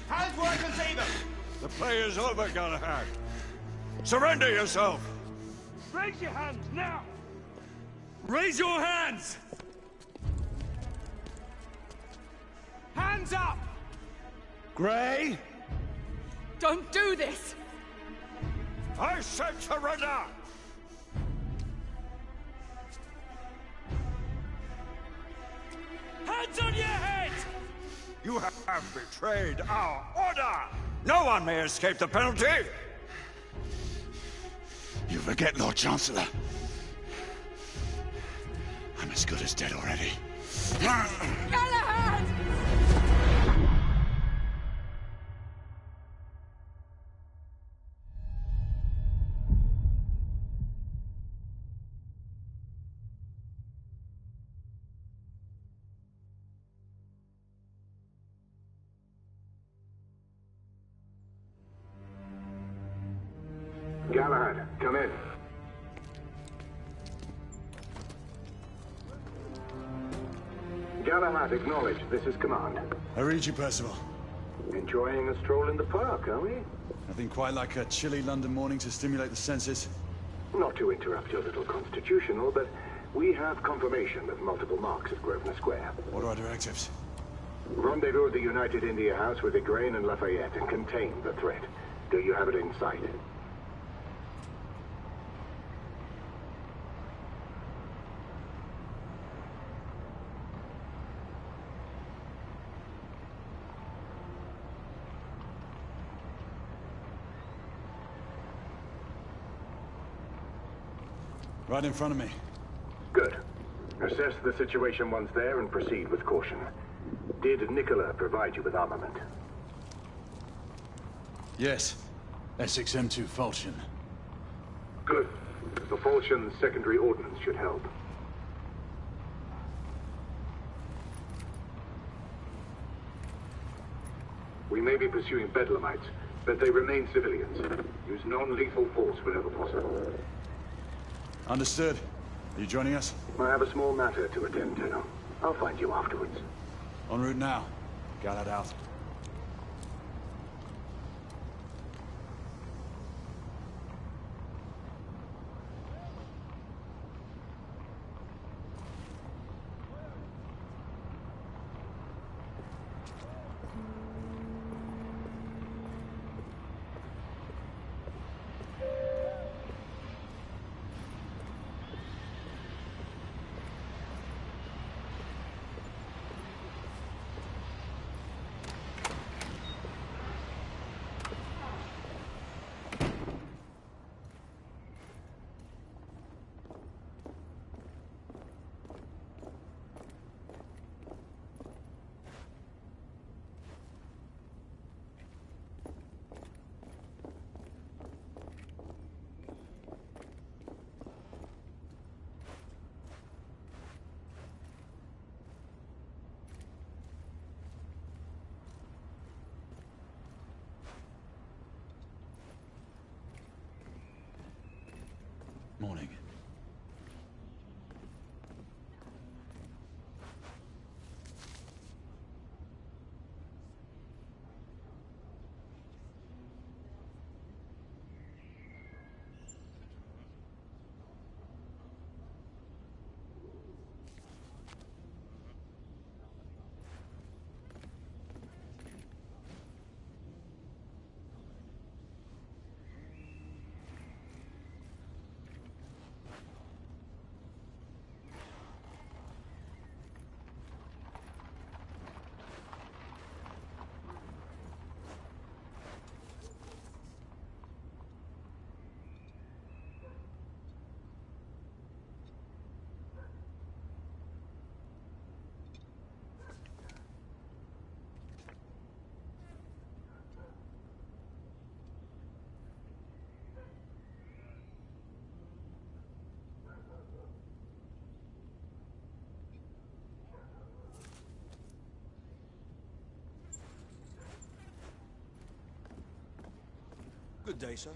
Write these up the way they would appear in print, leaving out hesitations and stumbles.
Hands where I can see them! The play is over, Galahad. Surrender yourself! Raise your hands, now! Raise your hands! Hands up! Gray? Don't do this! I said surrender! Hands on your head! You have betrayed our order! No one may escape the penalty! You forget, Lord Chancellor. I'm as good as dead already. Galahad! Galahad, come in. Galahad, acknowledge. This is command. I read you, Percival. Enjoying a stroll in the park, are we? Nothing quite like a chilly London morning to stimulate the senses. Not to interrupt your little constitutional, but we have confirmation of multiple marks at Grosvenor Square. What are our directives? Rendezvous at the United India House with Igraine and Lafayette and contain the threat. Do you have it in sight? Right in front of me. Good. Assess the situation once there and proceed with caution. Did Nicola provide you with armament? Yes. Essex M2 Falchion. Good. The Falchion's secondary ordnance should help. We may be pursuing Bedlamites, but they remain civilians. Use non-lethal force whenever possible. Understood. Are you joining us? I have a small matter to attend to. I'll find you afterwards. En route now. Galahad out. Morning. Good day, sir.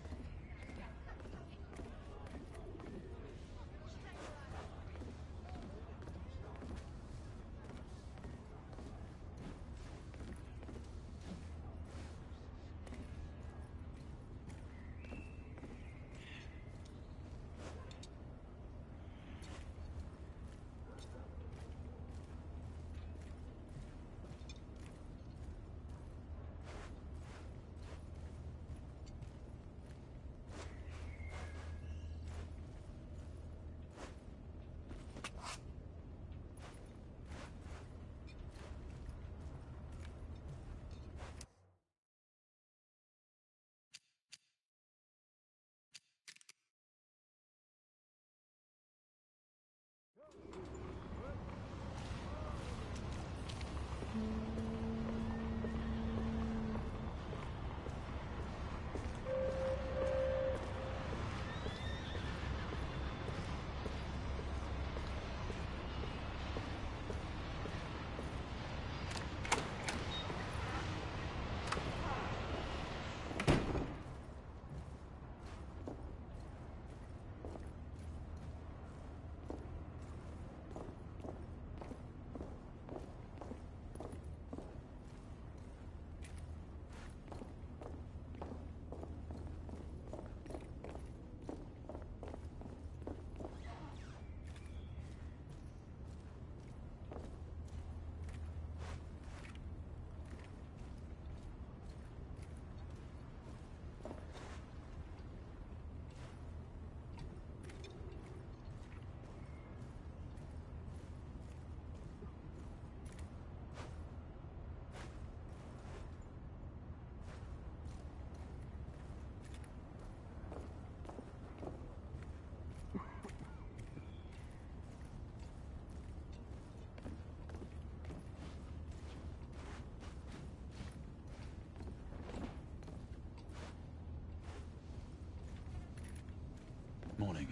Morning.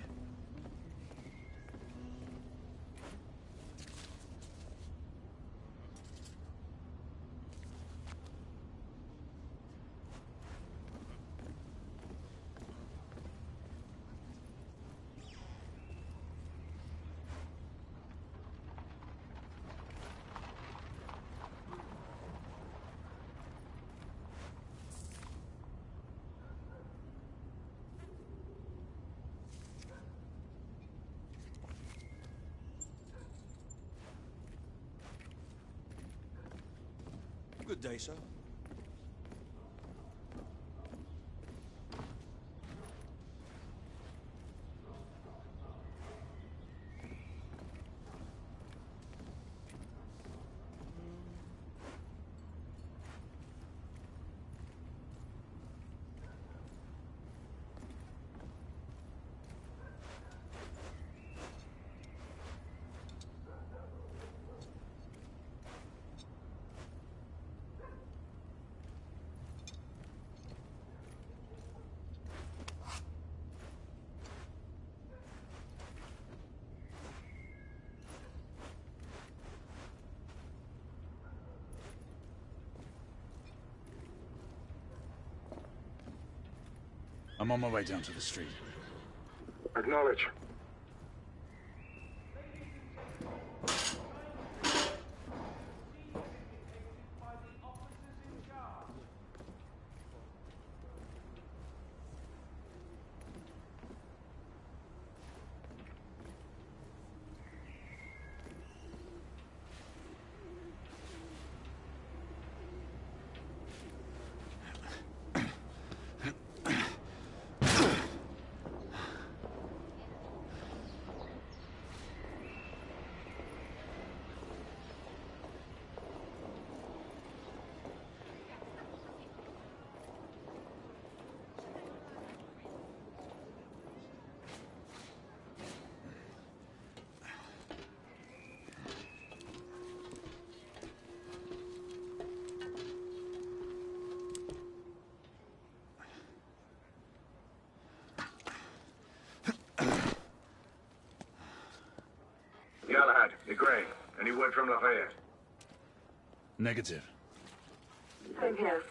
Good day, sir. I'm on my way down to the street. Acknowledge. Galahad, you're Gray. Any word from Lafayette? Negative. Same here.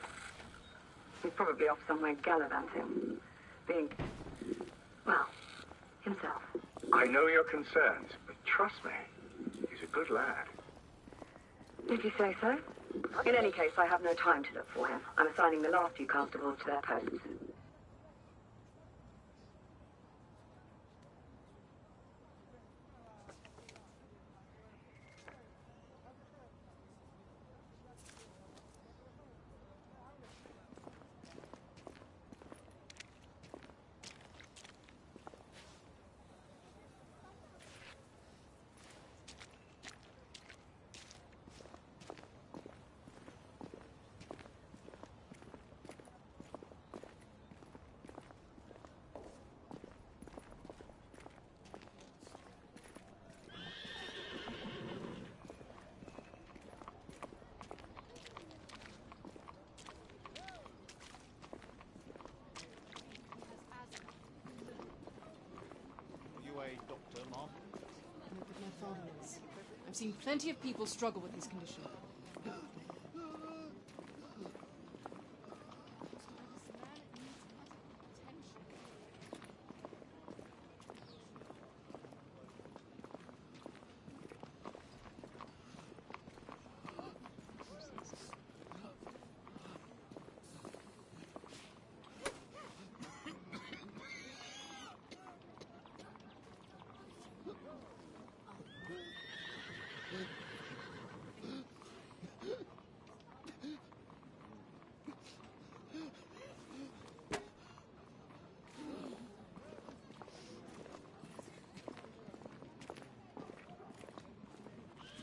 He's probably off somewhere gallivanting. Being, well, himself. I know your concerns, but trust me, he's a good lad. If you say so. In any case, I have no time to look for him. I'm assigning the last few constables to their posts. father is. I've seen plenty of people struggle with his condition.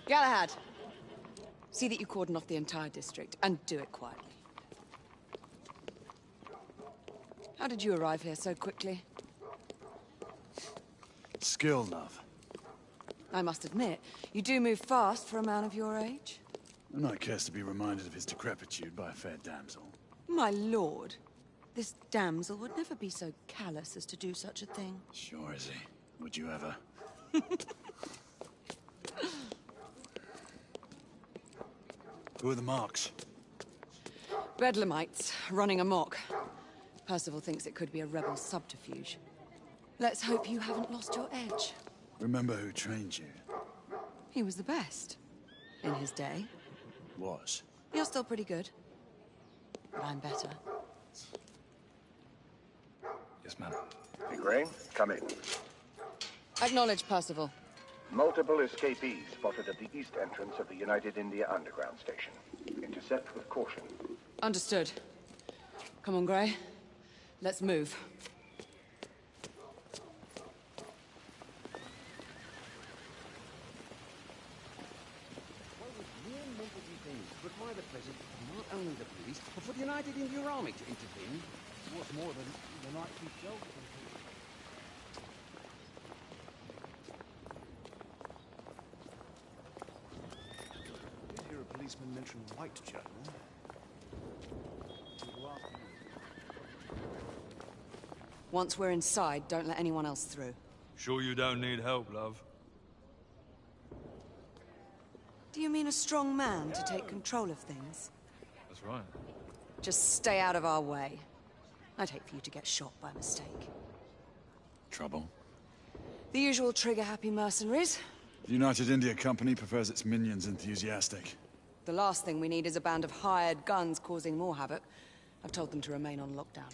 Galahad, see that you cordon off the entire district, and do it quietly. How did you arrive here so quickly? Skill, love. I must admit, you do move fast for a man of your age. A knight cares to be reminded of his decrepitude by a fair damsel. My lord, this damsel would never be so callous as to do such a thing. Sure is he. Would you ever? Who are the marks? Bedlamites, running amok. Percival thinks it could be a rebel subterfuge. Let's hope you haven't lost your edge. Remember who trained you? He was the best. In his day. Was. You're still pretty good. But I'm better. Yes, ma'am. Big Rain, come in. Acknowledge, Percival. Multiple escapees spotted at the east entrance of the United India Underground Station. Intercept with caution. Understood. Come on, Grey. Let's move. Require the presence of not only the police, but for the United India Army to intervene. What's more than the Knights themselves. I did hear a policeman mention Whitechapel. Once we're inside, don't let anyone else through. Sure you don't need help, love? Do you mean a strong man to take control of things? That's right. Just stay out of our way. I'd hate for you to get shot by mistake. Trouble? The usual trigger-happy mercenaries. The United India Company prefers its minions enthusiastic. The last thing we need is a band of hired guns causing more havoc. I've told them to remain on lockdown.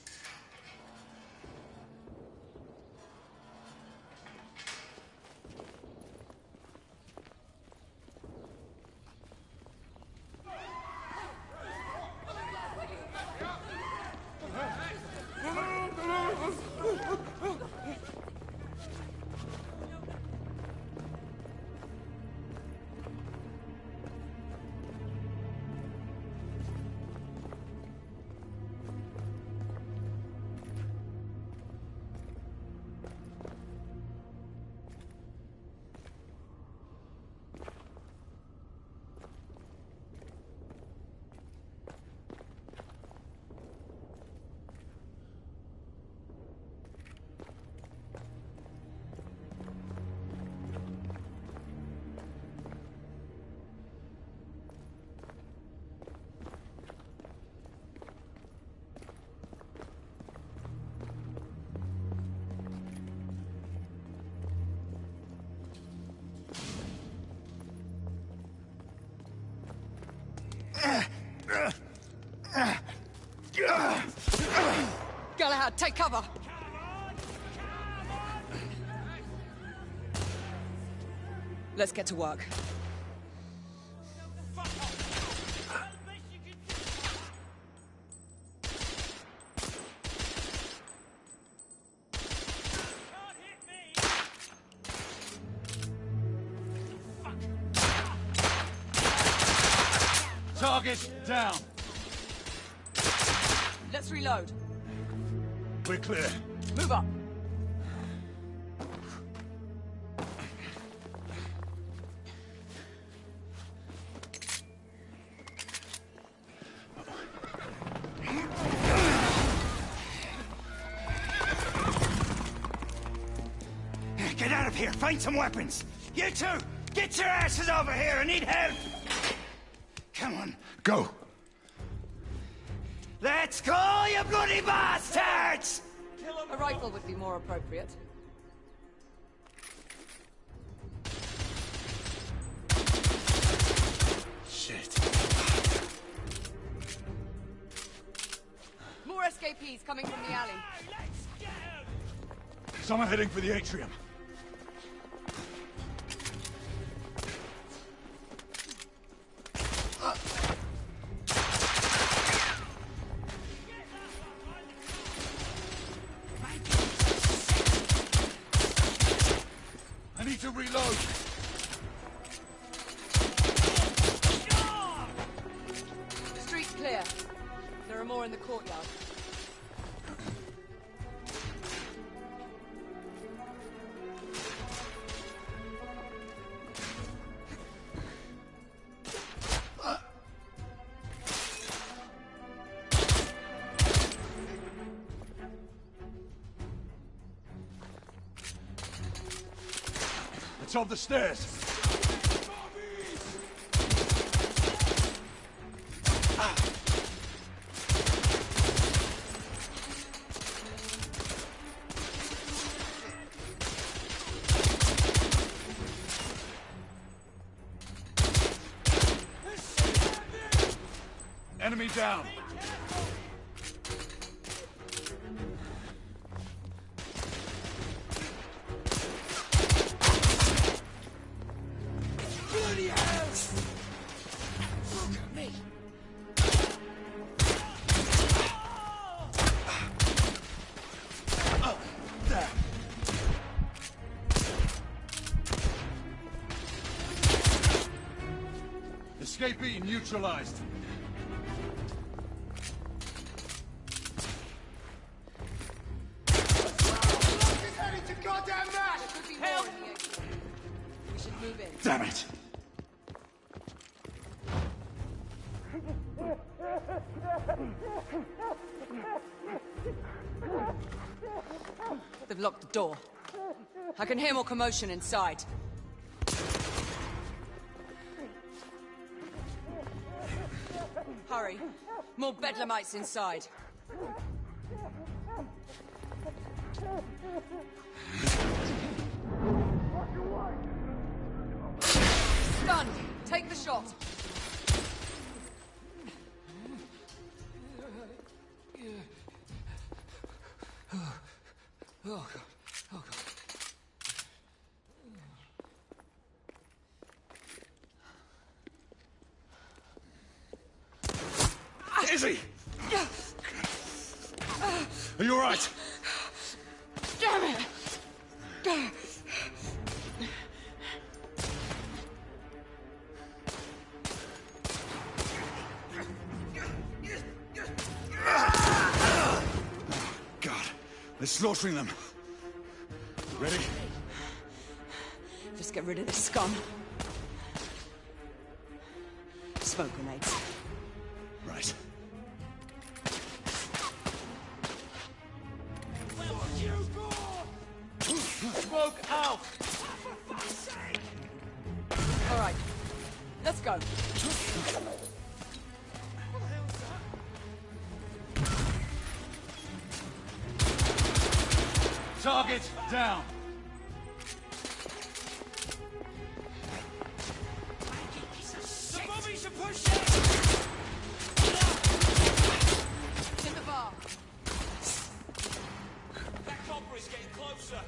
Galahad, take cover! Let's get to work. Target down! Let's reload. We're clear. Move up. Get out of here! Find some weapons! You two! Get your asses over here! I need help! Come on, go. Let's go, you bloody bastards! A rifle would be more appropriate. Shit. More escapees coming from the alley. Someone heading for the atrium. I need to reload. The street's clear. There are more in the courtyard. It's up the stairs. Enemy down. Bloody hell! Look at me! Oh, there. Escapee neutralized. Goddamn match! There could be more in the atrium. We should move in. Damn it. They've locked the door. I can hear more commotion inside. Hurry. More bedlamites inside. Stunned. Take the shot. Oh, God. Oh, God. Izzy! Are you all right? Damn it! God, they're slaughtering them. Ready? Just get rid of this scum. Smoke grenades. Right. Smoke out! All right. Let's go. Target down. The bobbies are pushing! In the bar. That copper is getting closer.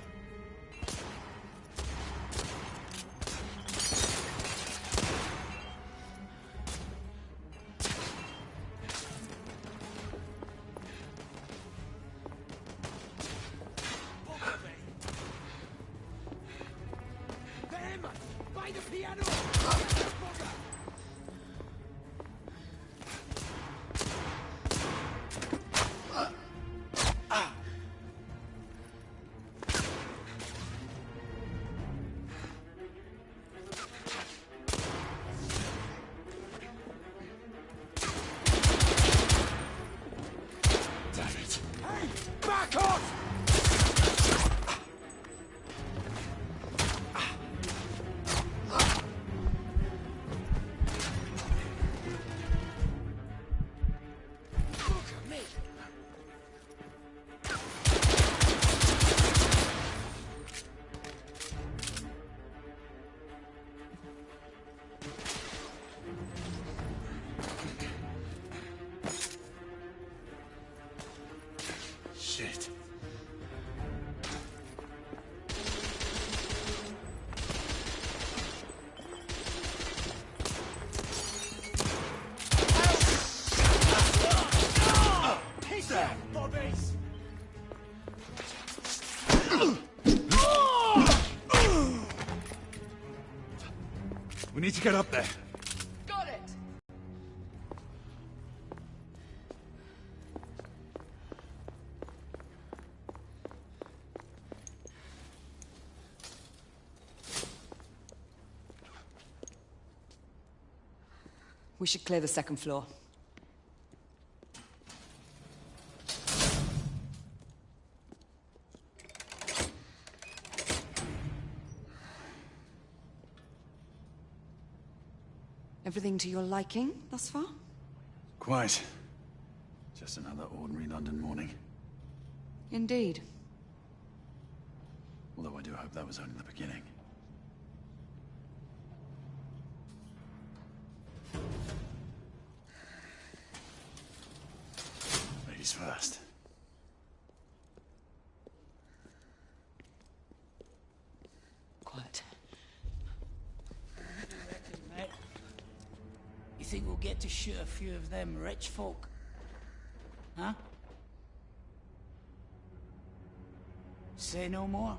Them! By the piano! Damn it. Hey! Back off! need to get up there. Got it! We should clear the second floor. Everything to your liking thus far? Quite. Just another ordinary London morning. Indeed. Although I do hope that was only the beginning. Ladies first. Quiet. Mate, you think we'll get to shoot a few of them rich folk? Huh? Say no more.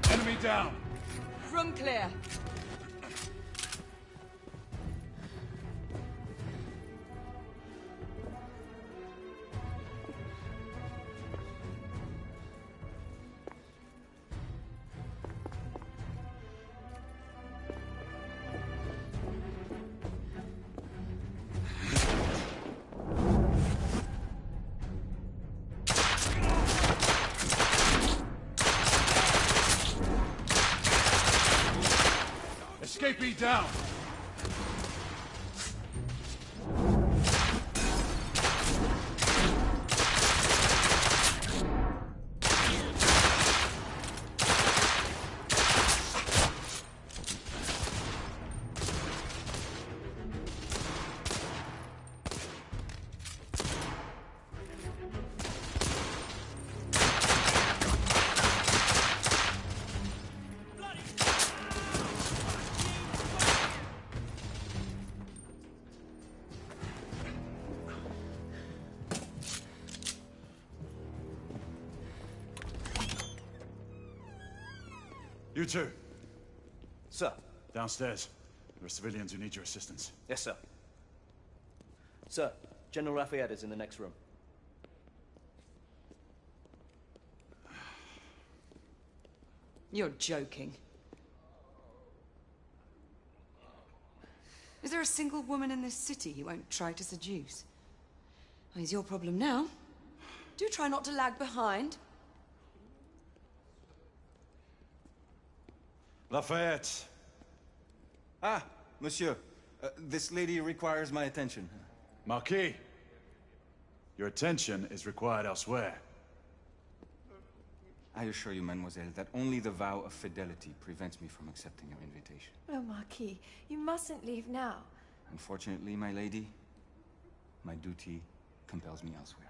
Enemy down! Room clear. Escapee down! You two, Sir. downstairs. There are civilians who need your assistance. Yes, sir. Sir, General Lafayette is in the next room. You're joking. Is there a single woman in this city he won't try to seduce? Well, it's your problem now. Do try not to lag behind. Lafayette! Ah, monsieur. This lady requires my attention. Marquis! Your attention is required elsewhere. I assure you, mademoiselle, that only the vow of fidelity prevents me from accepting your invitation. Oh, Marquis, you mustn't leave now. Unfortunately, my lady, my duty compels me elsewhere.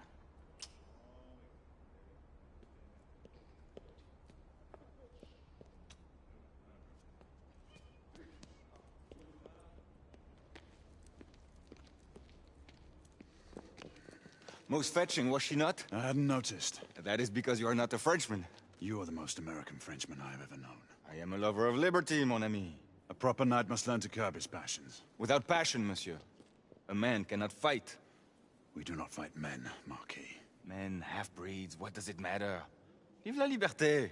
Most fetching, was she not? I hadn't noticed. That is because you are not a Frenchman. You are the most American Frenchman I have ever known. I am a lover of liberty, mon ami. A proper knight must learn to curb his passions. Without passion, monsieur, a man cannot fight. We do not fight men, Marquis. Men, half-breeds, what does it matter? Vive la liberté!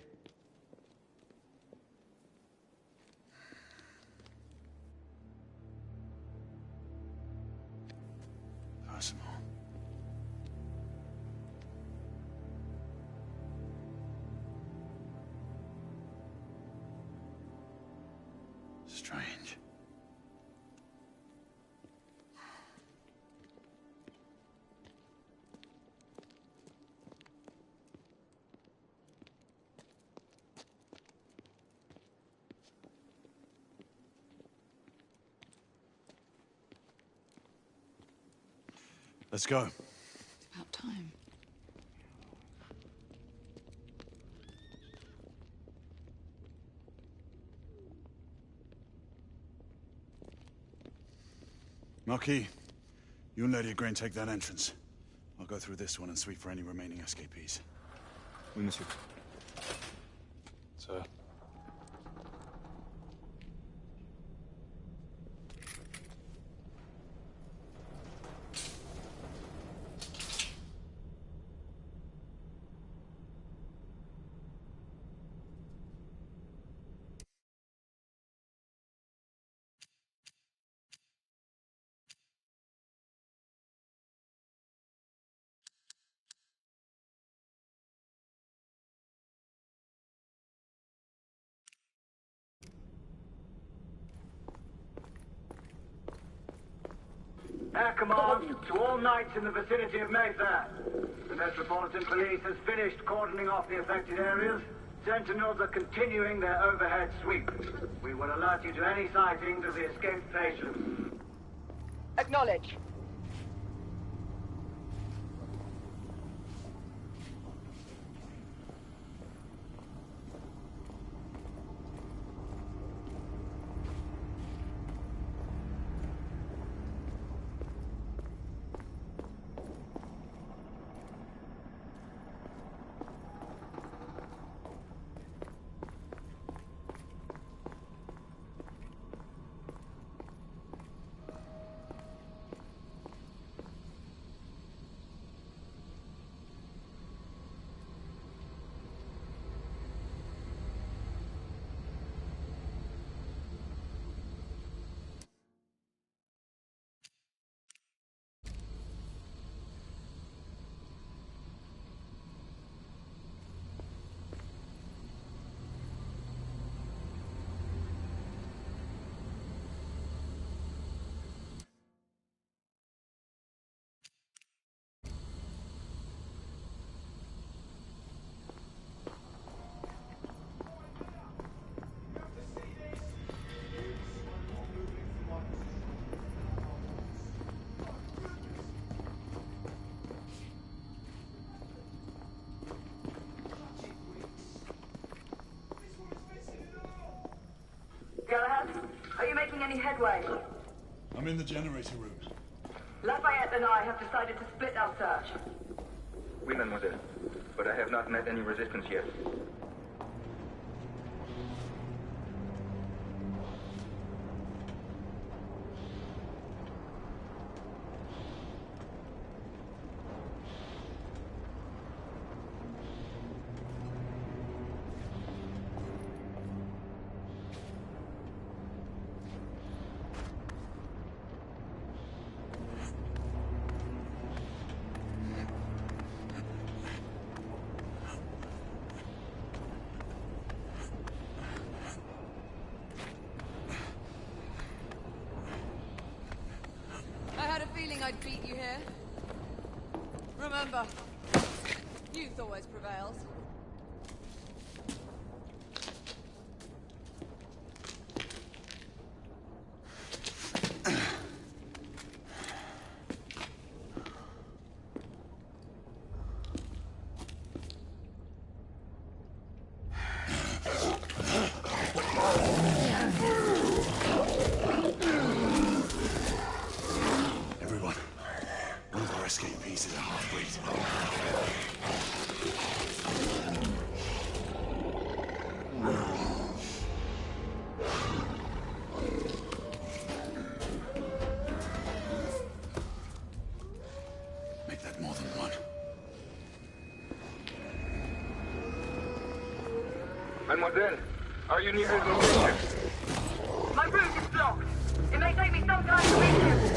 Personal. Strange. Let's go. It's about time. Marquis, you and Lady Grain take that entrance. I'll go through this one and sweep for any remaining escapees. Oui, monsieur. Sir. Air command to all knights in the vicinity of Mayfair. The Metropolitan Police has finished cordoning off the affected areas. Sentinels are continuing their overhead sweep. We will alert you to any sightings of the escaped patients. Acknowledge. Are you making any headway? I'm in the generator room. Lafayette and I have decided to split our search. Oui, mademoiselle. But I have not met any resistance yet. I'd beat you here. Remember, youth always prevails. Mademoiselle, are you near his location? My route is blocked. It may take me some time to reach him.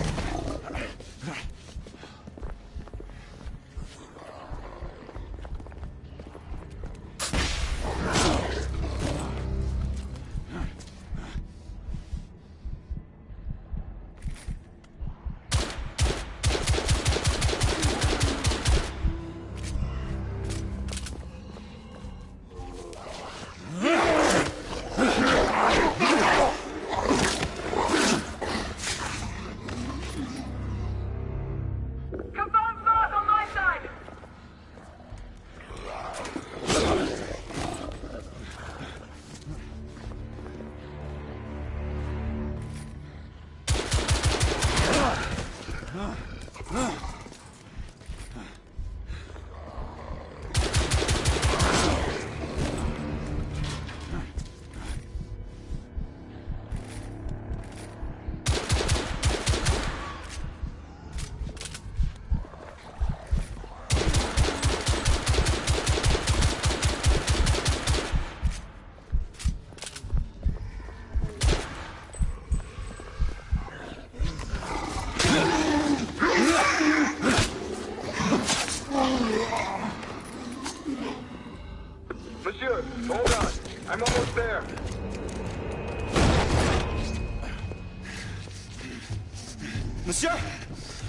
Monsieur!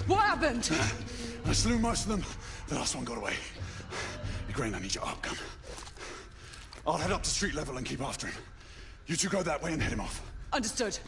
What happened? I slew most of them. The last one got away. Igraine, I need your arc gun. I'll head up to street level and keep after him. You two go that way and head him off. Understood.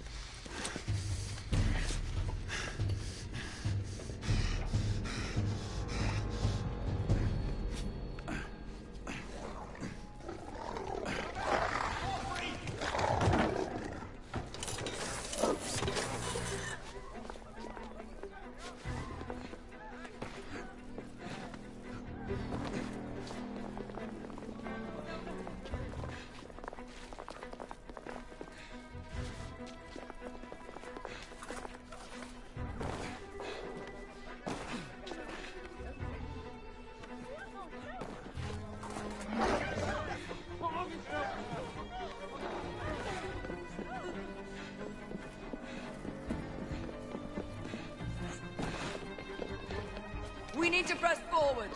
We need to press forward.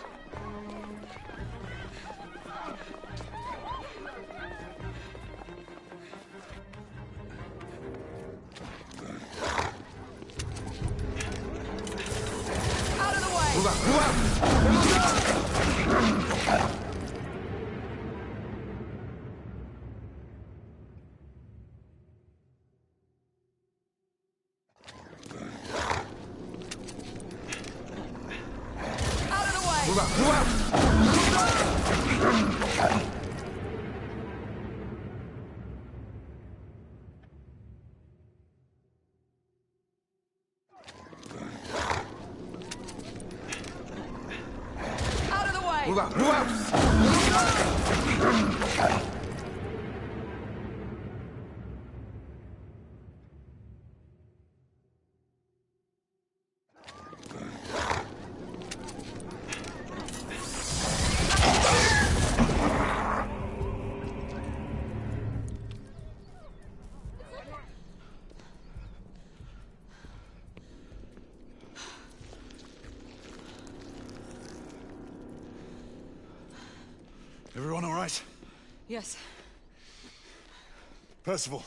Out of the way! Move out! Move out! Move out! Move out! Out of the way! Move out! Move out! Everyone all right? Yes. Percival,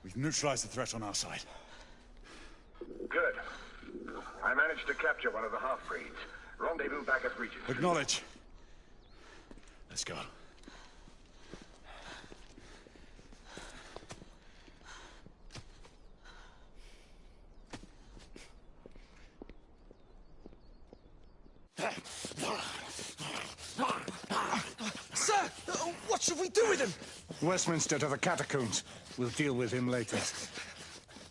we've neutralized the threat on our side. Good. I managed to capture one of the half-breeds. Rendezvous back at Regent. Acknowledge. Let's go. Sir! What should we do with him? Westminster to the catacombs. We'll deal with him later.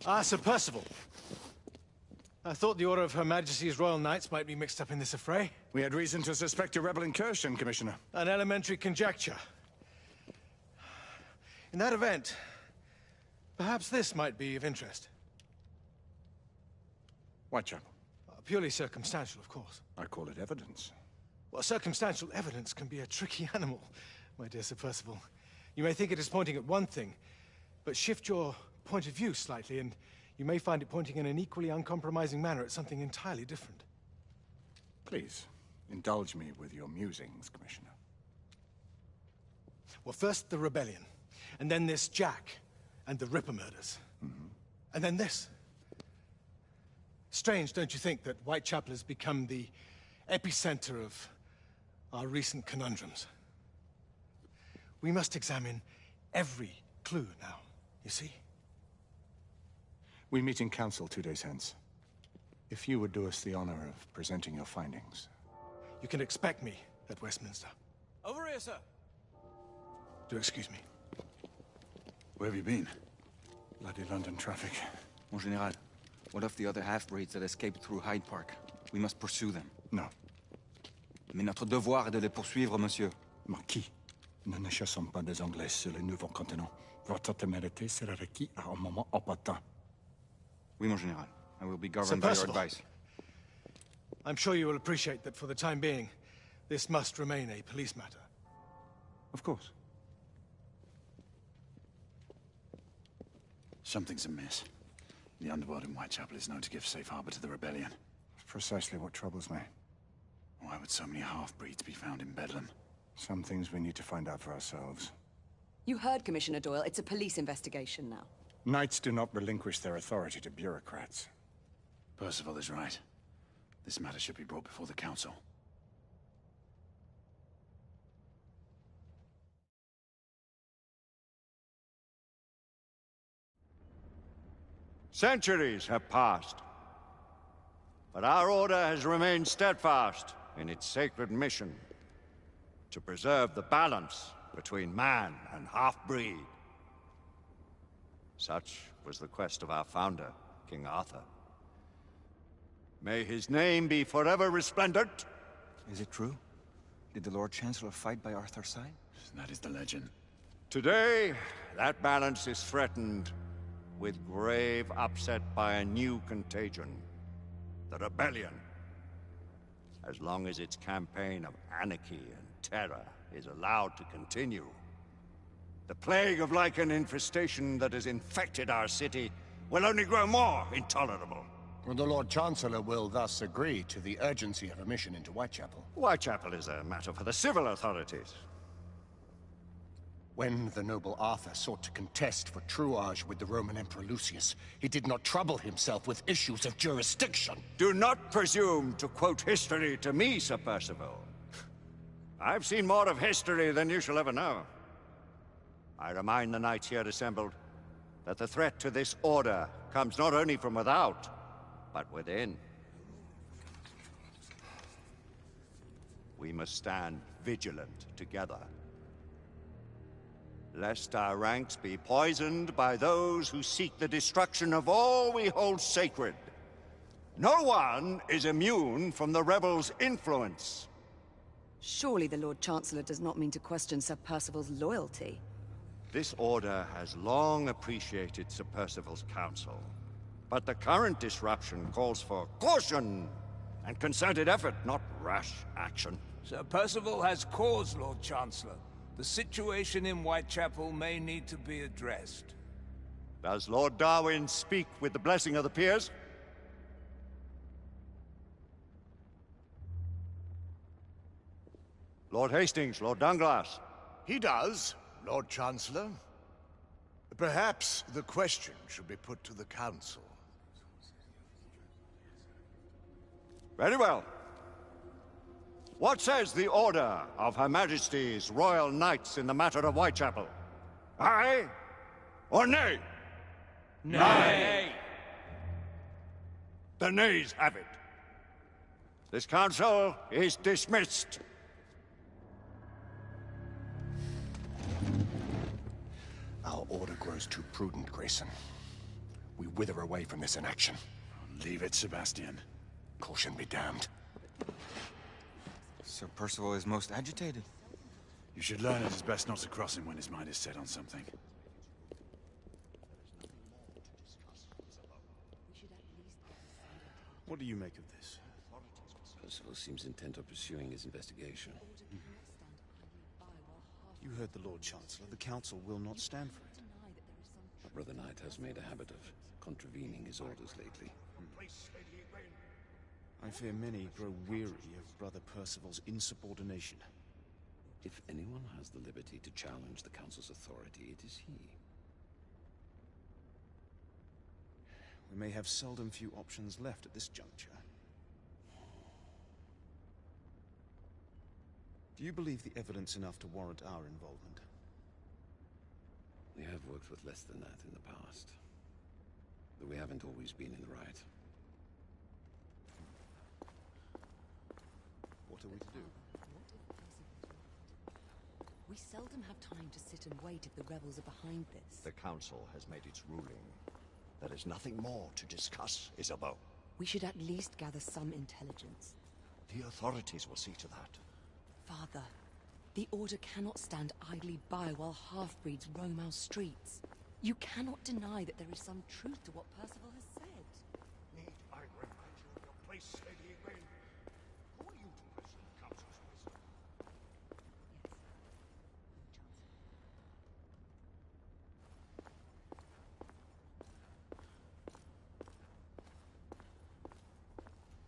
Ah, Sir Percival. I thought the Order of Her Majesty's Royal Knights might be mixed up in this affray. We had reason to suspect a rebel incursion, Commissioner. An elementary conjecture. In that event, perhaps this might be of interest. Whitechapel. Purely circumstantial, of course. I call it evidence. Well, circumstantial evidence can be a tricky animal, my dear Sir Percival. You may think it is pointing at one thing, but shift your point of view slightly, and you may find it pointing in an equally uncompromising manner at something entirely different. Please, indulge me with your musings, Commissioner. Well, first the rebellion, and then this Jack, and the Ripper murders. And then this. Strange, don't you think, that Whitechapel has become the epicenter of our recent conundrums? We must examine every clue now, you see? We meet in council 2 days hence. If you would do us the honor of presenting your findings. You can expect me at Westminster. Over here, sir. Do excuse me. Where have you been? Bloody London traffic. Mon Général, what of the other half-breeds that escaped through Hyde Park? We must pursue them. No. Mais notre devoir est de les poursuivre, monsieur. Marquis, nous ne chassons pas des Anglais sur le nouveau continent. Votre témérité sera requis à un moment opportun. Oui, mon Général. I will be governed by your advice. I'm sure you will appreciate that for the time being, this must remain a police matter. Of course. Something's amiss. The underworld in Whitechapel is known to give safe harbor to the rebellion. Precisely what troubles me. Why would so many half-breeds be found in Bedlam? Some things we need to find out for ourselves. You heard Commissioner Doyle. It's a police investigation now. Knights do not relinquish their authority to bureaucrats. Percival is right. This matter should be brought before the council. Centuries have passed, but our order has remained steadfast in its sacred mission to preserve the balance between man and half-breed. Such was the quest of our founder, King Arthur. May his name be forever resplendent. Is it true? Did the Lord Chancellor fight by Arthur's side? That is the legend. Today, that balance is threatened with grave upset by a new contagion, the rebellion. As long as its campaign of anarchy and terror is allowed to continue, the plague of lichen infestation that has infected our city will only grow more intolerable. Well, the Lord Chancellor will thus agree to the urgency of a mission into Whitechapel. Whitechapel is a matter for the civil authorities. When the noble Arthur sought to contest for truage with the Roman Emperor Lucius, he did not trouble himself with issues of jurisdiction. Do not presume to quote history to me, Sir Percival. I've seen more of history than you shall ever know. I remind the knights here assembled that the threat to this order comes not only from without, but within. We must stand vigilant together, lest our ranks be poisoned by those who seek the destruction of all we hold sacred. No one is immune from the rebels' influence. Surely the Lord Chancellor does not mean to question Sir Percival's loyalty. This order has long appreciated Sir Percival's counsel, but the current disruption calls for caution and concerted effort, not rash action. Sir Percival has cause, Lord Chancellor. The situation in Whitechapel may need to be addressed. Does Lord Darwin speak with the blessing of the peers? Lord Hastings, Lord Dunglass. He does, Lord Chancellor. Perhaps the question should be put to the Council. Very well. What says the Order of Her Majesty's Royal Knights in the matter of Whitechapel? Aye or nay? Nay. The nays have it. This council is dismissed. Our order grows too prudent, Grayson. We wither away from this inaction. Leave it, Sebastian. Caution be damned. Sir Percival is most agitated. You should learn it is best not to cross him when his mind is set on something. What do you make of this? Percival seems intent on pursuing his investigation. You heard the Lord Chancellor. The Council will not stand for it. My brother Knight has made a habit of contravening his orders lately. I fear many grow weary of Brother Percival's insubordination. If anyone has the liberty to challenge the Council's authority, it is he. We may have seldom few options left at this juncture. Do you believe the evidence enough to warrant our involvement? We have worked with less than that in the past. But we haven't always been in the right. What are we to do? We seldom have time to sit and wait if the rebels are behind this. The Council has made its ruling. There is nothing more to discuss, Isabeau. We should at least gather some intelligence. The authorities will see to that. Father, the Order cannot stand idly by while half-breeds roam our streets. You cannot deny that there is some truth to what Percival has said. Need I remind you of your place, Lady Egwene? Who are you to question the Council's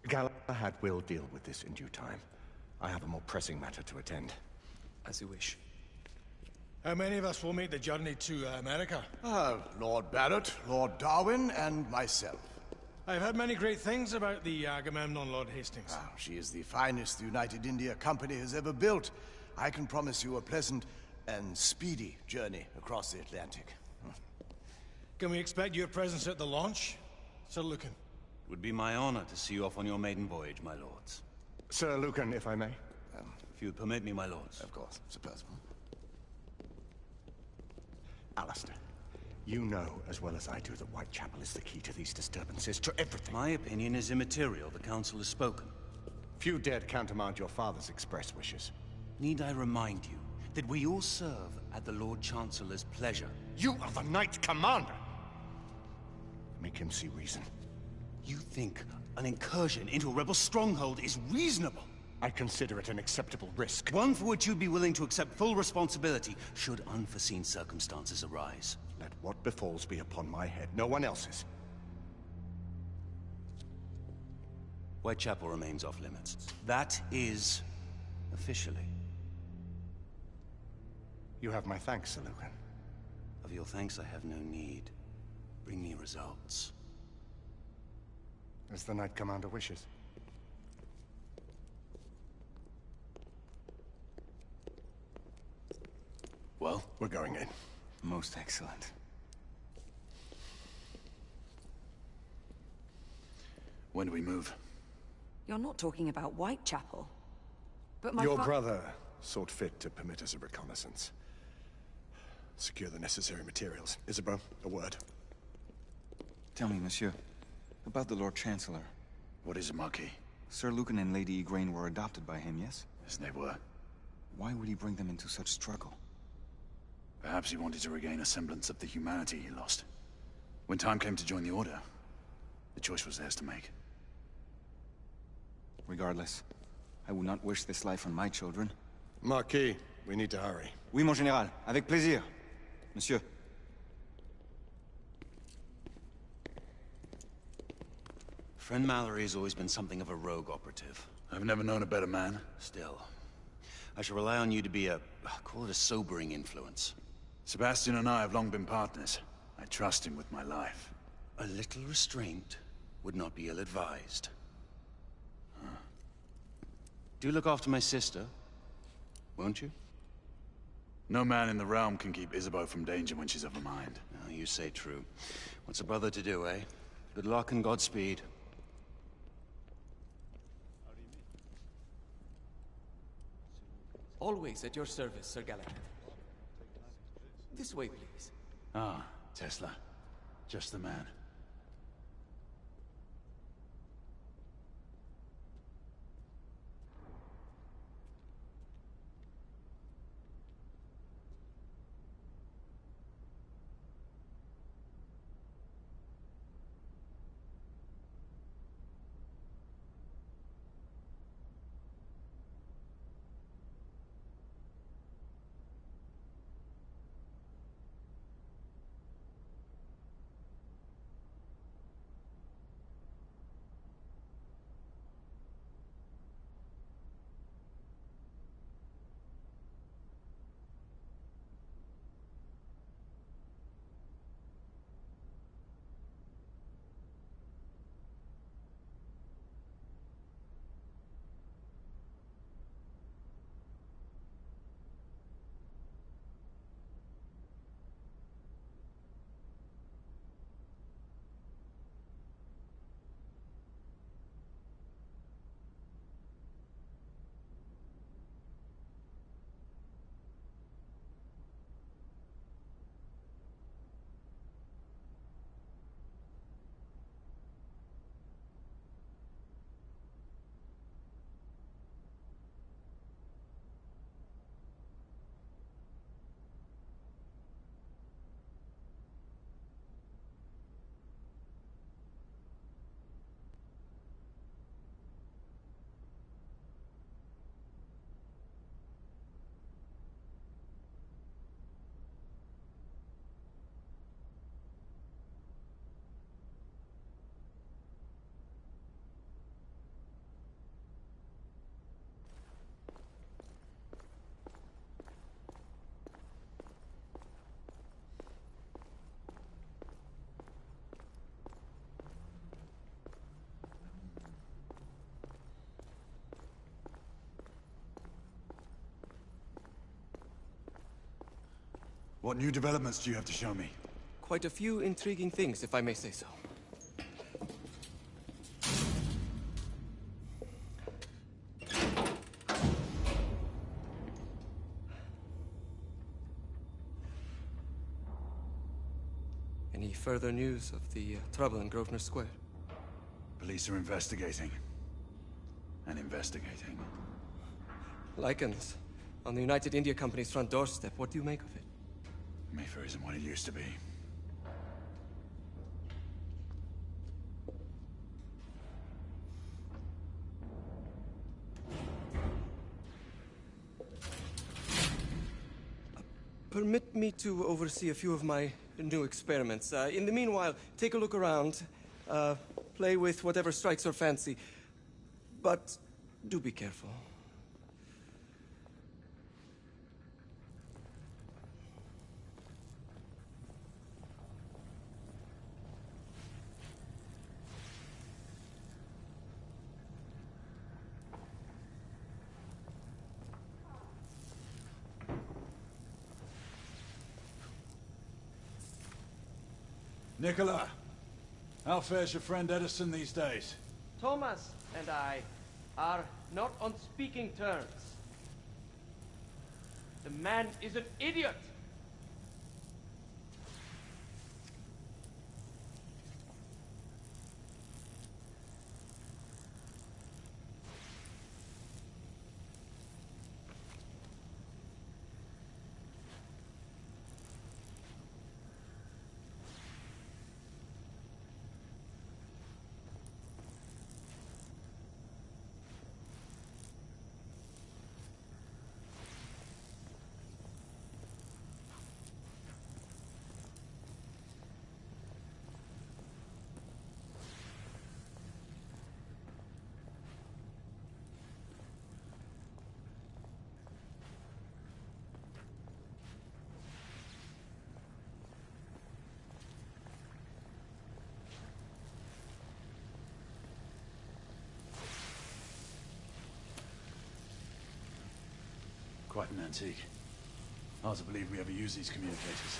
wisdom? Galahad will deal with this in due time. I have a more pressing matter to attend. As you wish. How many of us will make the journey to America? Lord Barrett, Lord Darwin, and myself. I've heard many great things about the Agamemnon, Lord Hastings. Ah, she is the finest the United India Company has ever built. I can promise you a pleasant and speedy journey across the Atlantic. Can we expect your presence at the launch, Sir Lucan? It would be my honor to see you off on your maiden voyage, my lords. Sir Lucan, if I may. If you would permit me, my lords. Of course, Sir Percival. Alistair, you know as well as I do that Whitechapel is the key to these disturbances, to everything. My opinion is immaterial. The Council has spoken. Few dared countermand your father's express wishes. Need I remind you that we all serve at the Lord Chancellor's pleasure? You are the Knight Commander! Make him see reason. You think an incursion into a rebel stronghold is reasonable? I consider it an acceptable risk. One for which you'd be willing to accept full responsibility should unforeseen circumstances arise. Let what befalls be upon my head, no one else's. Whitechapel remains off limits. That is officially. You have my thanks, Sir Lucan. Of your thanks I have no need. Bring me results. As the Knight Commander wishes. Well? We're going in. Most excellent. When do we move? You're not talking about Whitechapel. But my Your brother sought fit to permit us a reconnaissance. Secure the necessary materials. Isabeau, a word. Tell me, monsieur, about the Lord Chancellor. What is it, Marquis? Sir Lucan and Lady Igraine were adopted by him, yes? Yes, they were. Why would he bring them into such struggle? Perhaps he wanted to regain a semblance of the humanity he lost. When time came to join the Order, the choice was theirs to make. Regardless, I would not wish this life on my children. Marquis, we need to hurry. Oui, mon général. Avec plaisir. Monsieur. Friend Mallory has always been something of a rogue operative. I've never known a better man. Still, I shall rely on you to be call it a sobering influence. Sebastian and I have long been partners. I trust him with my life. A little restraint would not be ill-advised. Do look after my sister, won't you? No man in the realm can keep Isabeau from danger when she's of a mind. Oh, you say true. What's a brother to do, eh? Good luck and Godspeed. Always at your service, Sir Galahad. This way, please. Ah, Tesla. Just the man. What new developments do you have to show me? Quite a few intriguing things, if I may say so. Any further news of the trouble in Grosvenor Square? Police are investigating. And investigating. Lichens. On the United India Company's front doorstep. What do you make of it? Mayfair isn't what it used to be. Permit me to oversee a few of my new experiments. In the meanwhile, take a look around. Play with whatever strikes your fancy. But do be careful. Nicola, how fares your friend Edison these days? Thomas and I are not on speaking terms. The man is an idiot! Quite an antique. Hard to believe we ever use these communicators.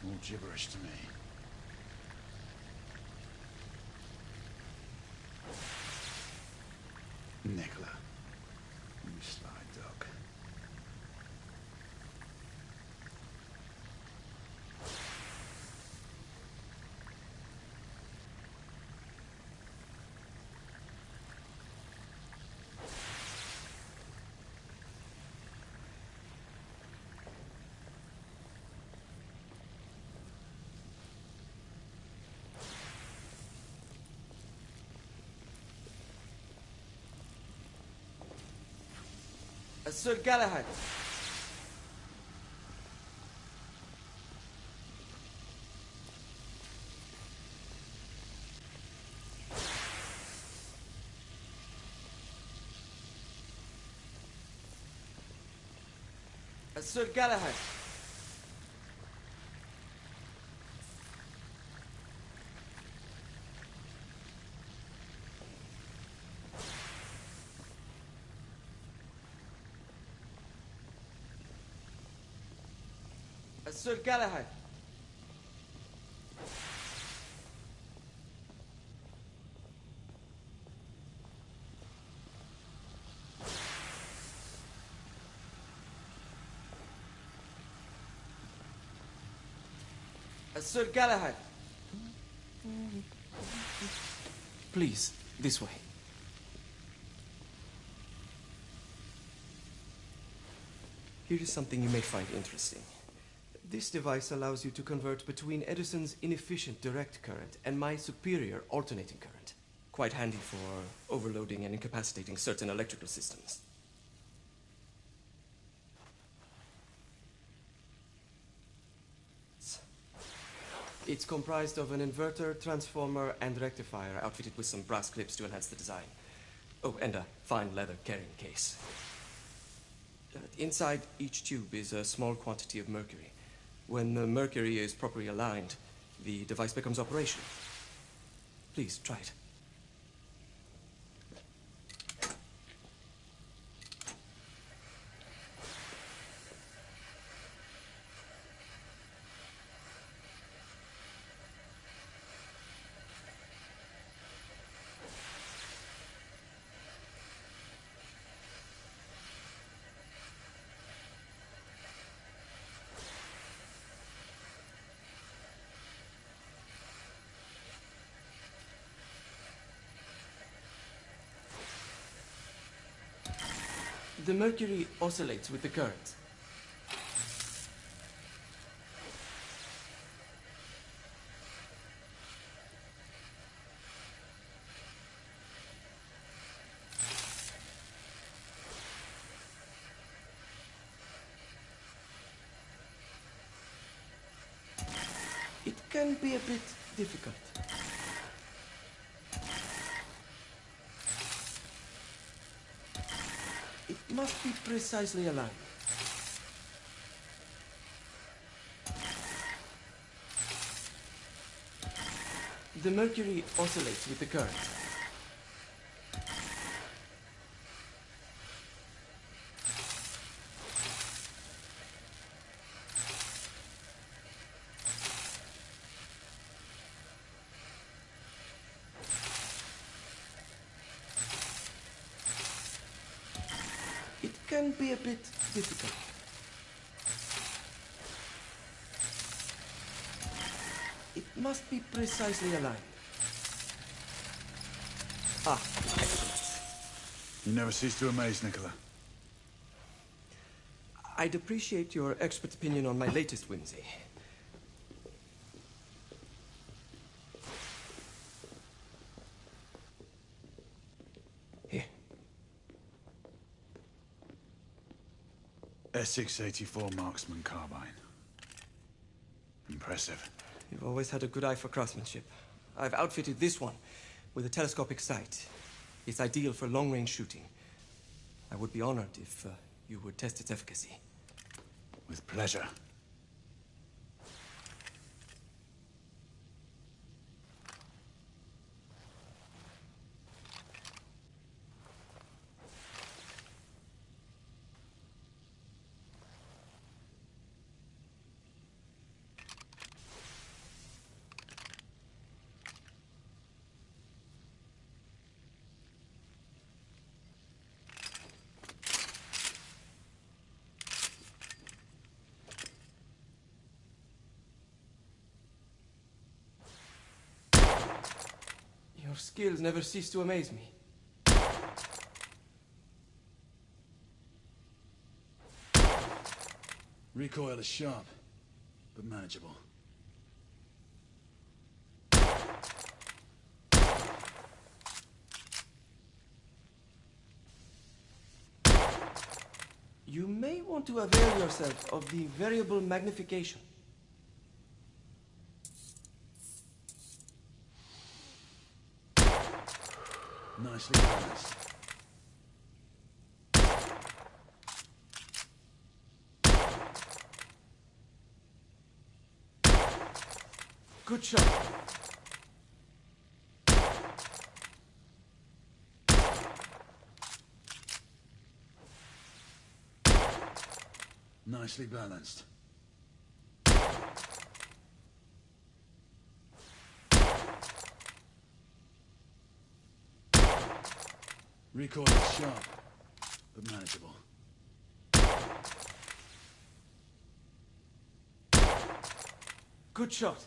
All gibberish to me. Nicola, you sly dog. Sir Galahad. Sir Galahad. Sir Galahad. Sir Galahad. Please, this way. Here is something you may find interesting. This device allows you to convert between Edison's inefficient direct current and my superior alternating current. Quite handy for overloading and incapacitating certain electrical systems. It's comprised of an inverter, transformer, and rectifier outfitted with some brass clips to enhance the design. Oh, and a fine leather carrying case. Inside each tube is a small quantity of mercury. When the mercury is properly aligned, the device becomes operational. Please, try it. The mercury oscillates with the current. It can be a bit difficult. It must be precisely aligned. The mercury oscillates with the current. It can be a bit difficult. It must be precisely aligned. Ah, excellent. You never cease to amaze, Nicola. I'd appreciate your expert opinion on my latest whimsy. Here. Essex 84 Marksman Carbine. Impressive. You've always had a good eye for craftsmanship. I've outfitted this one with a telescopic sight. It's ideal for long-range shooting. I would be honored if you would test its efficacy. With pleasure. Your skills never cease to amaze me. Recoil is sharp, but manageable. You may want to avail yourself of the variable magnification. Nicely balanced. Good shot. Nicely balanced. Recoil is sharp, but manageable. Good shot.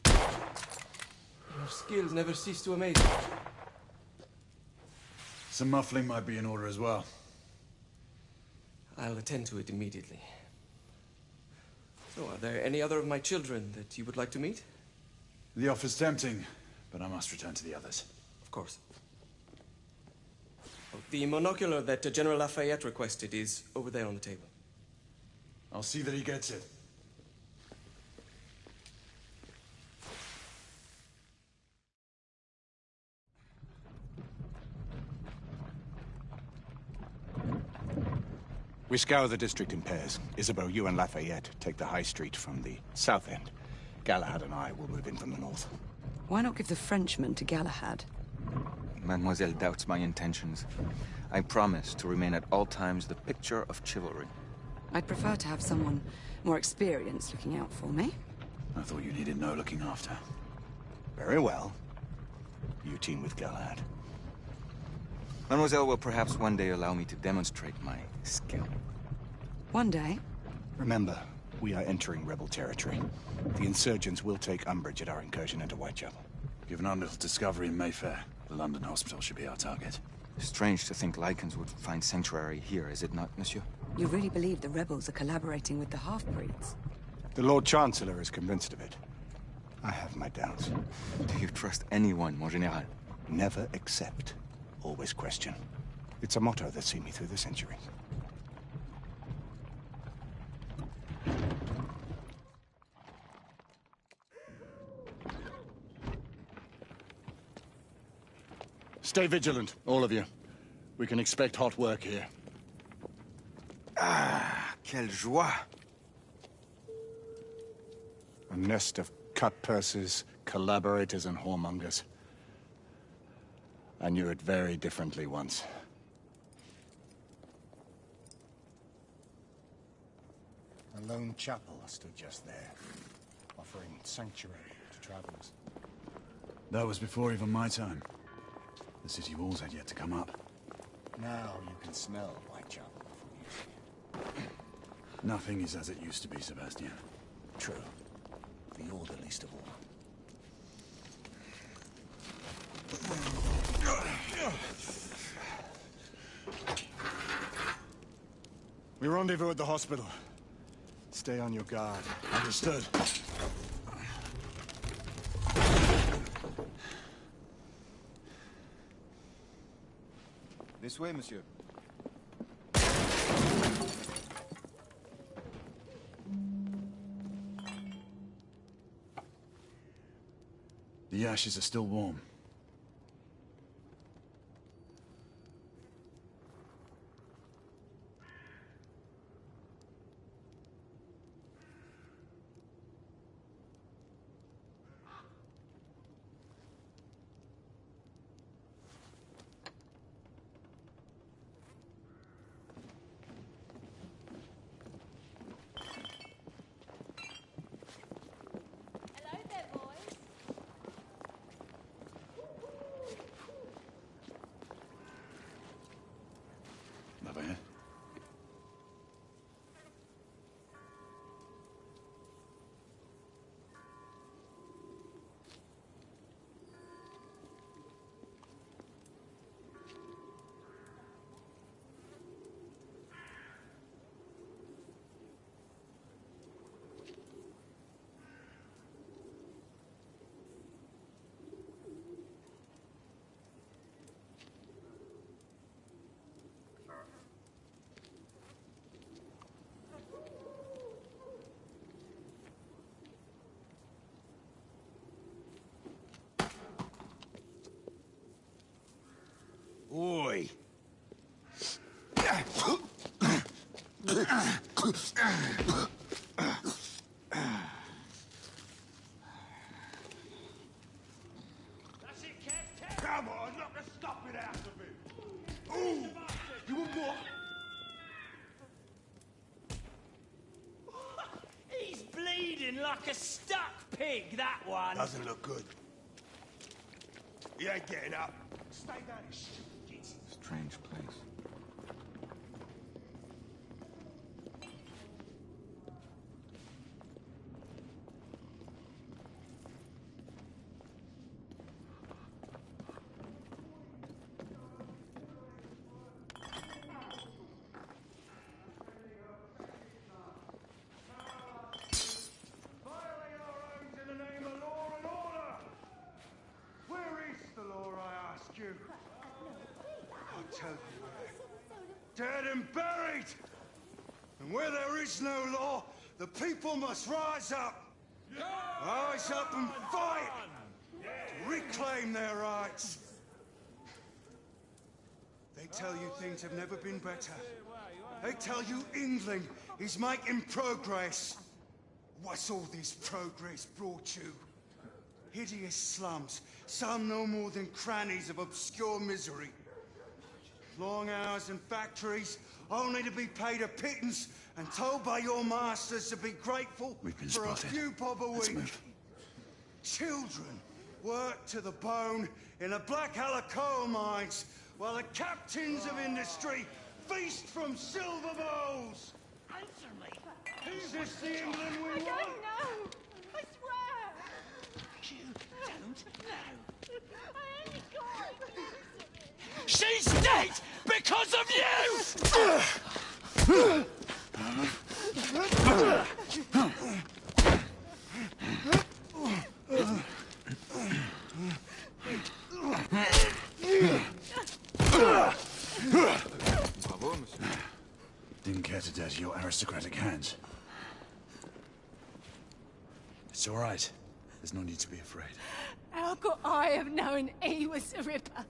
Your skills never cease to amaze me. Some muffling might be in order as well. I'll attend to it immediately. So, are there any other of my children that you would like to meet? The offer's tempting, but I must return to the others. Of course. Oh, the monocular that General Lafayette requested is over there on the table. I'll see that he gets it. We scour the district in pairs. Isabeau, you and Lafayette take the high street from the south end. Galahad and I will move in from the north. Why not give the Frenchman to Galahad? Mademoiselle doubts my intentions. I promise to remain at all times the picture of chivalry. I'd prefer to have someone more experienced looking out for me. I thought you needed no looking after. Very well. You team with Galahad. Mademoiselle will perhaps one day allow me to demonstrate my skill. One day? Remember, we are entering rebel territory. The insurgents will take umbrage at our incursion into Whitechapel. Given our little discovery in Mayfair, the London hospital should be our target. Strange to think Lycans would find sanctuary here, is it not, monsieur? You really believe the rebels are collaborating with the half-breeds? The Lord Chancellor is convinced of it. I have my doubts. Do you trust anyone, mon général? Never accept. Always question. It's a motto that's seen me through the centuries. Stay vigilant, all of you. We can expect hot work here. Ah, quelle joie! A nest of cut-purses, collaborators, and whoremongers. I knew it very differently once. A lone chapel stood just there, offering sanctuary to travelers. That was before even my time. The city walls had yet to come up. Now you can smell Whitechapel from here. Nothing is as it used to be, Sebastian. True. The order least of all. We rendezvous at the hospital. Stay on your guard. Understood. This way, monsieur. The ashes are still warm. Lafayette? Oi! Come on, knock the stuffing out of him! Ooh! You want more? He's bleeding like a stuck pig, that one. Doesn't look good. He ain't getting up. Stay down, you stupid kids. Strange place. I'll tell you where. Dead and buried! And where there is no law, the people must rise up! Rise up and fight! To reclaim their rights! They tell you things have never been better. They tell you England is making progress. What's all this progress brought you? Hideous slums, some no more than crannies of obscure misery. Long hours in factories, only to be paid a pittance and told by your masters to be grateful for a few bob a week. Children work to the bone in the Black Halla coal mines, while the captains of industry feast from silver bowls. Answer me! Is this the England we want? I don't know! I swear! You don't know. I only got it! She's dead because of you! Bravo, monsieur. Didn't care to dirty your aristocratic hands. It's all right. There's no need to be afraid. How could I have known he was a ripper?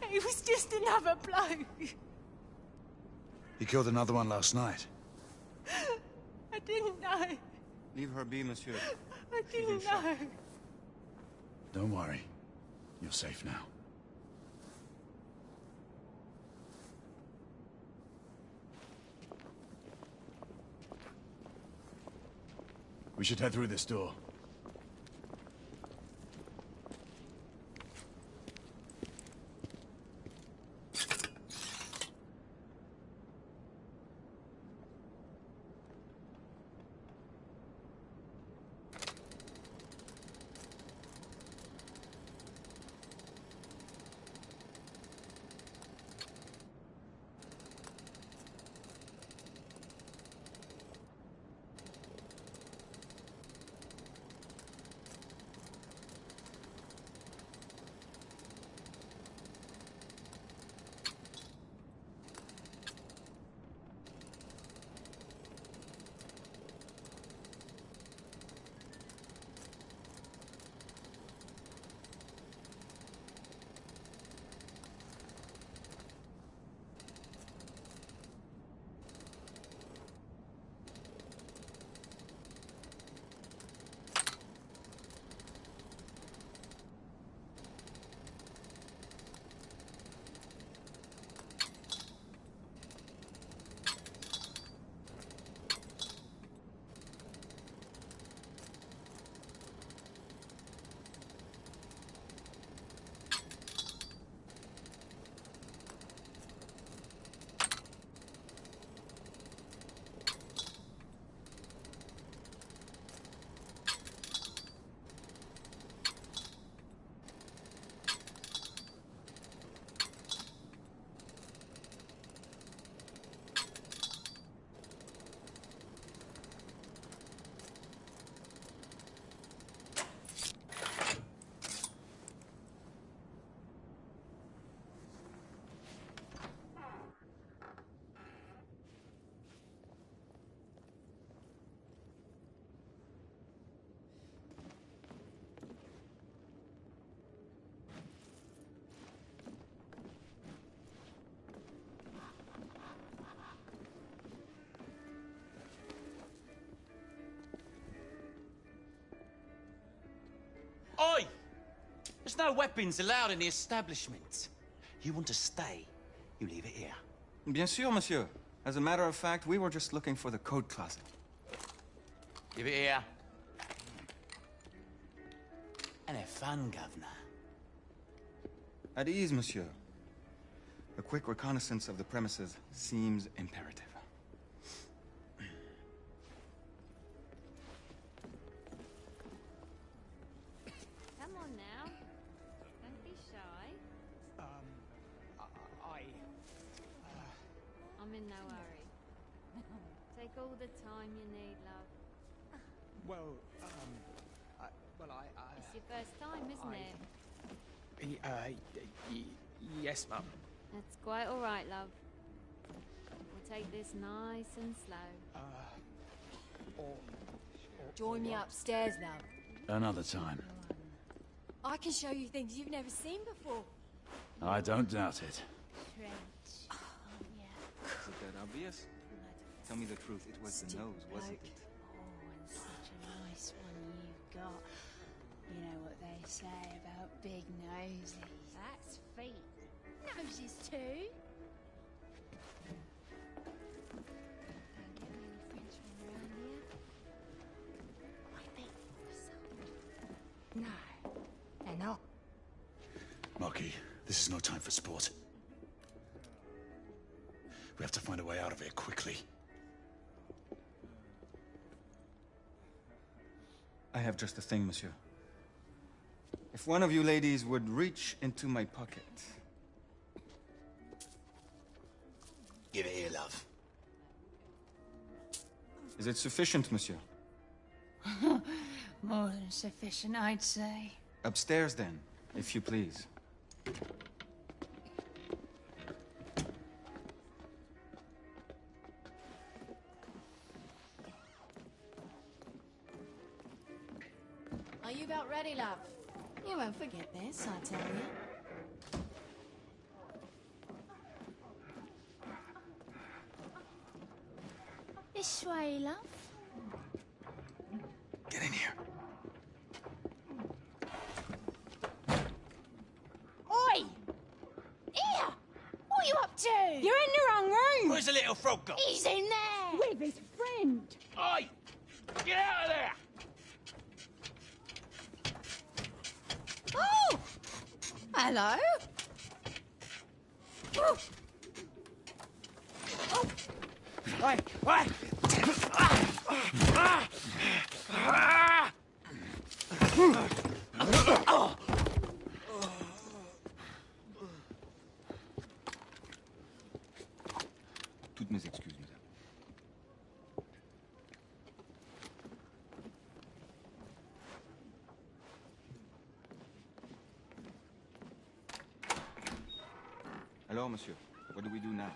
He was just another bloke. He killed another one last night. I didn't know. Leave her be, monsieur. I didn't know. Don't worry. You're safe now. We should head through this door. Oi! There's no weapons allowed in the establishment. You want to stay, you leave it here. Bien sûr, monsieur. As a matter of fact, we were just looking for the code closet. Leave it here. And have fun, Governor. At ease, monsieur. A quick reconnaissance of the premises seems imperative. Come on now. Don't be shy. I'm in no hurry. Take all the time you need, love. Well, It's your first time, isn't it? Yes, Mum. That's quite all right, love. We'll take this nice and slow. Join me upstairs, love. Another time. I can show you things you've never seen before. I don't doubt it. Treasure. serious? Tell me the truth, it was the nose, wasn't it? Oh, and such a nice one you've got. You know what they say about big noses. That's feet. Noses too. Don't get many French from around here. I bet you're some. No, they're not. Marquis, this is no time for sport. We have to find a way out of here quickly. I have just the thing, monsieur. If one of you ladies would reach into my pocket. Give it here, love. Is it sufficient, monsieur? More than sufficient, I'd say. Upstairs, then, if you please. Are you about ready, love? You won't forget this, I tell you. This way, love. Get in here. Oi! Here! What are you up to? You're in the wrong room! Where's the little frog gone? He's in there! With his friend! Oi! Get out of there! Oh! Hello? Oh! Oh! Oi! Oi! Toutes mes excuses, madame. Alors, monsieur, what do we do now?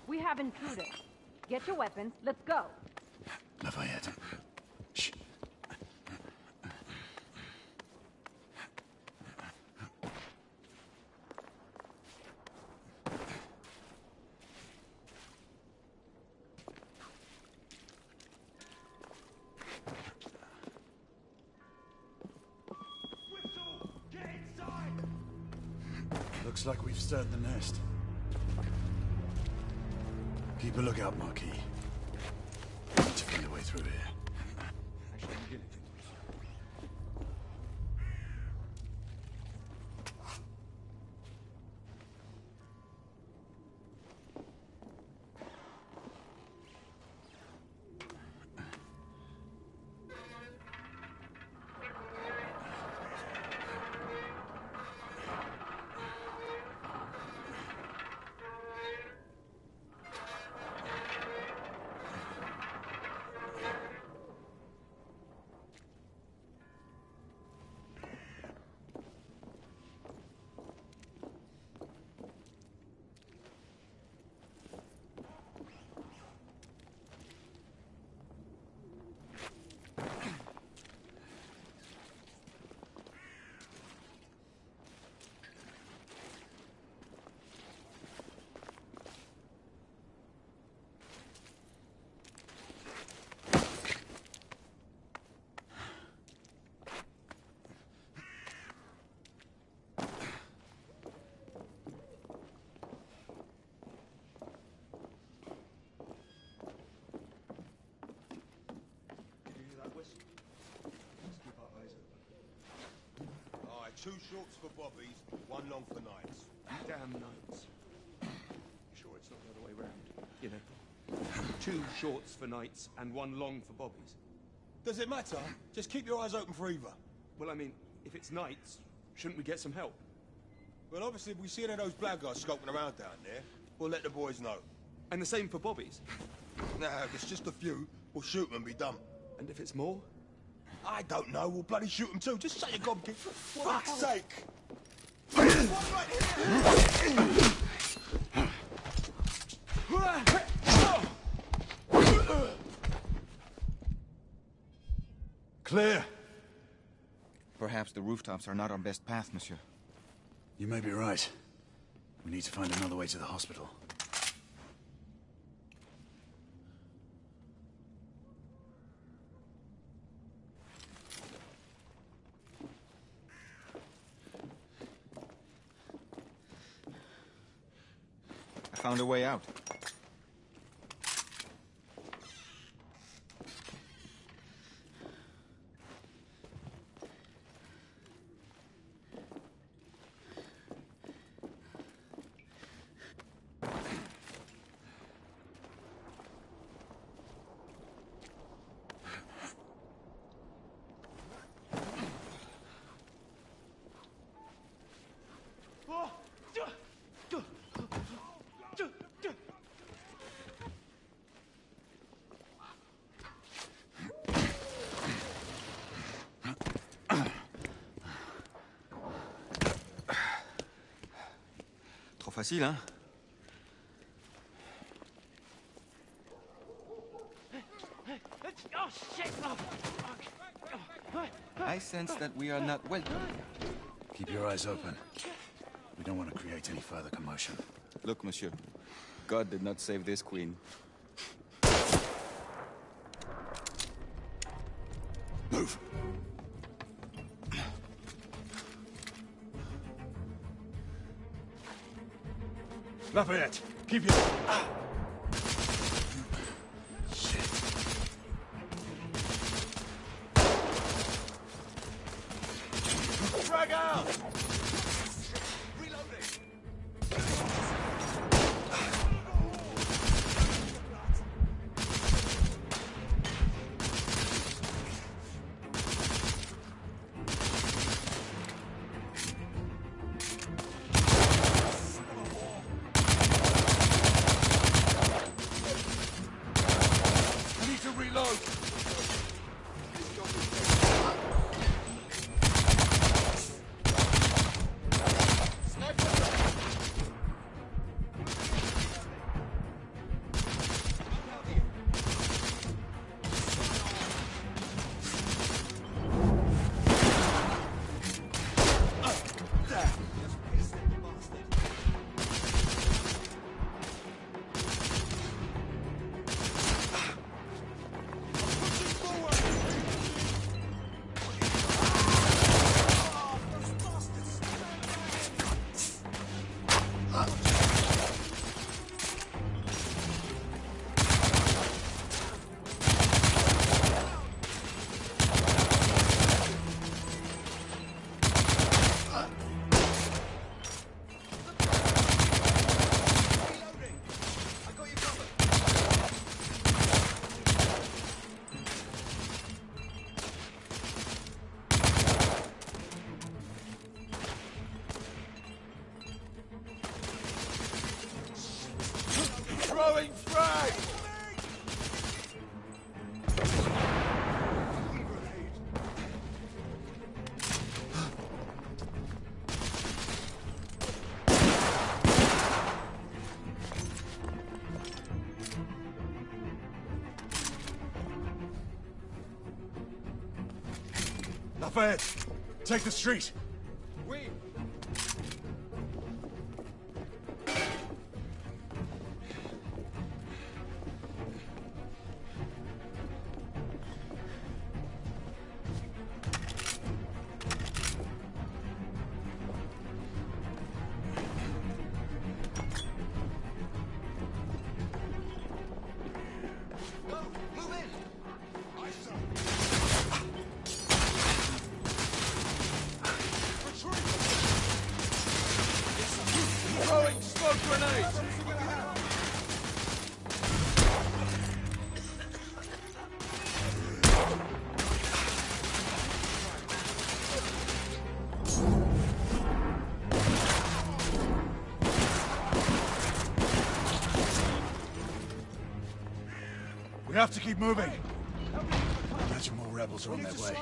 We have intruders. Get your weapons. Let's go. Lafayette. Shh. Get inside! Looks like we've stirred the nest. Keep a lookout, Marquis. We need to find a way through here. I shall be diligent. Alright, 2 shorts for bobbies, 1 long for nights. Damn nights. You sure it's not the other way round? You know, 2 shorts for nights and 1 long for bobbies. Does it matter? Just keep your eyes open for either. Well, I mean, if it's nights, shouldn't we get some help? Well, obviously, if we see any of those blackguards scoping around down there, we'll let the boys know. And the same for Bobby's? Nah, if it's just a few, we'll shoot them and be done. And if it's more? I don't know, we'll bloody shoot them too. Just shut your gob, kid. For fuck's sake! Clear. Perhaps the rooftops are not our best path, monsieur. You may be right. We need to find another way to the hospital. I found a way out. Trop facile, hein? Oh, shit! I sense that we are not welcome. Keep your eyes open. We don't want to create any further commotion. Look, monsieur. God did not save this queen. Move! Lafayette, keep your... Frag out! Throwing frag! Lafayette, take the street. Oui. Throwing smoke grenades! have to keep moving. Imagine more rebels are on their way.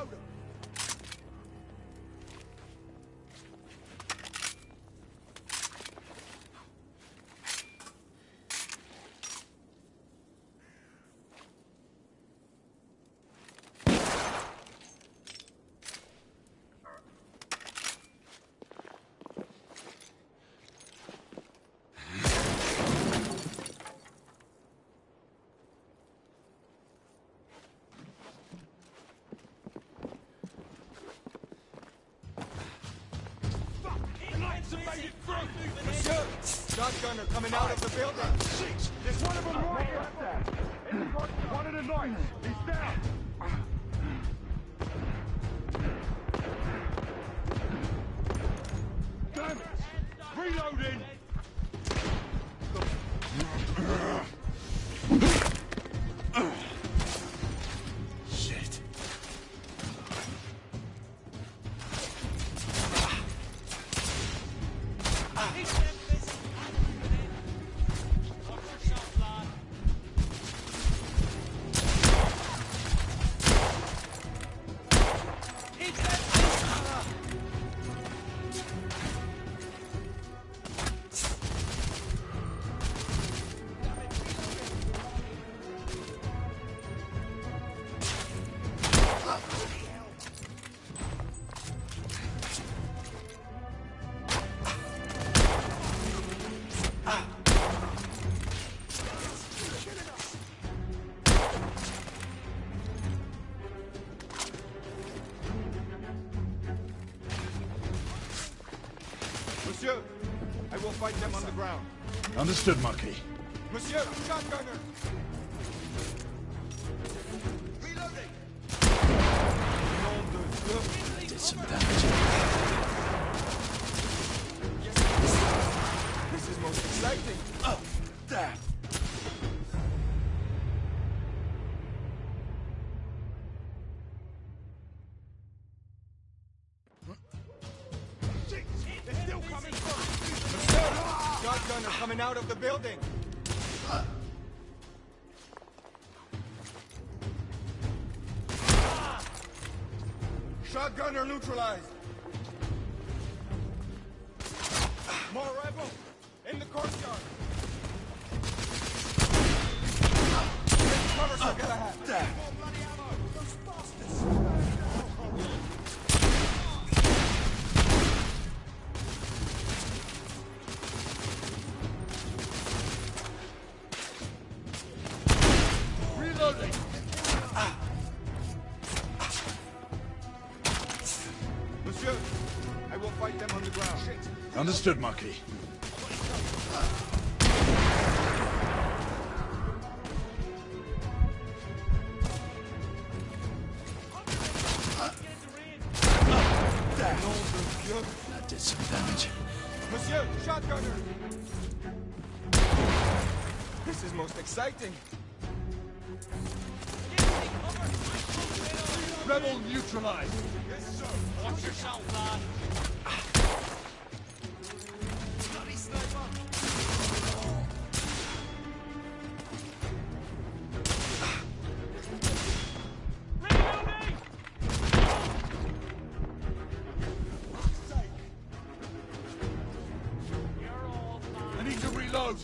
Monsieur! Shotgunner coming out of the building! There's one of them right there! One of the knights! He's down! Damn it! Reloading! Shit. Monsieur, I will fight them on the ground. Understood, Monkey. Monsieur, shotgunner! Reloading! Did some damage. This is most exciting. Oh, damn! They're still coming from! Monsieur! Shotgunner coming out of the building! Shotgunner neutralized! More rebels! In the courtyard! Cover, sir, get a hat! Damn! More bloody ammo! Those bastards! Reloading! Monsieur, I will fight them on the ground. Understood, Monkey. That did some damage. Monsieur, shotgunner! This is most exciting. Rebel neutralized. Yes, sir. Watch yourself, lad. Bloody sniper. Reloading! I need to reload.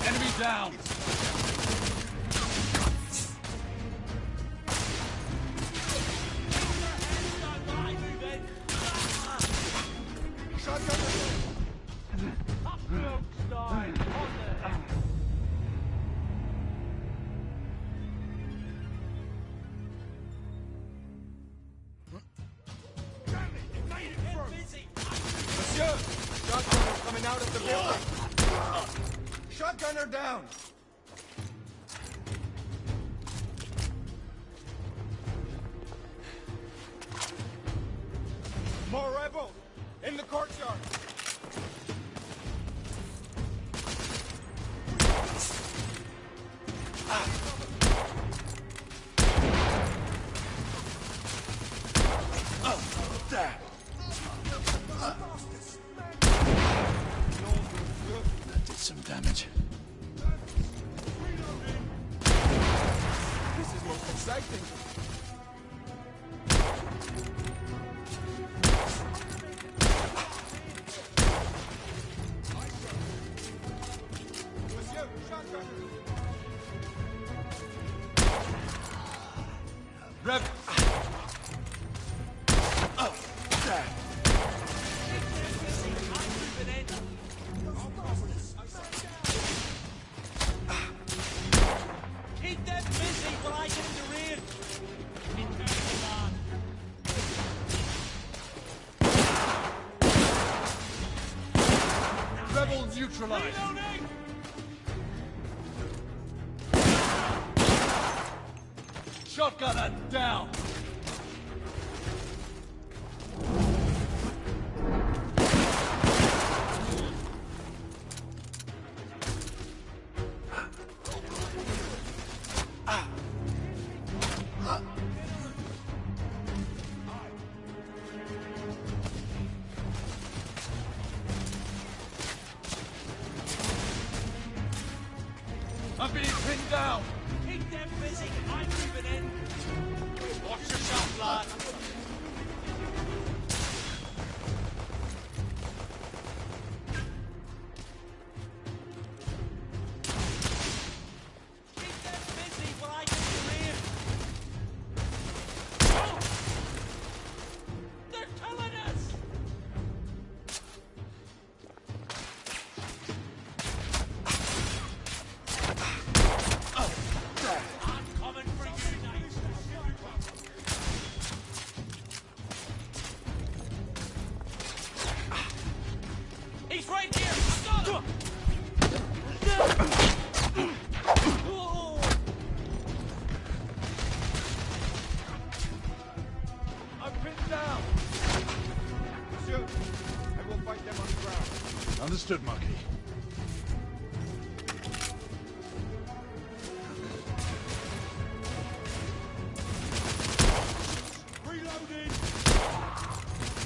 Enemy down. Monsieur, shotgunner coming out of the building. Shotgunner down. More rebels in the courtyard. damage. This is most exciting. Monsieur, shotgun. Rev. Keep them busy while I get in the rear. Rebel neutralized. Shotgunner down. I'm being pinned down. Keep them busy. I'm moving in. Watch your shot, lad. Keep them busy while I get in the rear. Oh! They're killing us! I'm coming for you, knight. He's right here! I've got him! I'm pinned down. Monsieur, I will fight them on the ground. Understood, Monkey. Reloading!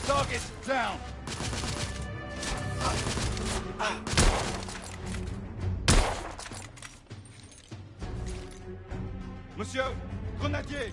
Target down! Monsieur, grenadier!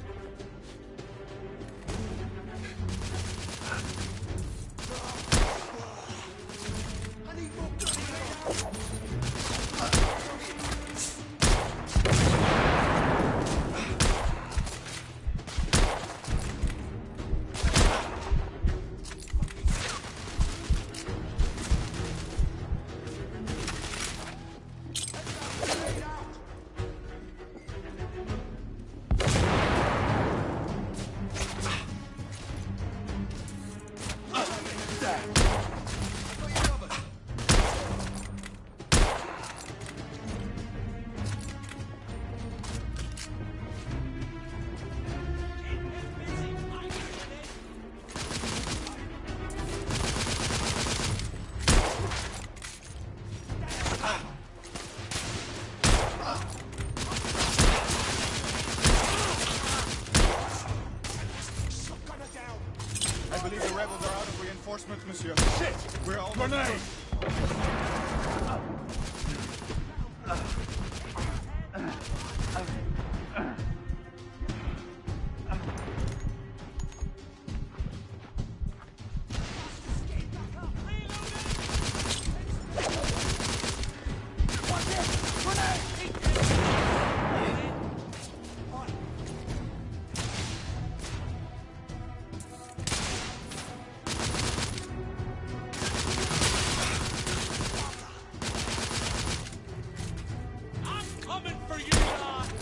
I believe the rebels are out of reinforcements, monsieur. Shit! We're all grenade! Coming for you, lad!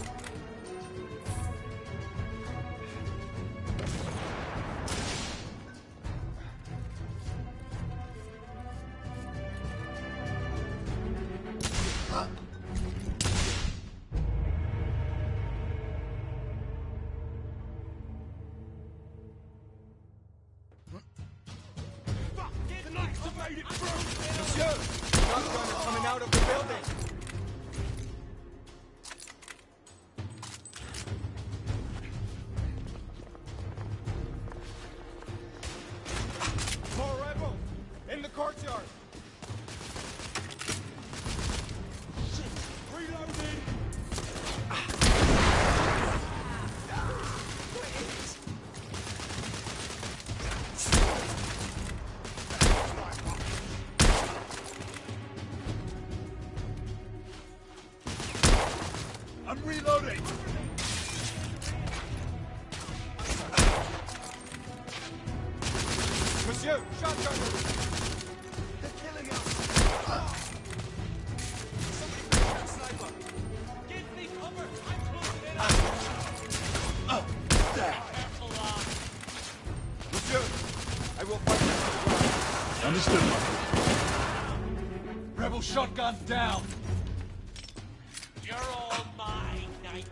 Made it through! Monsieur! Shotgunner coming out of the building! More rebels! In the courtyard! Monsieur, shotgunner! They're killing us! Somebody pick that sniper! Give me cover! I'm closing in on Careful, lad! Monsieur, I will fight them on the ground. Understood, Mark. Rebel shotgun down! You're all mine, knight!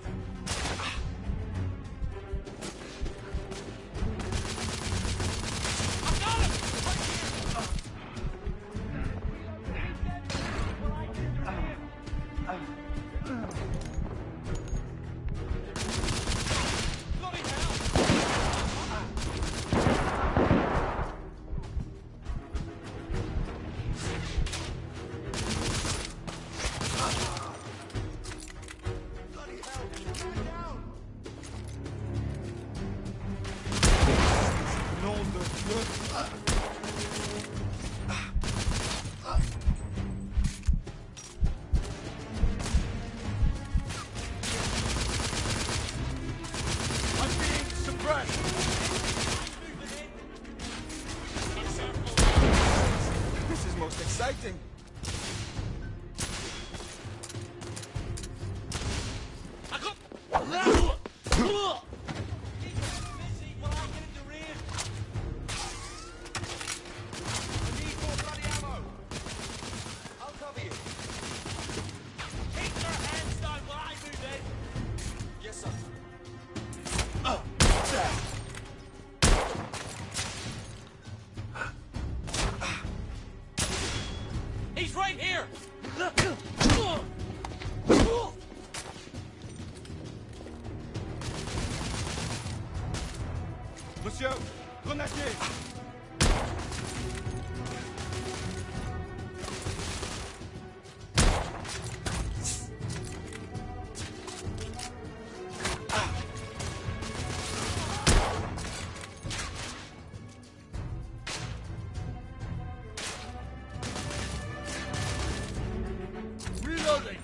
This is most exciting. He's right here! Monsieur, grenadier! Reloading!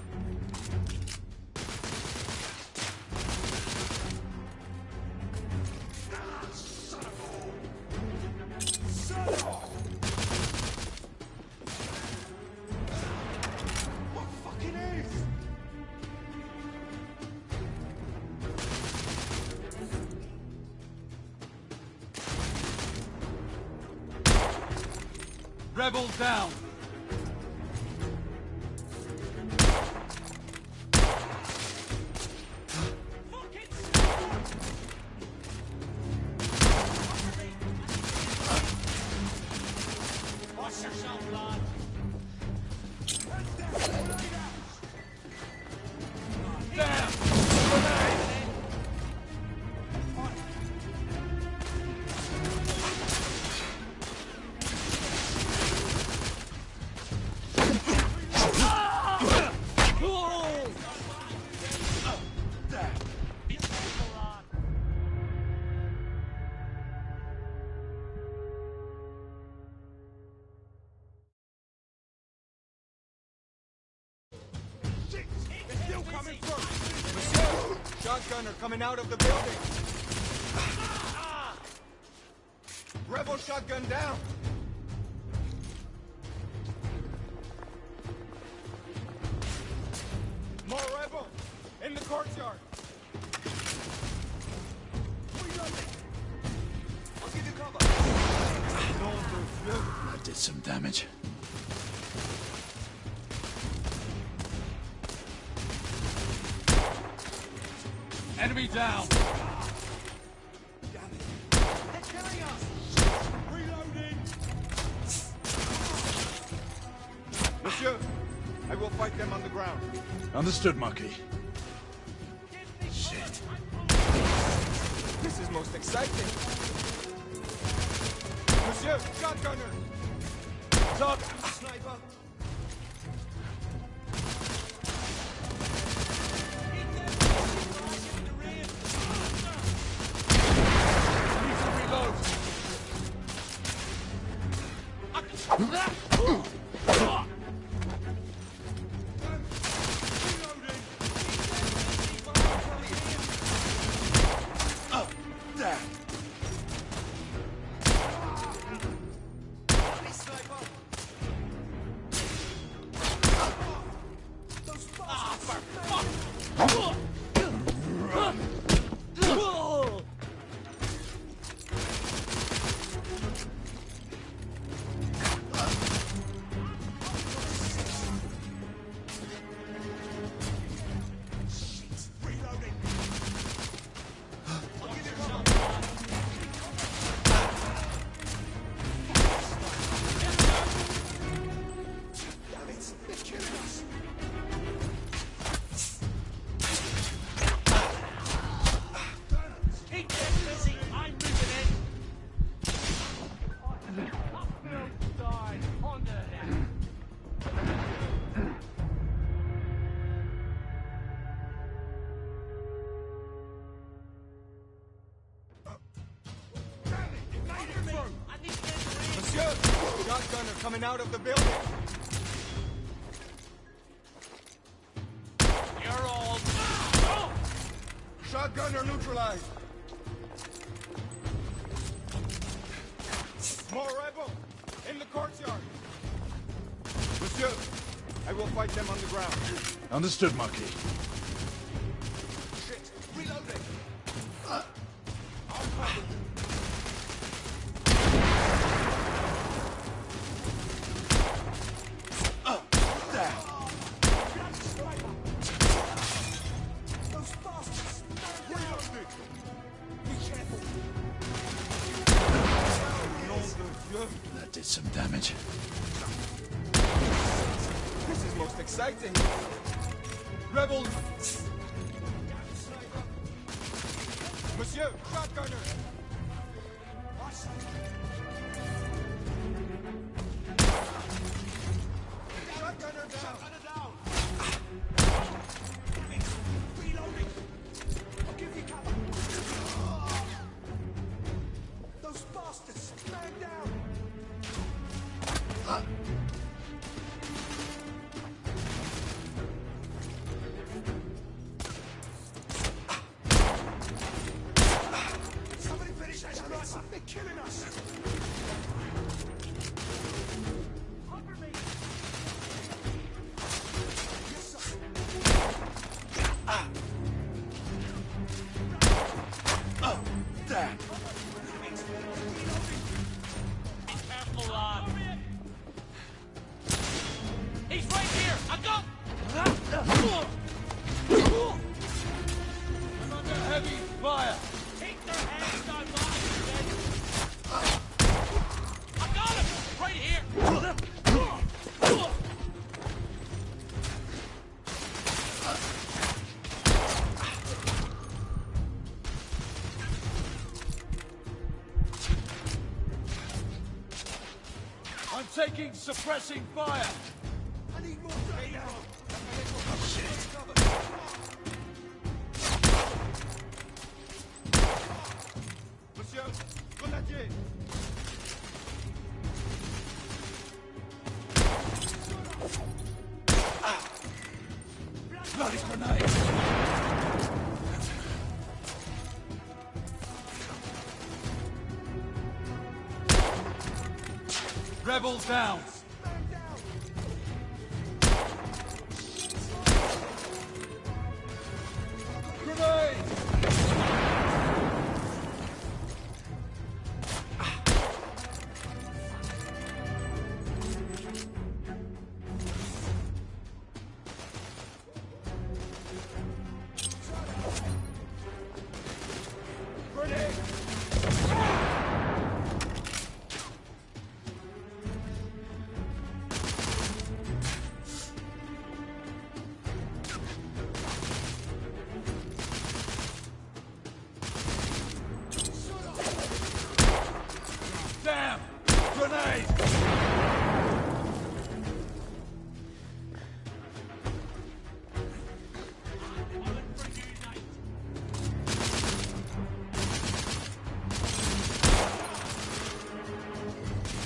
Rebel down! Watch yourself, lad! Damn! Still coming through! Monsieur, shotgunner coming out of the building! Rebel shotgun down! More rebel! In the courtyard! I'll give you cover! That did some damage. Enemy down! They're killing us! Reloading! Monsieur, I will fight them on the ground. Understood, Marquis. Shit. This is most exciting. Monsieur, shotgunner! Stop! Sniper! Monsieur! Shotgunner coming out of the building! You're all... Oh! Shotgunner neutralized! More rebels! In the courtyard! Monsieur, I will fight them on the ground. Understood, Marquis. Shit! Reloading! Those bastards! Reloading! Be careful! That did some damage. This is most exciting! Rebels! Monsieur, shotgunner! Shotgunner down! Reloading! I'll give you cover! Those bastards! Man down! Somebody finish that shot! They're killing us! Cover me! Yes, sir! Oh, damn! Be careful, lad. He's right here! I got... I'm under heavy fire! Keep their hands on mine, I got him! Right here! I'm taking suppressing fire! I need more grenade ammo! Monsieur, grenadier! Bloody grenade! Rebels down! Grenade! Damn! Grenade!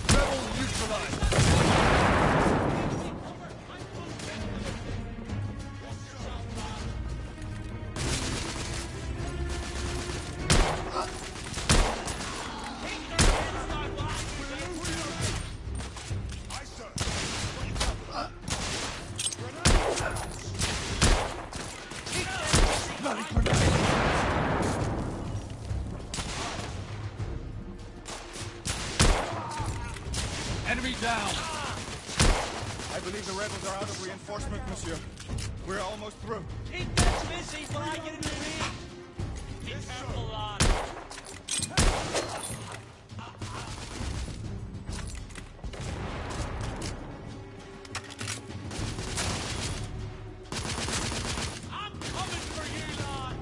Rebel neutralized! Bloody grenade! Enemy down! I believe the rebels are out of reinforcement, monsieur. We're almost through. Keep that busy while I get in the ring! Be careful, lad. I'm coming for you, lad!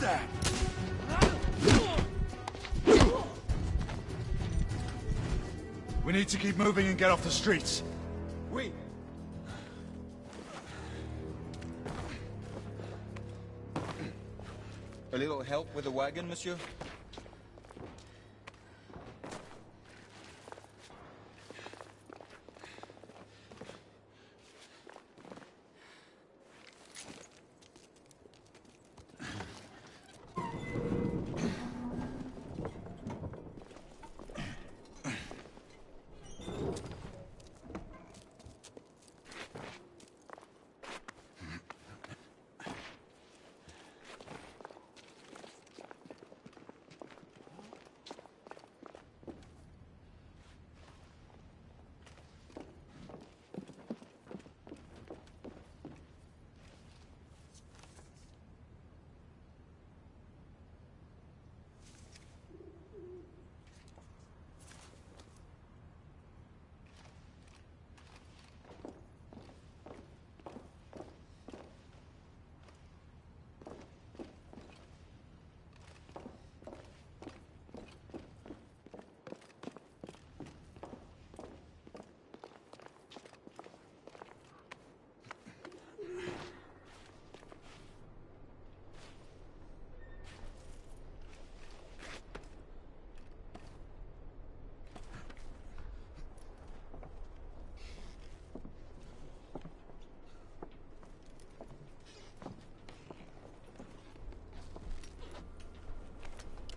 Damn! We need to keep moving and get off the streets. We. A little help with the wagon, monsieur?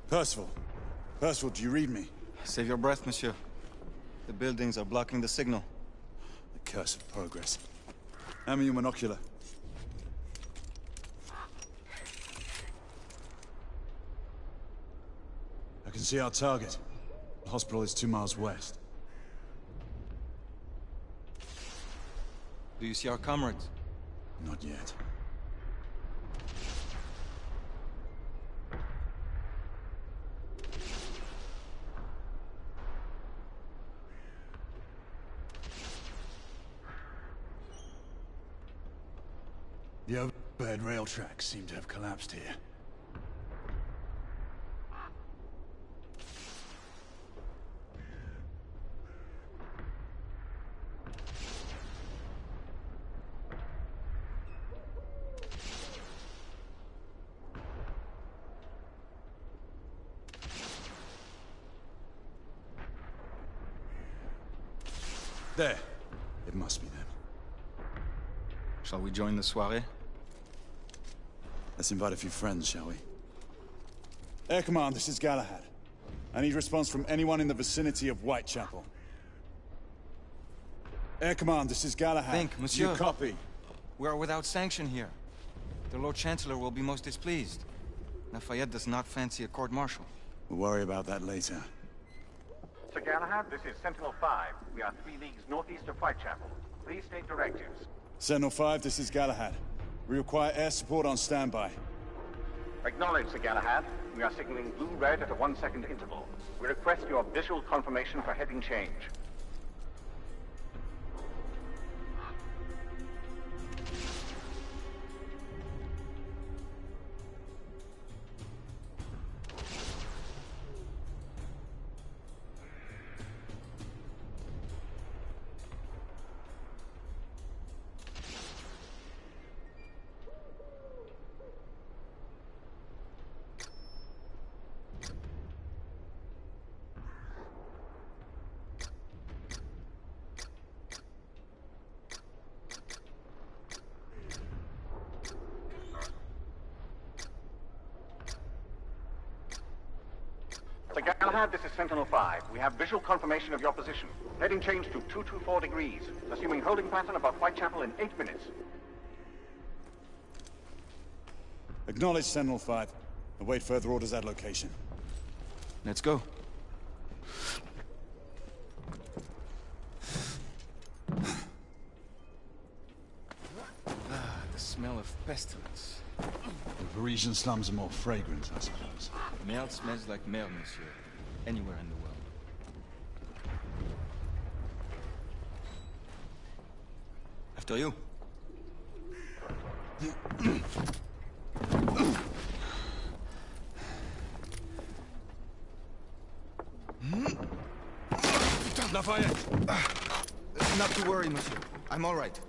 Percival. Percival, do you read me? Save your breath, monsieur. The buildings are blocking the signal. The curse of progress. Hand me your monocular. I can see our target. The hospital is 2 miles west. Do you see our comrades? Not yet. The overhead rail tracks seem to have collapsed here. There. It must be them. Shall we join the soirée? Let's invite a few friends, shall we? Air Command, this is Galahad. I need response from anyone in the vicinity of Whitechapel. Air Command, this is Galahad. Think, monsieur. You copy? We are without sanction here. The Lord Chancellor will be most displeased. Lafayette does not fancy a court-martial. We'll worry about that later. Sir Galahad, this is Sentinel-5. We are 3 leagues northeast of Whitechapel. Please state directives. Sentinel-5, this is Galahad. We require air support on standby. Acknowledged, Sir Galahad. We are signaling blue-red at a 1-second interval. We request your visual confirmation for heading change. Sir Galahad, this is Sentinel-5. We have visual confirmation of your position. Heading change to 224 degrees. Assuming holding pattern above Whitechapel in 8 minutes. Acknowledge Sentinel-5. Await further orders at location. Let's go. The smell of pestilence. The Parisian slums are more fragrant, I suppose. Merde smells like merde, monsieur. Anywhere in the world. After you. Lafayette! Not to worry, monsieur. I'm all right.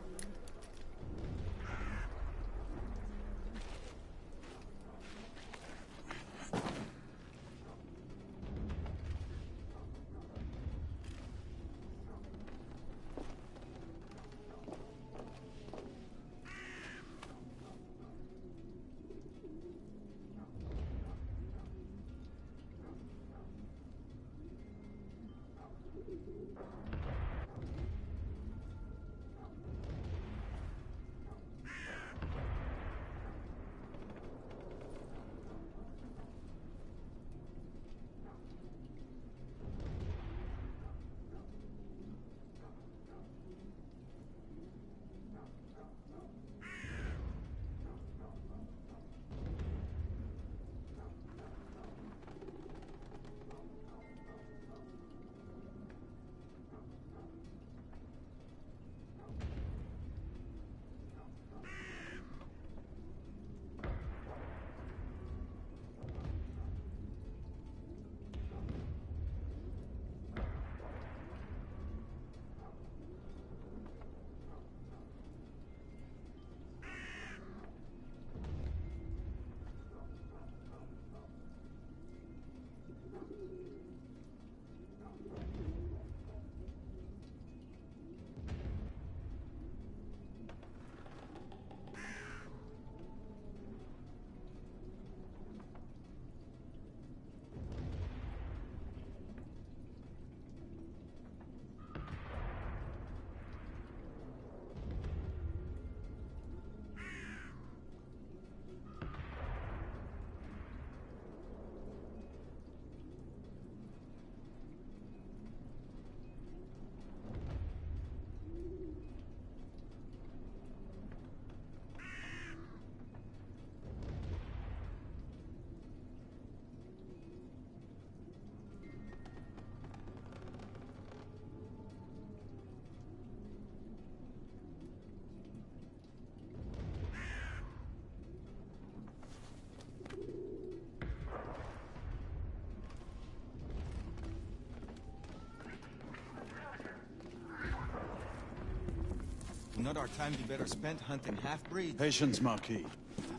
not our time be better spent hunting half-breeds? Patience, Marquis.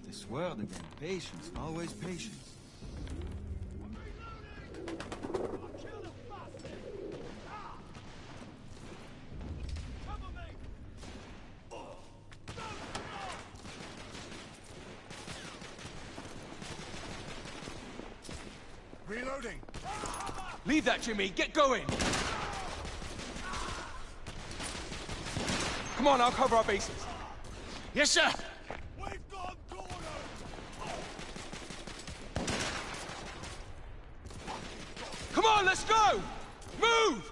This word again. Patience. Always patience. Reloading. Leave that, Jimmy. Get going. Come on, I'll cover our bases. Yes, sir. Come on, let's go! Move!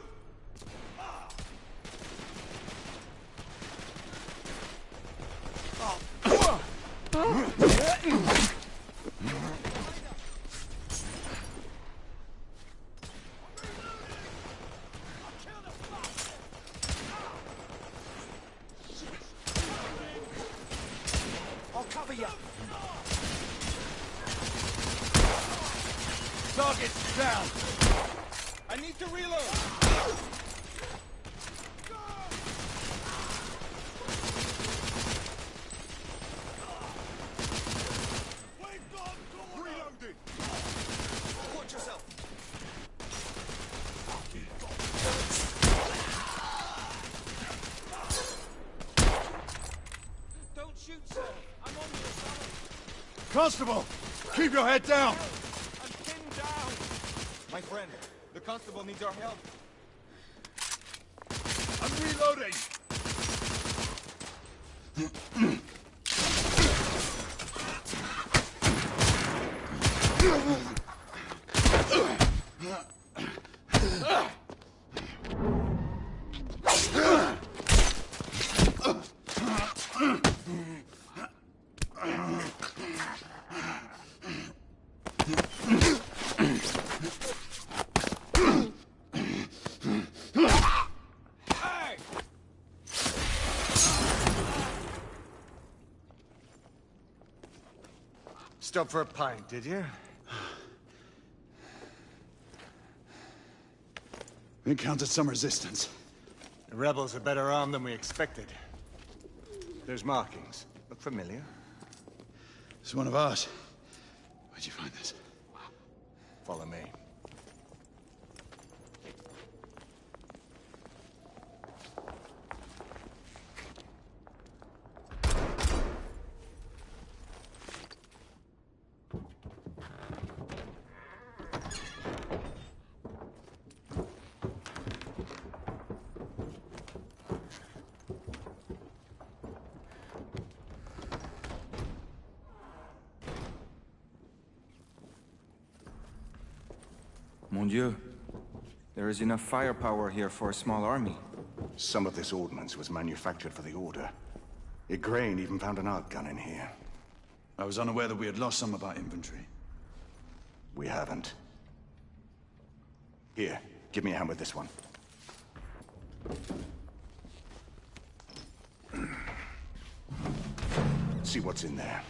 I'll cover you. Target's down. I need to reload! Reloading. Watch yourself. Don't shoot, sir! I'm on your side! Constable, keep your head down. I'm pinned down! My friend, the constable needs our help. I'm reloading. Stop for a pint, did you? We encountered some resistance. The rebels are better armed than we expected. There's markings. Look familiar. It's one of ours. Where'd you find this? Follow me. Mon Dieu. There is enough firepower here for a small army. Some of this ordnance was manufactured for the Order. Igraine even found an arc gun in here. I was unaware that we had lost some of our inventory. We haven't. Here, give me a hand with this one. See what's in there.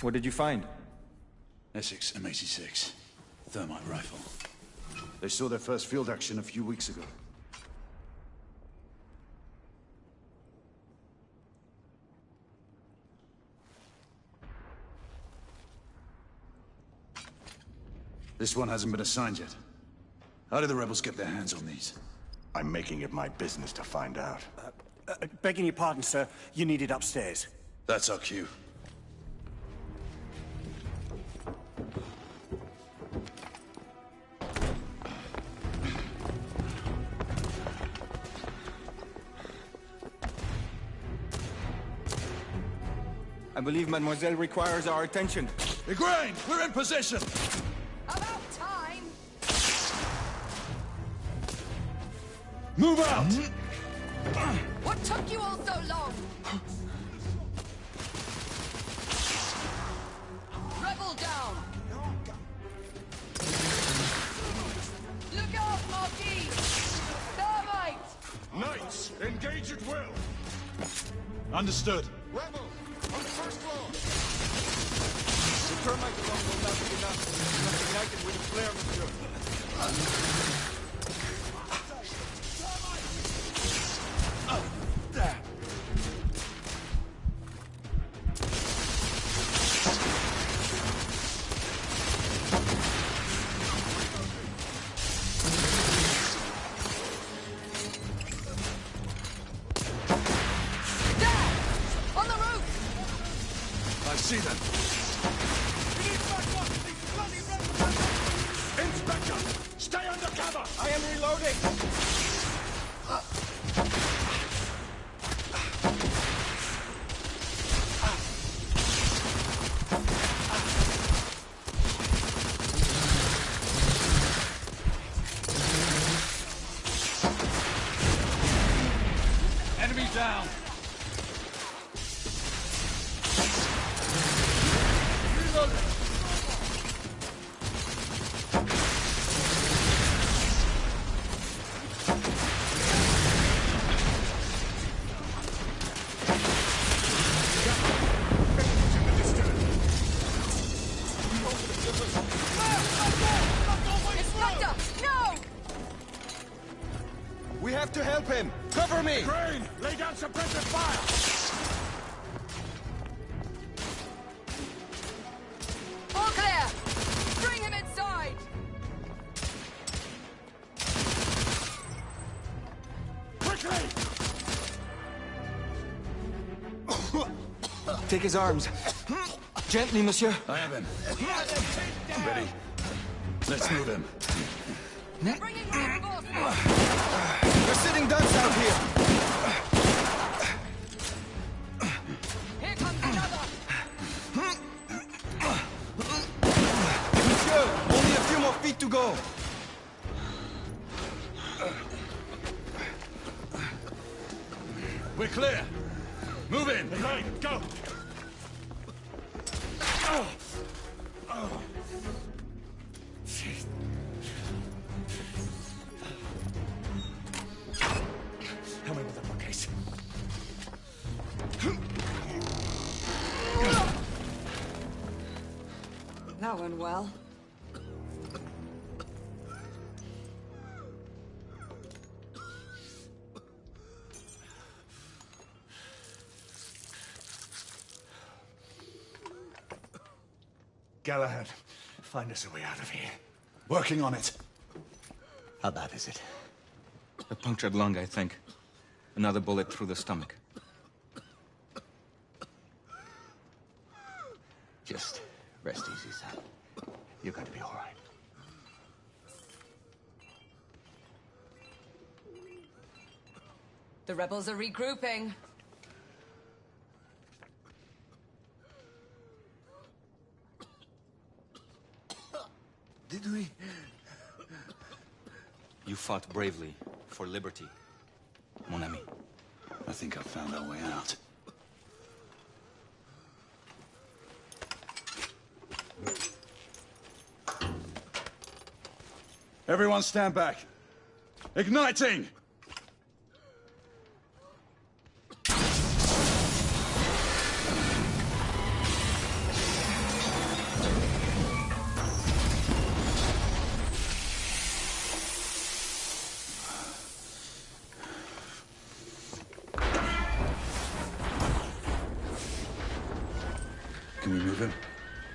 What did you find? Essex M86. Thermite rifle. They saw their first field action a few weeks ago. This one hasn't been assigned yet. How did the rebels get their hands on these? I'm making it my business to find out. Begging your pardon, sir. You need it upstairs. That's our cue. I believe Mademoiselle requires our attention. Igraine, we're in position! About time! Move out! What took you all so long? Rebel down! Look out, Marquis! Thermite! Knights, engage at will. Understood. Rebel, on the first floor. Termite alone will not be enough. You must ignite them with a flare, monsieur. See them. We need backup! These bloody rebels! Inspector! Stay under cover! I am reloading! Enemy down. We have to help him! Cover me! Crane! Lay down suppressive fire! All clear! Bring him inside! Quickly! Take his arms. Gently, monsieur. I have him. Ready. Let's move him. They're sitting ducks out here. Here comes another! Monsieur, only a few more feet to go. We're clear. Move in. Right, go! Help me with the bookcase. That went well. Galahad, find us a way out of here. Working on it. How bad is it? A punctured lung, I think. Another bullet through the stomach. Just rest easy, son. You're going to be all right. The rebels are regrouping. Did we? You fought bravely for liberty, mon ami. I think I've found our way out. Everyone stand back. Igniting! Can we move him?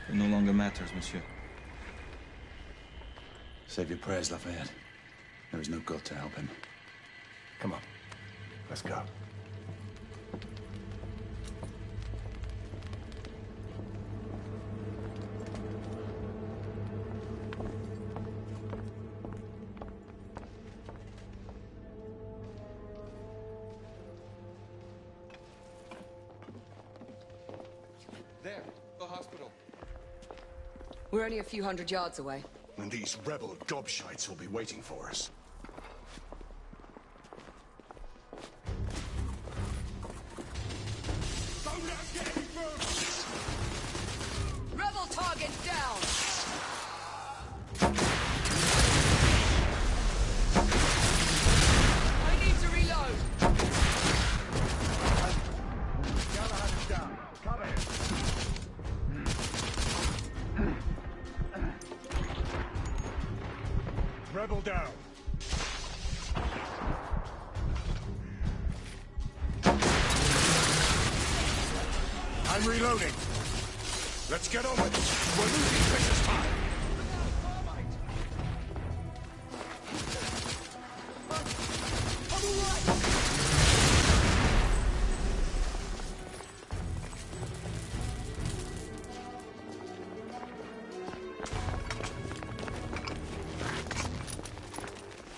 It no longer matters, monsieur. Save your prayers, Lafayette. There is no God to help him. Come on. Let's go. There, the hospital. We're only a few hundred yards away. And these rebel gobshites will be waiting for us. Don't let us get any further! Rebel target down! I need to reload! Galahad is down. Cover him. down. I'm reloading. Let's get on with it. We're losing precious time.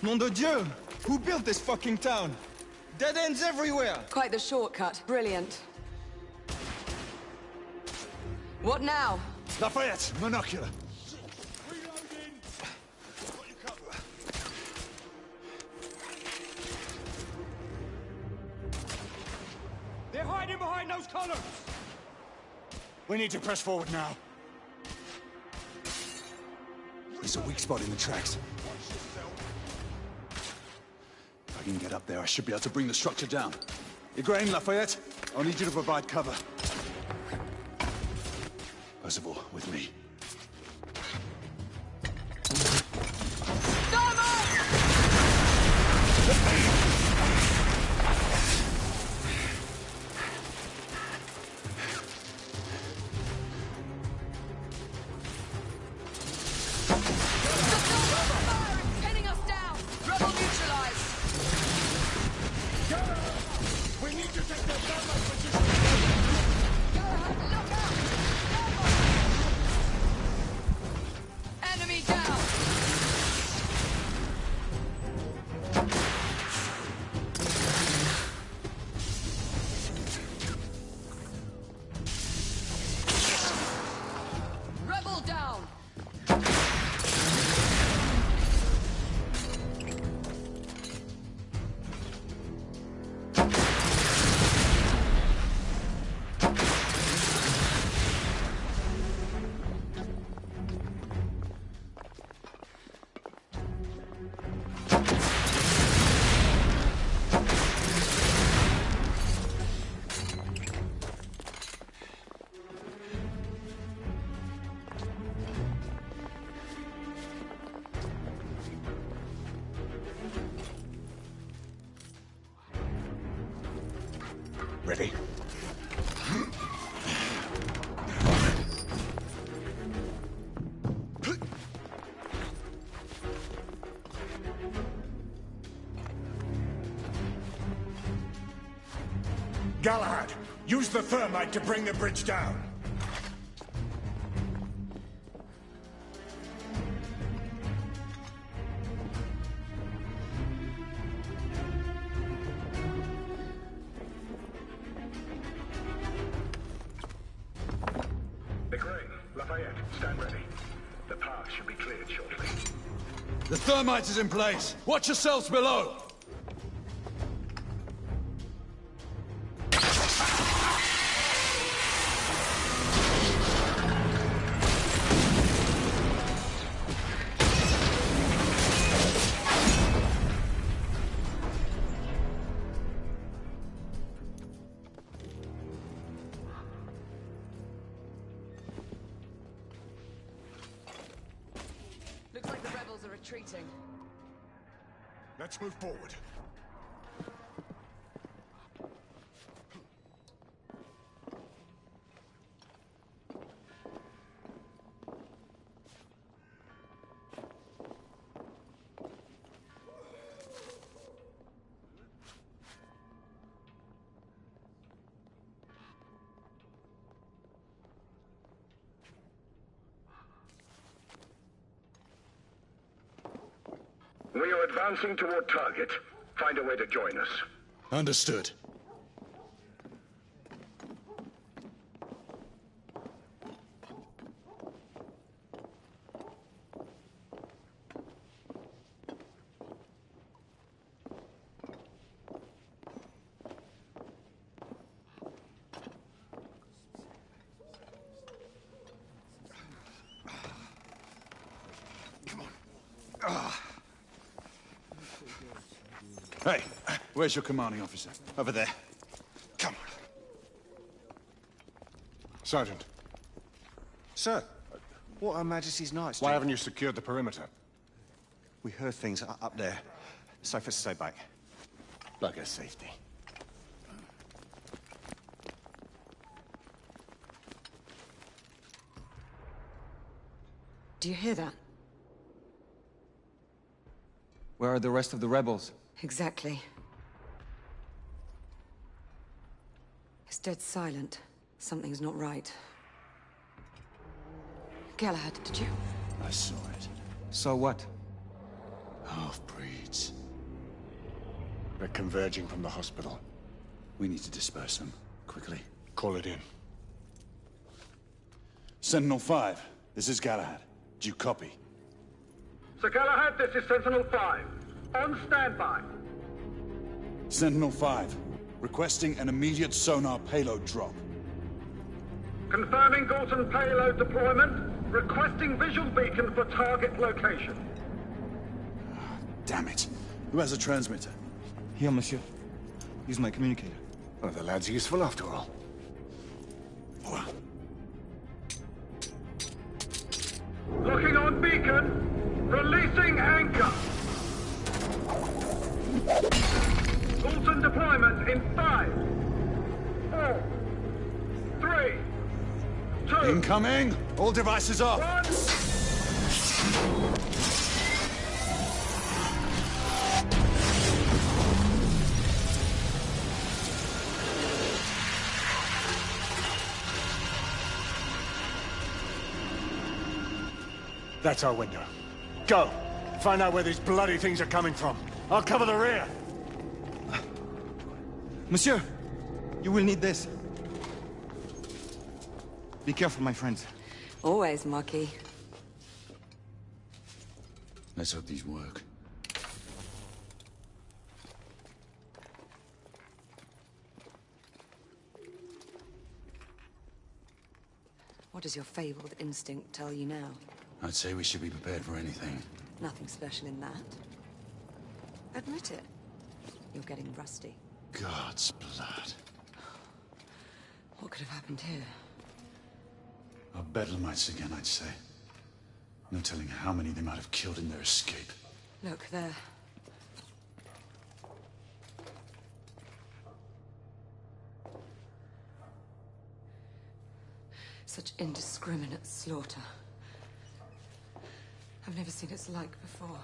Nom de Dieu! Who built this fucking town? Dead ends everywhere! Quite the shortcut. Brilliant. What now? Lafayette, monocular. They're hiding behind those columns! We need to press forward now. There's a weak spot in the tracks. If I can get up there, I should be able to bring the structure down. Igraine, Lafayette, I'll need you to provide cover. Percival, with me. Pinning us down! Rebel neutralized! We need to take their thermite position! Look out! Enemy down! Rebel down! Ready? Galahad, use the thermite to bring the bridge down. Igraine, Lafayette, stand ready. The path should be cleared shortly. The thermite is in place. Watch yourselves below. Looks like the rebels are retreating. Let's move forward. We are advancing toward target. Find a way to join us. Understood. Hey, where's your commanding officer? Over there. Come on. Sergeant. Sir, what Her Majesty's Knights Why do? haven't you secured the perimeter? We heard things up there. Safest stay back. Bugger safety. Do you hear that? Where are the rest of the rebels? Exactly. It's dead silent. Something's not right. Galahad, did you? I saw it. So what? Half-breeds. They're converging from the hospital. We need to disperse them. Quickly. Call it in. Sentinel-5, this is Galahad. Do you copy? Sir Galahad, this is Sentinel-5. On standby. Sentinel-5, requesting an immediate sonar payload drop. Confirming Gorton payload deployment. Requesting visual beacon for target location. Damn it. Who has a transmitter? Here, monsieur. Use my communicator. Oh, the lad's useful after all. Locking on beacon. Releasing anchor. Gorton deployment in 5, 4, 3, 2... Incoming! All devices off! 1. That's our window. Go! Find out where these bloody things are coming from. I'll cover the rear! Monsieur! You will need this. Be careful, my friends. Always, Marquis. Let's hope these work. What does your fabled instinct tell you now? I'd say we should be prepared for anything. Nothing special in that. Admit it. You're getting rusty. God's blood. What could have happened here? Our bedlamites again, I'd say. No telling how many they might have killed in their escape. Look, there. Such indiscriminate slaughter. I've never seen its like before.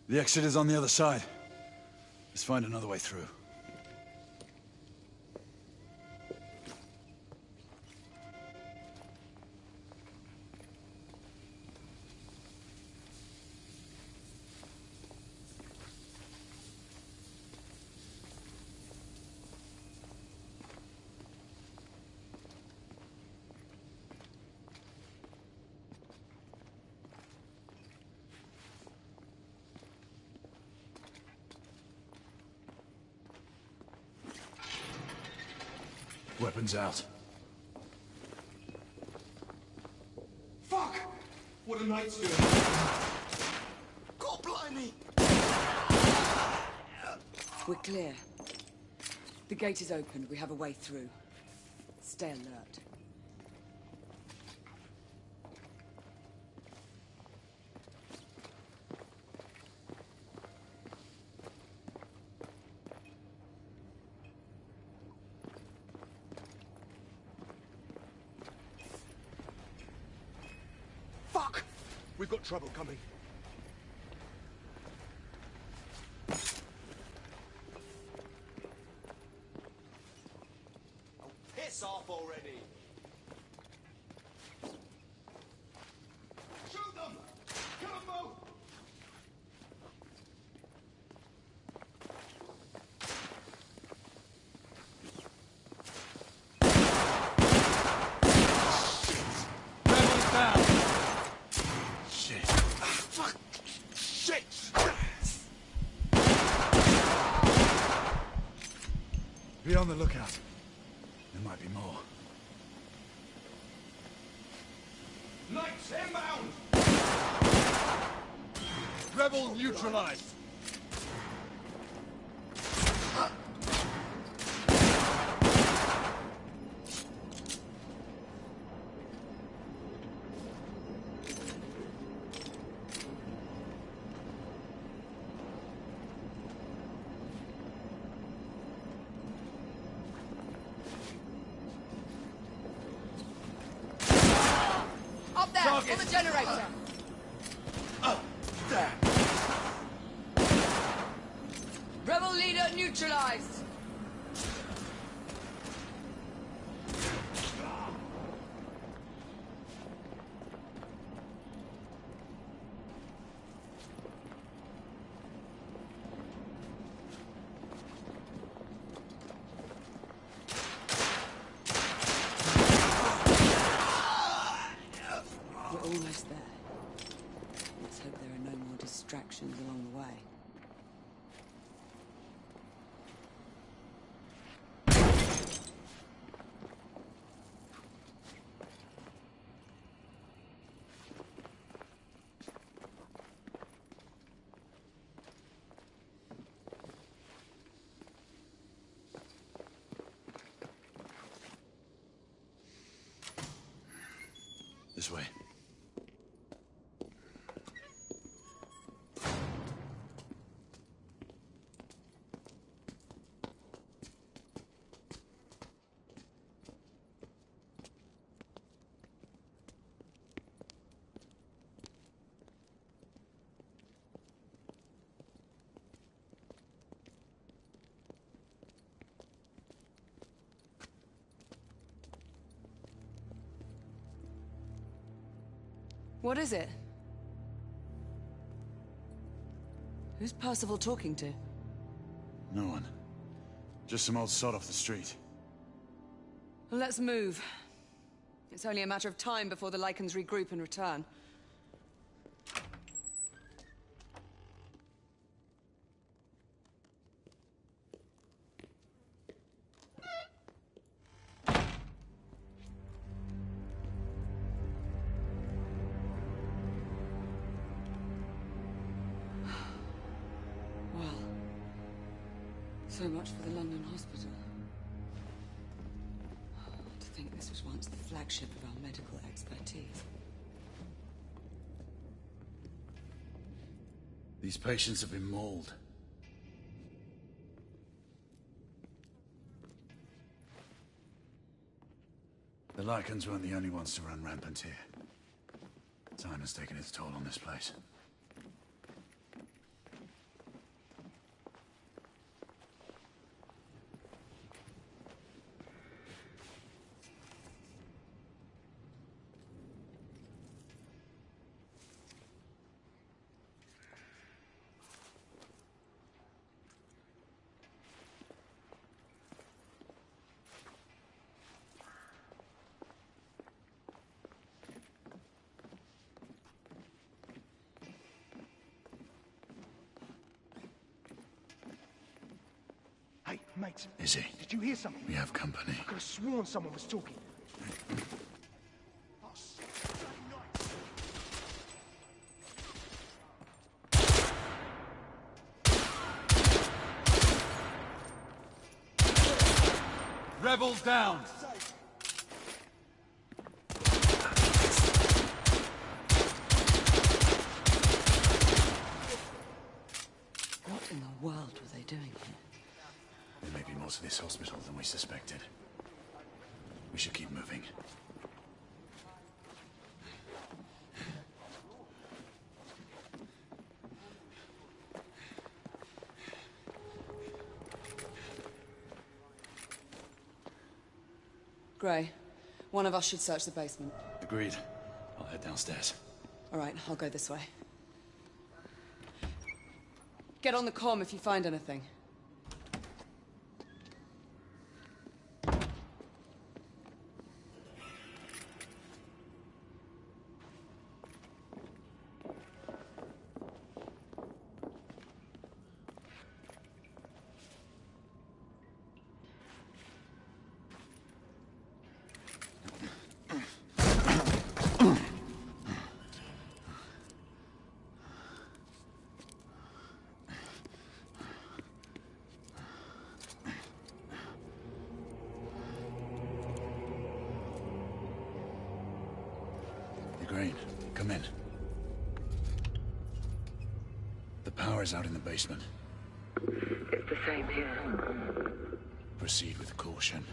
The exit is on the other side. Let's find another way through. Weapons out. Fuck! What are knights doing? God blimey! We're clear. The gate is open. We have a way through. Stay alert. Fuck! We've got trouble coming. piss off already. Shoot them! Kill them both! Rebels down! Shit. Fuck! Shit! Be on the lookout. There might be more. Knights inbound! Rebel neutralized. Up there, on the generator. There! Rebel leader neutralized. We're almost there. Let's hope there are no more distractions along the way. This way. What is it? Who's Percival talking to? No one. Just some old sod off the street. Well, let's move. It's only a matter of time before the Lycans regroup and return. Well, so much for the London hospital. To think this was once the flagship of our medical expertise. These patients have been mauled. The Lycans weren't the only ones to run rampant here. Time has taken its toll on this place. Hey, mate. Is he? Did you hear something? We have company. I could have sworn someone was talking. Rebels down! What in the world were they doing here? There may be more to this hospital than we suspected. We should keep moving. Gray, one of us should search the basement. Agreed. I'll head downstairs. All right, I'll go this way. Get on the comm if you find anything. Green, come in. The power's out in the basement. It's the same here. Proceed with caution.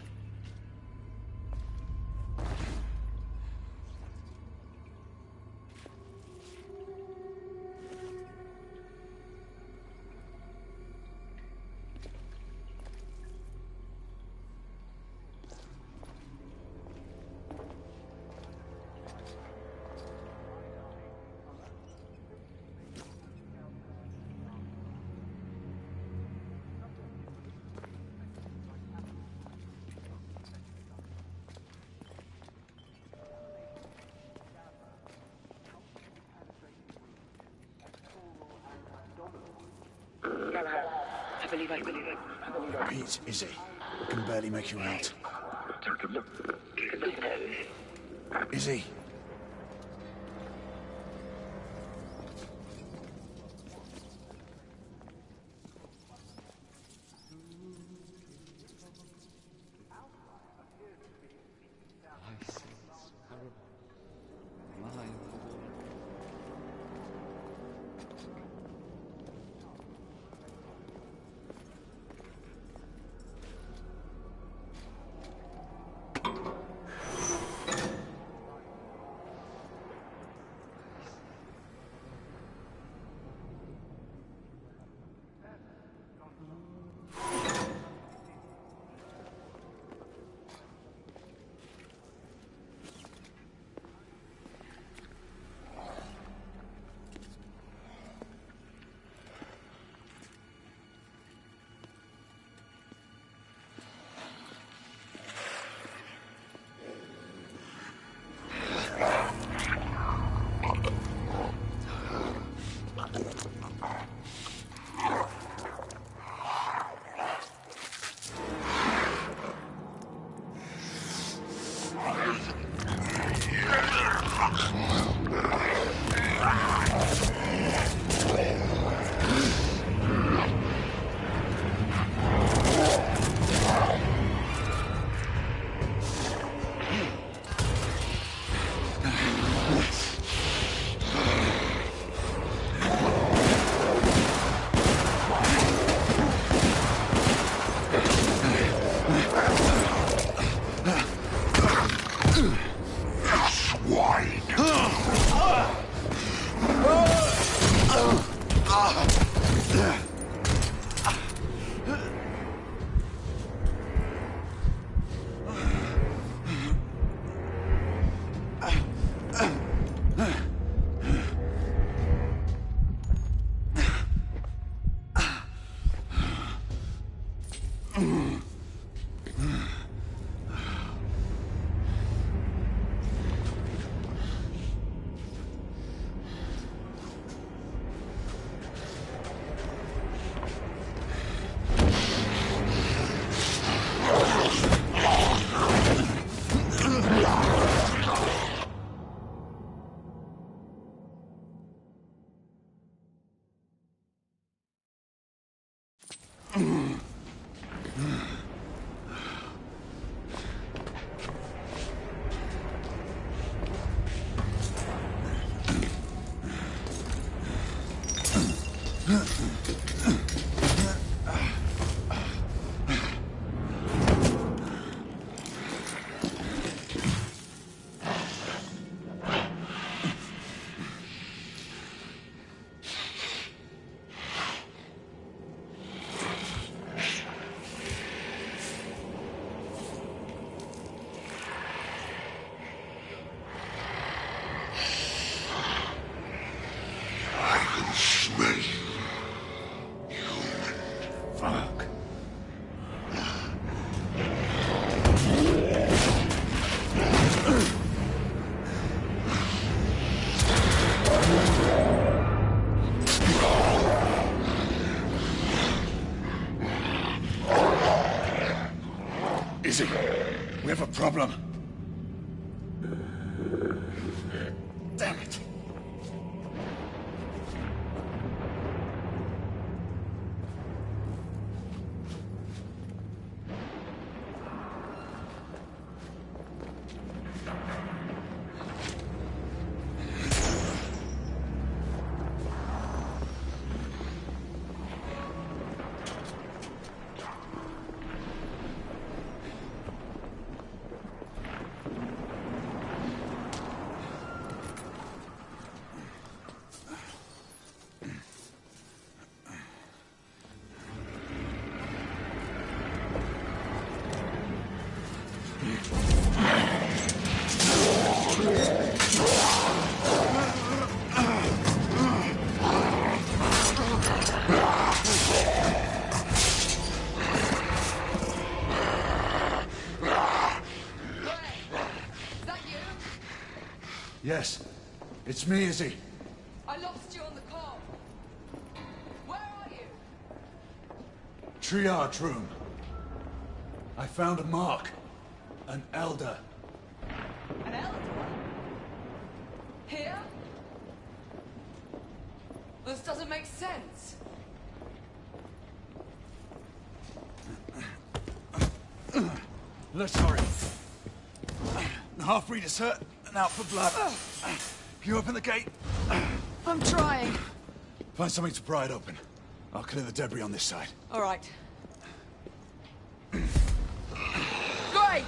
I believe it. Pete, Izzy, I can barely make you out. Take a look. Take a look. Izzy. Izzy, we have a problem. Damn it. Yes, it's me, Izzy. I lost you on the call. Where are you? Triage room. I found a mark. An elder. An elder? Here? This doesn't make sense. Let's hurry. The half-breed is hurt and out for blood. Can you open the gate? I'm trying. Find something to pry it open. I'll clear the debris on this side. All right. Great!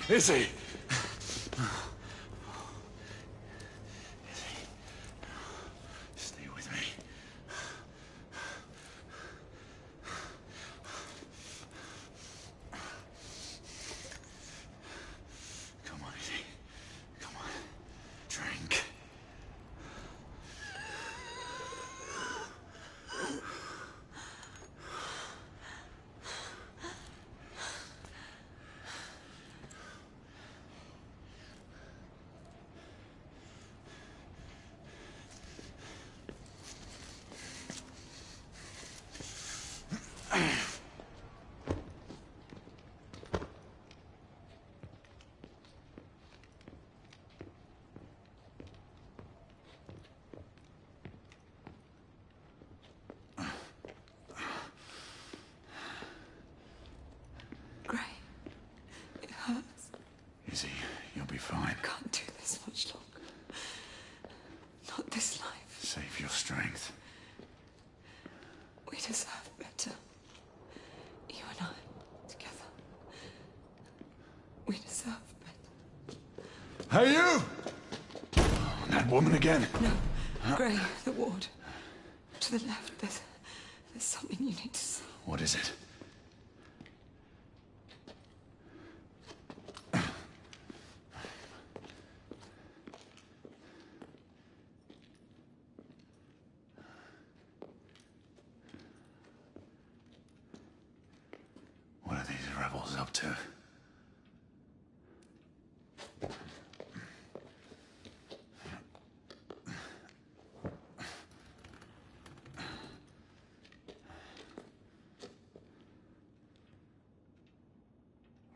Izzy! Stay with me. Come on, Izzy. Come on. Drink. Gray, it hurts. Izzy, you'll be fine. I can't do this much longer. Not this life. Save your strength. We deserve better. You and I, together. We deserve better. Hey, you! That woman again. No, Gray, the ward. To the left, there's something you need to see. What is it? What are these rebels up to?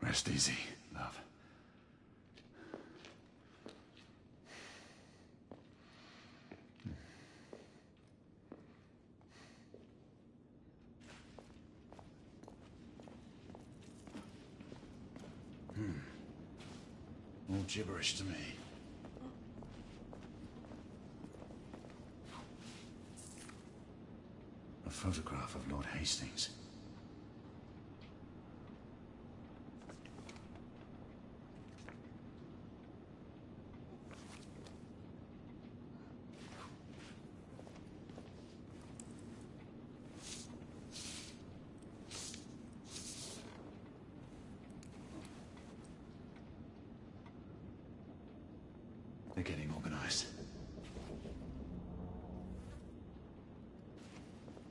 Rest easy, love. All gibberish to me. A photograph of Lord Hastings. They're getting organized.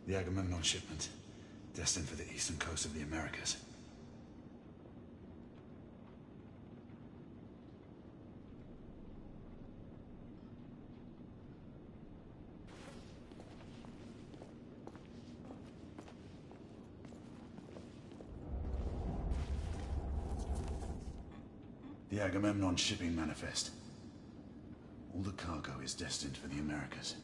The Agamemnon shipment, destined for the eastern coast of the Americas. The Agamemnon shipping manifest. All the cargo is destined for the Americas.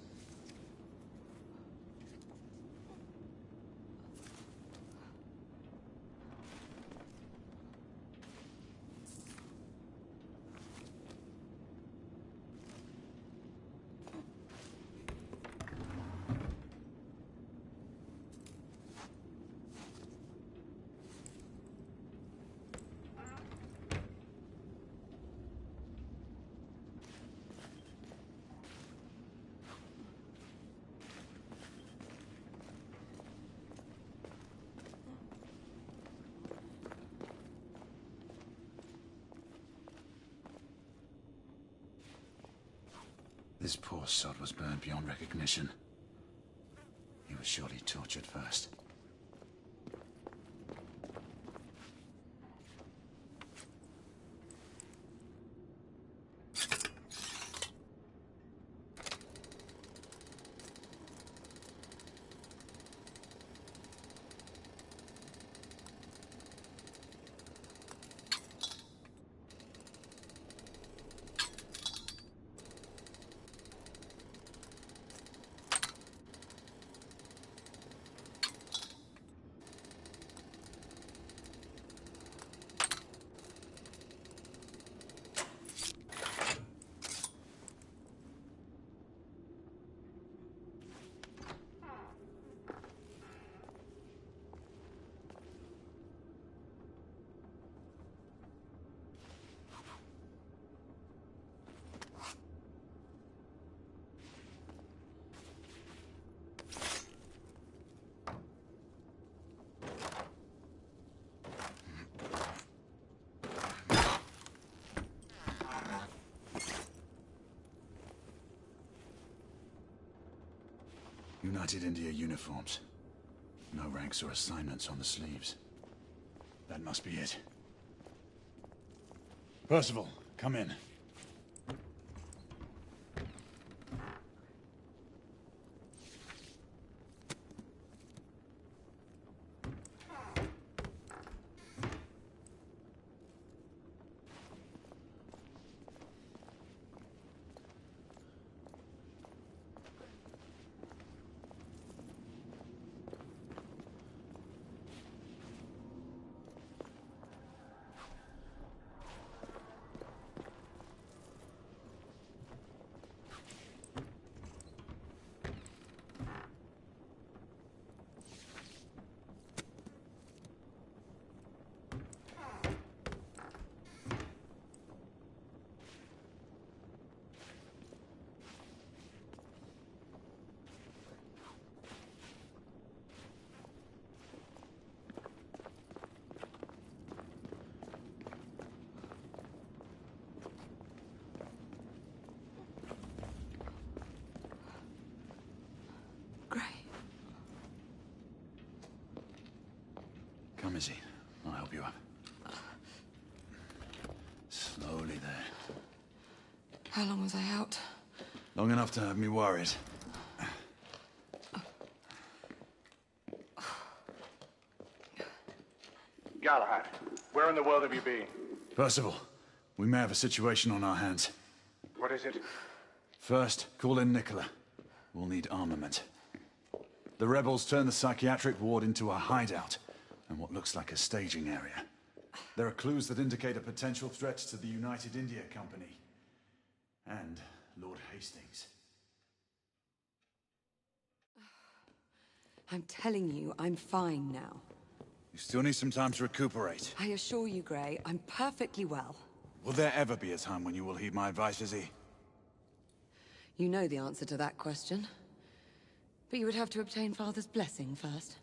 This poor sod was burned beyond recognition. He was surely tortured first. United India uniforms. No ranks or assignments on the sleeves. That must be it. Percival, come in. Come, Izzy. I'll help you up. Slowly there. How long was I out? Long enough to have me worried. Galahad, where in the world have you been? Percival, we may have a situation on our hands. What is it? First, call in Nicola. We'll need armament. The rebels turned the psychiatric ward into a hideout, and what looks like a staging area. There are clues that indicate a potential threat to the United India Company. And Lord Hastings. I'm telling you, I'm fine now. You still need some time to recuperate. I assure you, Grey, I'm perfectly well. Will there ever be a time when you will heed my advice, Izzy? You know the answer to that question. But you would have to obtain Father's blessing first.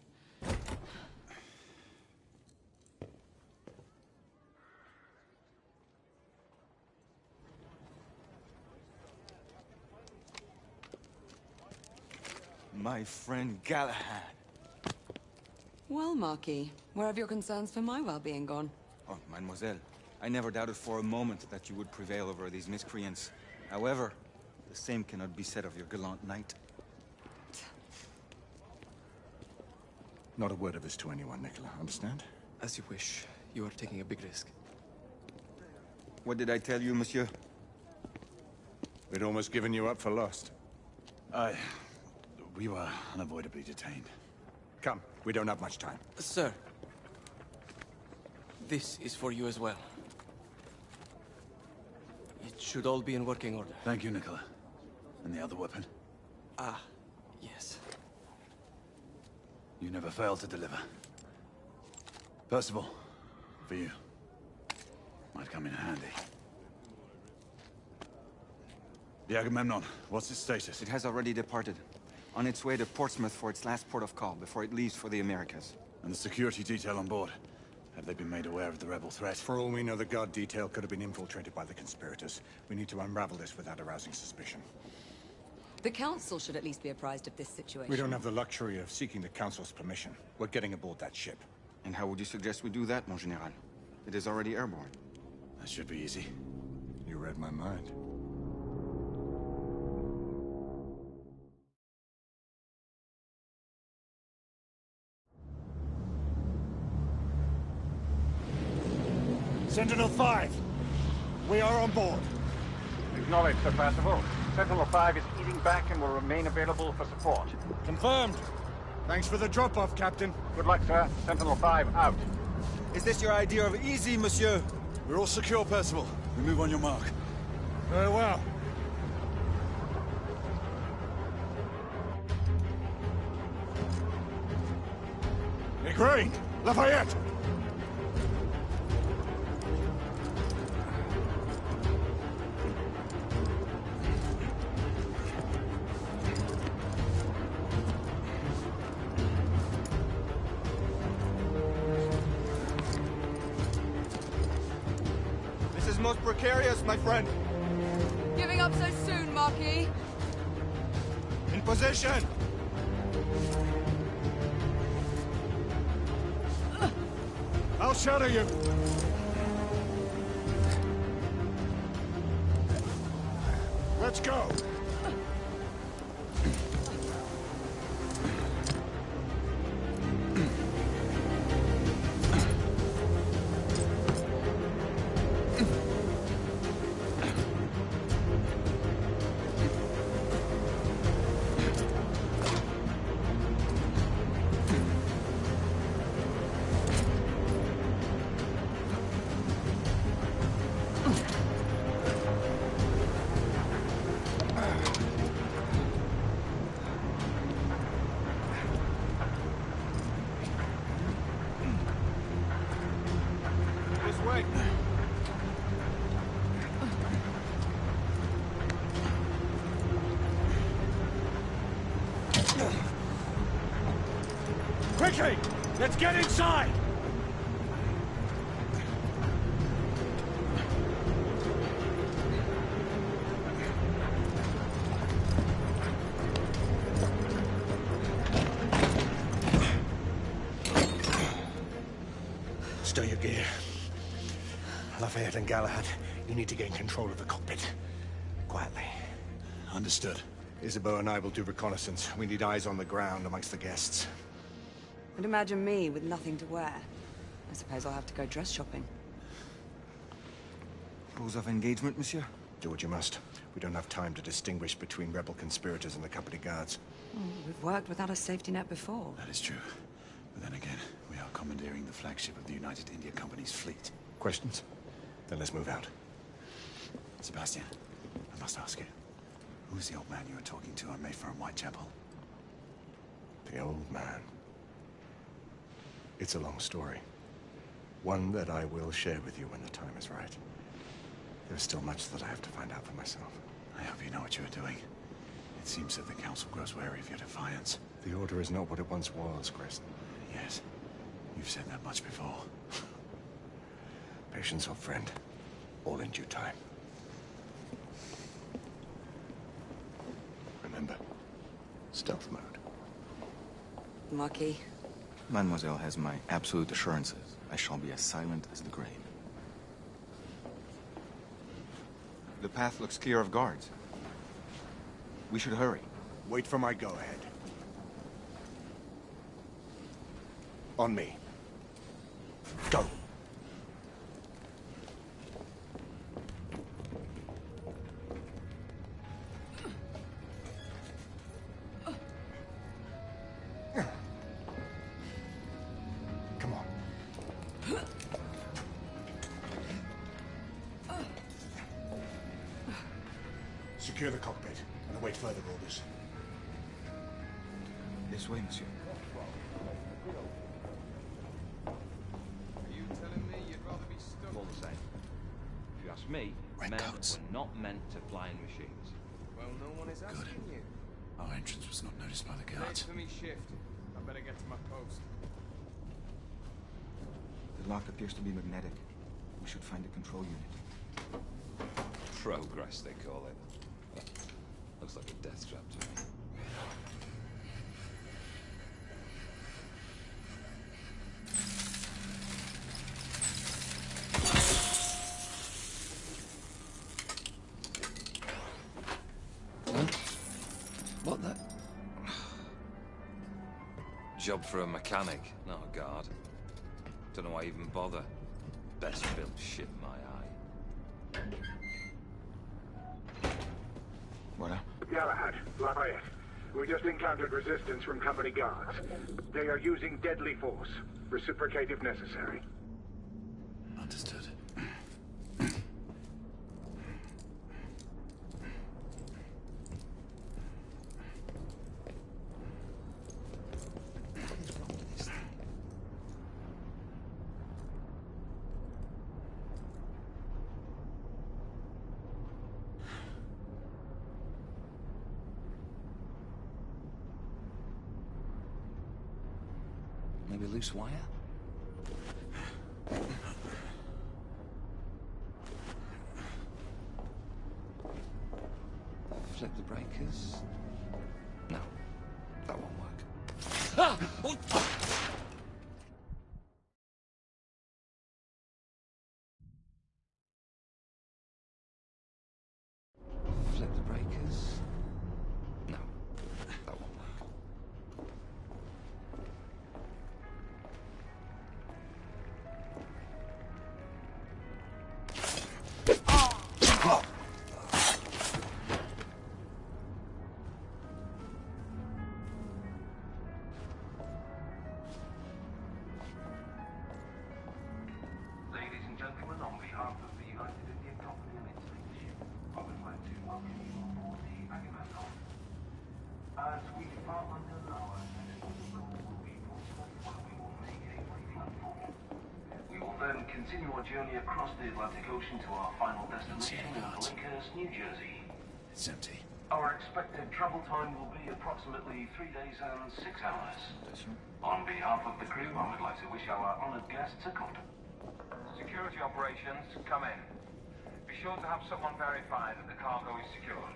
My friend Galahad. Well, Marquis, where have your concerns for my well-being gone? Oh, mademoiselle, I never doubted for a moment that you would prevail over these miscreants. However, the same cannot be said of your gallant knight. Not a word of this to anyone, Nicola, understand? As you wish. You are taking a big risk. What did I tell you, monsieur? We'd almost given you up for lost. We were unavoidably detained. Come, we don't have much time. Sir, this is for you as well. It should all be in working order. Thank you, Nicola. And the other weapon? Ah, yes. You never fail to deliver. Percival, for you. Might come in handy. The Agamemnon, what's its status? It has already departed. On its way to Portsmouth for its last port of call before it leaves for the Americas. And the security detail on board? Have they been made aware of the rebel threat? For all we know, the guard detail could have been infiltrated by the conspirators. We need to unravel this without arousing suspicion. The Council should at least be apprised of this situation. We don't have the luxury of seeking the Council's permission. We're getting aboard that ship. And how would you suggest we do that, mon général? It is already airborne. That should be easy. You read my mind. Sentinel-5, we are on board. Acknowledged, Sir Percival. Sentinel-5 is eating back and will remain available for support. Confirmed. Thanks for the drop-off, Captain. Good luck, sir. Sentinel-5 out. Is this your idea of easy, monsieur? We're all secure, Percival. We move on your mark. Very well. Igraine! Lafayette! This is most precarious, my friend. Giving up so soon, Marquis? In position! I'll shadow you. Let's go. Quickly! Let's get inside! Stow your gear. Lafayette and Galahad, you need to gain control of the cockpit. Quietly. Understood. Isabeau and I will do reconnaissance. We need eyes on the ground amongst the guests. And imagine me with nothing to wear. I suppose I'll have to go dress shopping. Rules of engagement, monsieur? Do what you must. We don't have time to distinguish between rebel conspirators and the company guards. We've worked without a safety net before. That is true. But then again, we are commandeering the flagship of the United India Company's fleet. Questions? Then let's move out. Sebastian, I must ask you. Who's the old man you were talking to on Mayfair and Whitechapel? The old man. It's a long story. One that I will share with you when the time is right. There's still much that I have to find out for myself. I hope you know what you are doing. It seems that the Council grows wary of your defiance. The Order is not what it once was, Chris. Yes. You've said that much before. Patience, old friend. All in due time. Remember, stealth mode. Lucky. Mademoiselle has my absolute assurances. I shall be as silent as the grave. The path looks clear of guards. We should hurry. Wait for my go-ahead. On me. Go. Come on. Secure the cockpit and await further orders. This way, monsieur. Are you telling me you'd rather be stuck? All the same. If you ask me, men were not meant to fly in machines. Well, no one is asking you. Our entrance was not noticed by the Late guards. for me shift. I better get to my post. The lock appears to be magnetic. We should find the control unit. Progress, they call it. Looks like a death trap to me. What the? Job for a mechanic, not a guard. Don't know why I even bother. Best built ship in my eye. Voilà. Galahad, Lafayette. We just encountered resistance from company guards. They are using deadly force. Reciprocate if necessary. Understood. Maybe a loose wire? Flip the breakers? No, that won't work. Flip the breakers. No, that won't work. Ladies and gentlemen, on behalf of the United Indian Company and its leadership, I would like to welcome you on board the Agamemnon. As we depart London, our next protocol will be portable, where we will make a free platform. We will then continue our journey across the Atlantic Ocean to our final destination in Lincolnhurst, New Jersey. It's empty. Our expected travel time will be approximately 3 days and 6 hours. On behalf of the crew, I would like to wish our honored guests a comfortable. Security operations, come in. Be sure to have someone verify that the cargo is secured.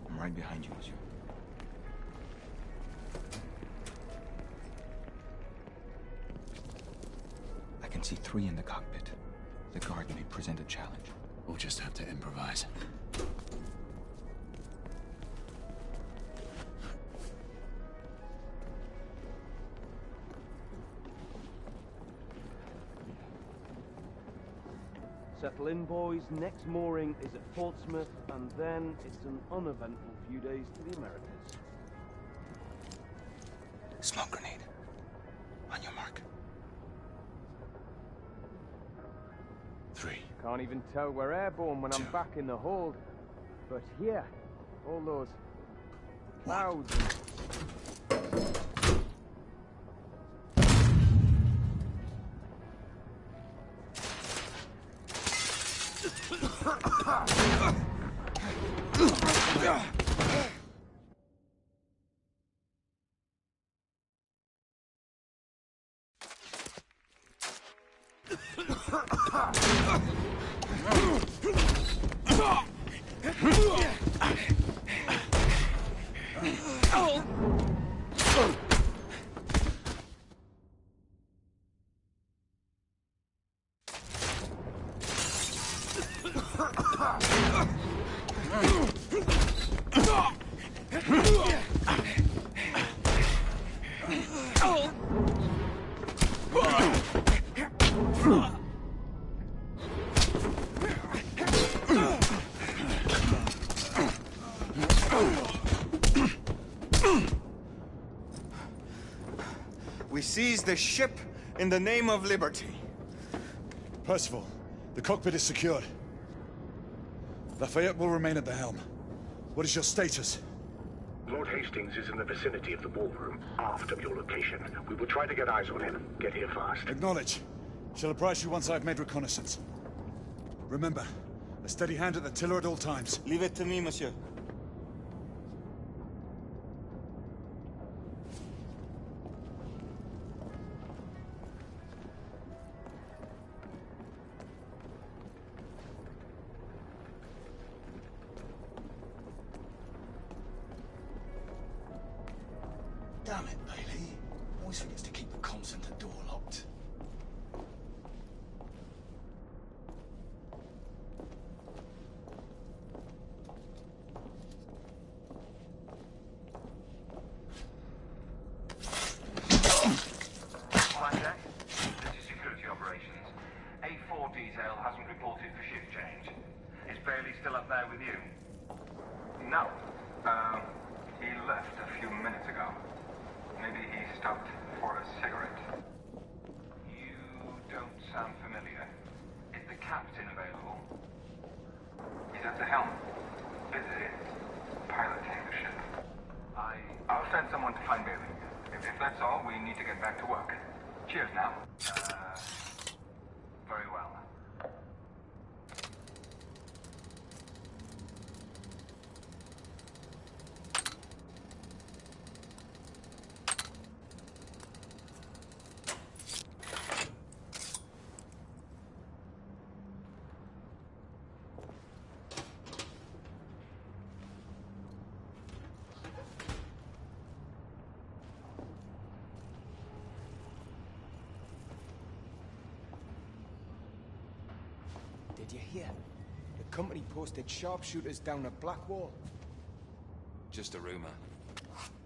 I'm right behind you, monsieur. I can see 3 in the cockpit. The guard may present a challenge. We'll just have to improvise. Settle in, boys. Next mooring is at Portsmouth, and then it's an uneventful few days to the Americas. Smoke grenade. On your mark. 3. Can't even tell we're airborne when I'm back in the hold. But here, all those clouds and... We seized the ship in the name of liberty. Percival, the cockpit is secured. Lafayette will remain at the helm. What is your status? Lord Hastings is in the vicinity of the ballroom, aft of your location. We will try to get eyes on him. Get here fast. Acknowledge. Shall apprise you once I've made reconnaissance. Remember, a steady hand at the tiller at all times. Leave it to me, monsieur. Damn it, Bailey. Always forgets to keep the comms center door locked. Blackjack, this is security operations. A4 detail hasn't reported for shift change. Is Bailey still up there with you? No. He left a few minutes ago. Maybe he stopped for a cigarette. You don't sound familiar. Is the captain available? He's at the helm. Busy. Piloting the ship. I'll send someone to find Bailey. If that's all, we need to get back to work. Cheers now. Very well. you hear? The company posted sharpshooters down at Blackwall. Just a rumor.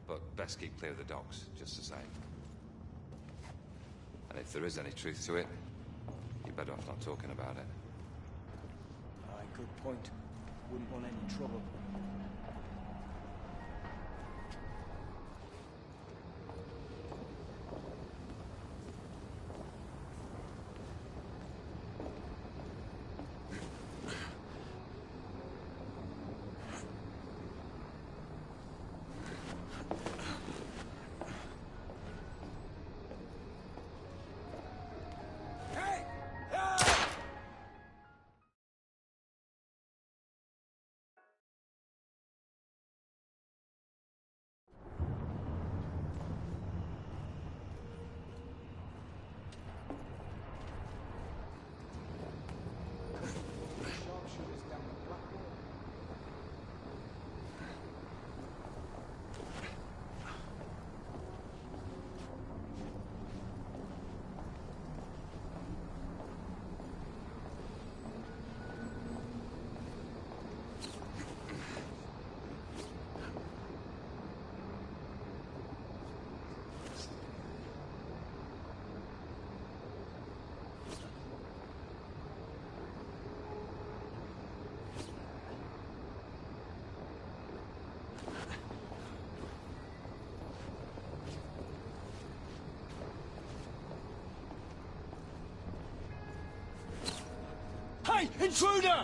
But best keep clear of the docks, just the same. And if there is any truth to it, you're better off not talking about it. Aye, good point. Wouldn't want any trouble. Hey, intruder!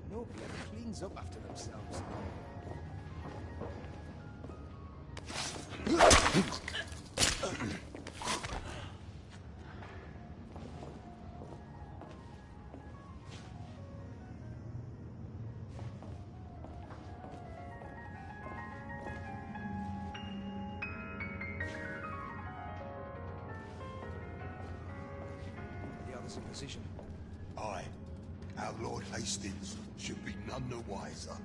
Nobody ever cleans up after themselves. The others in position. Aye. Our Lord Hastings should be none the wiser.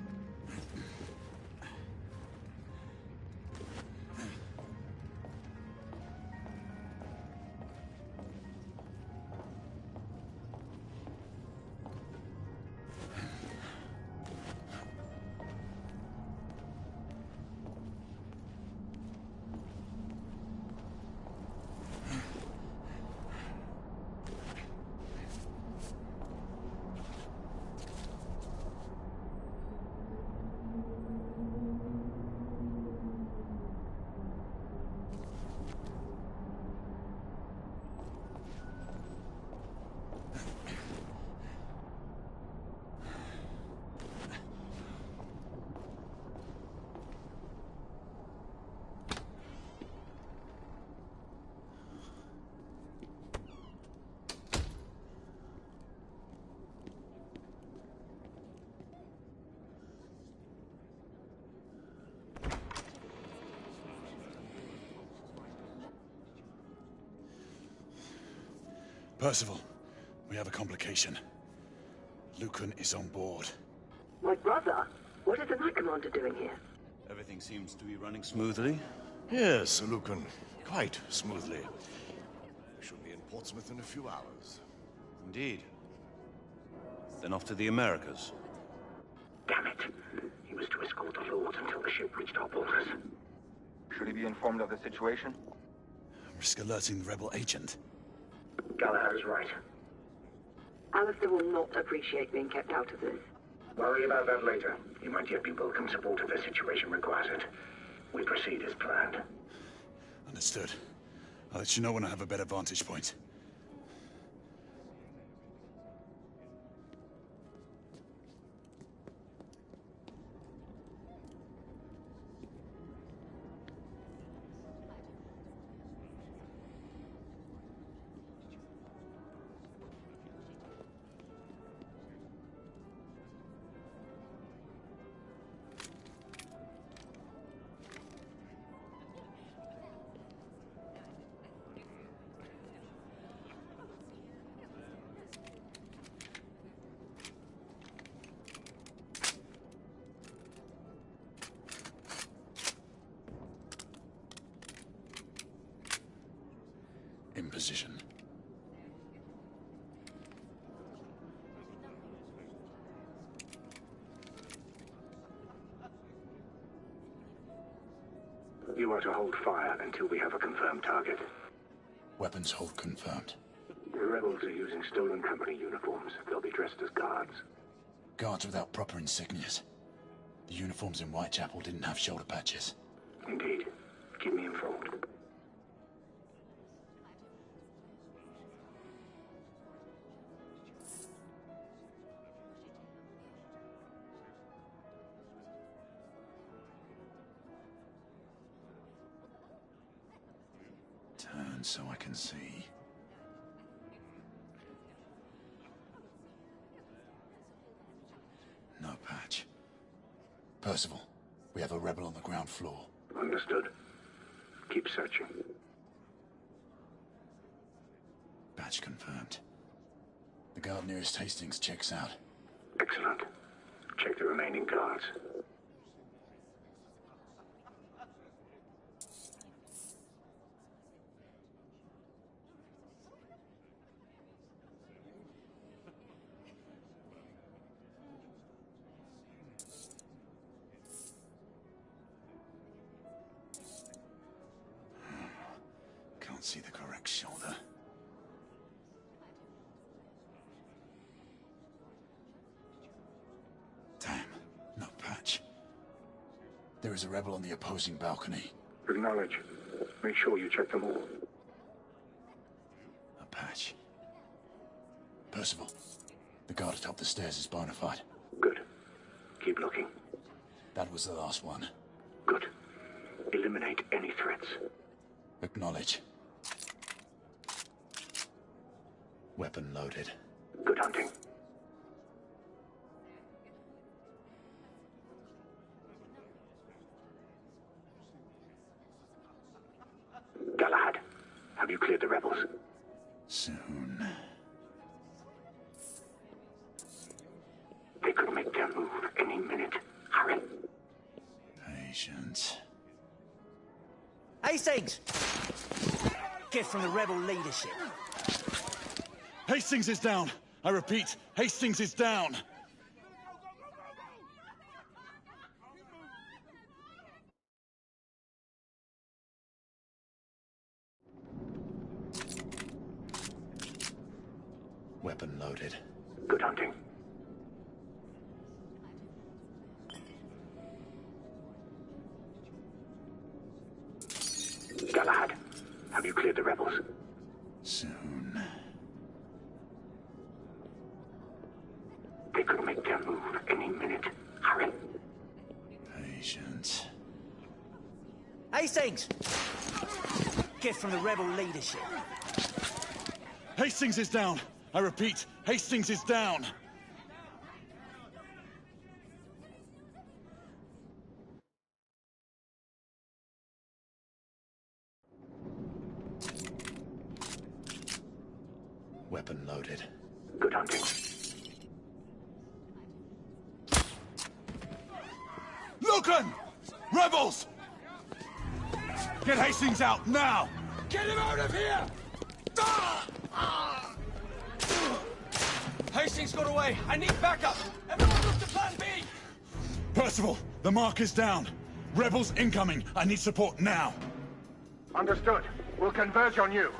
Percival, we have a complication. Lucan is on board. My brother? What is the Knight Commander doing here? Everything seems to be running smoothly. Yes, Lucan. Quite smoothly. We should be in Portsmouth in a few hours. Indeed. Then off to the Americas. Damn it. He was to escort the Lord until the ship reached our borders. Should he be informed of the situation? Risk alerting the rebel agent. Galahad is right. Alistair will not appreciate being kept out of this. Worry about that later. He might yet be welcome support if the situation requires it. We proceed as planned. Understood. I'll let you know when I have a better vantage point. In position. You are to hold fire until we have a confirmed target. Weapons hold confirmed. The rebels are using stolen company uniforms. They'll be dressed as guards. Guards without proper insignias. The uniforms in Whitechapel didn't have shoulder patches. Indeed. Keep me informed. Turn so I can see. No patch. Percival, we have a rebel on the ground floor. Understood. Keep searching. Patch confirmed. The guard nearest Hastings checks out. Excellent. Check the remaining guards. Can't see the correct shoulder. Damn, no patch. There is a rebel on the opposing balcony. Acknowledge. Make sure you check them all. A patch. Percival, the guard atop the stairs is bona fide. Good. Keep looking. That was the last one. Good. Eliminate any threats. Acknowledge. Weapon loaded. Good hunting. Galahad, have you cleared the rebels? Soon. They could make their move any minute. Hurry. Patience. Hastings! Gift from the rebel leadership. Hastings is down! I repeat, Hastings is down! Weapon loaded. Good hunting. Galahad, have you cleared the rebels? Soon. They could make their move any minute. Hurry. Patience. Hastings! Gift from the rebel leadership. Hastings is down! I repeat, Hastings is down! Weapon loaded. Good hunting. Lucan! Rebels! Get Hastings out, now! Get him out of here! Hastings got away. I need backup. Everyone move to plan B! Percival, the mark is down. Rebels incoming. I need support now. Understood. We'll converge on you.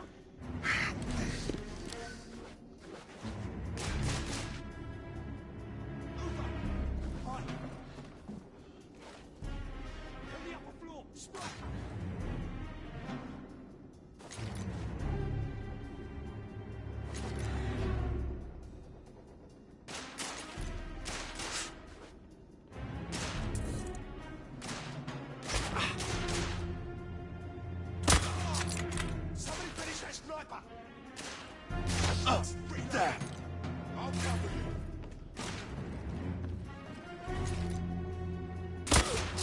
There! I'll cover you.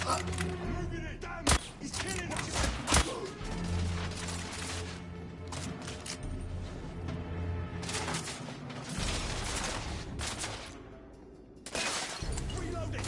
I'm moving it! Damn it! He's killing us! Reloading!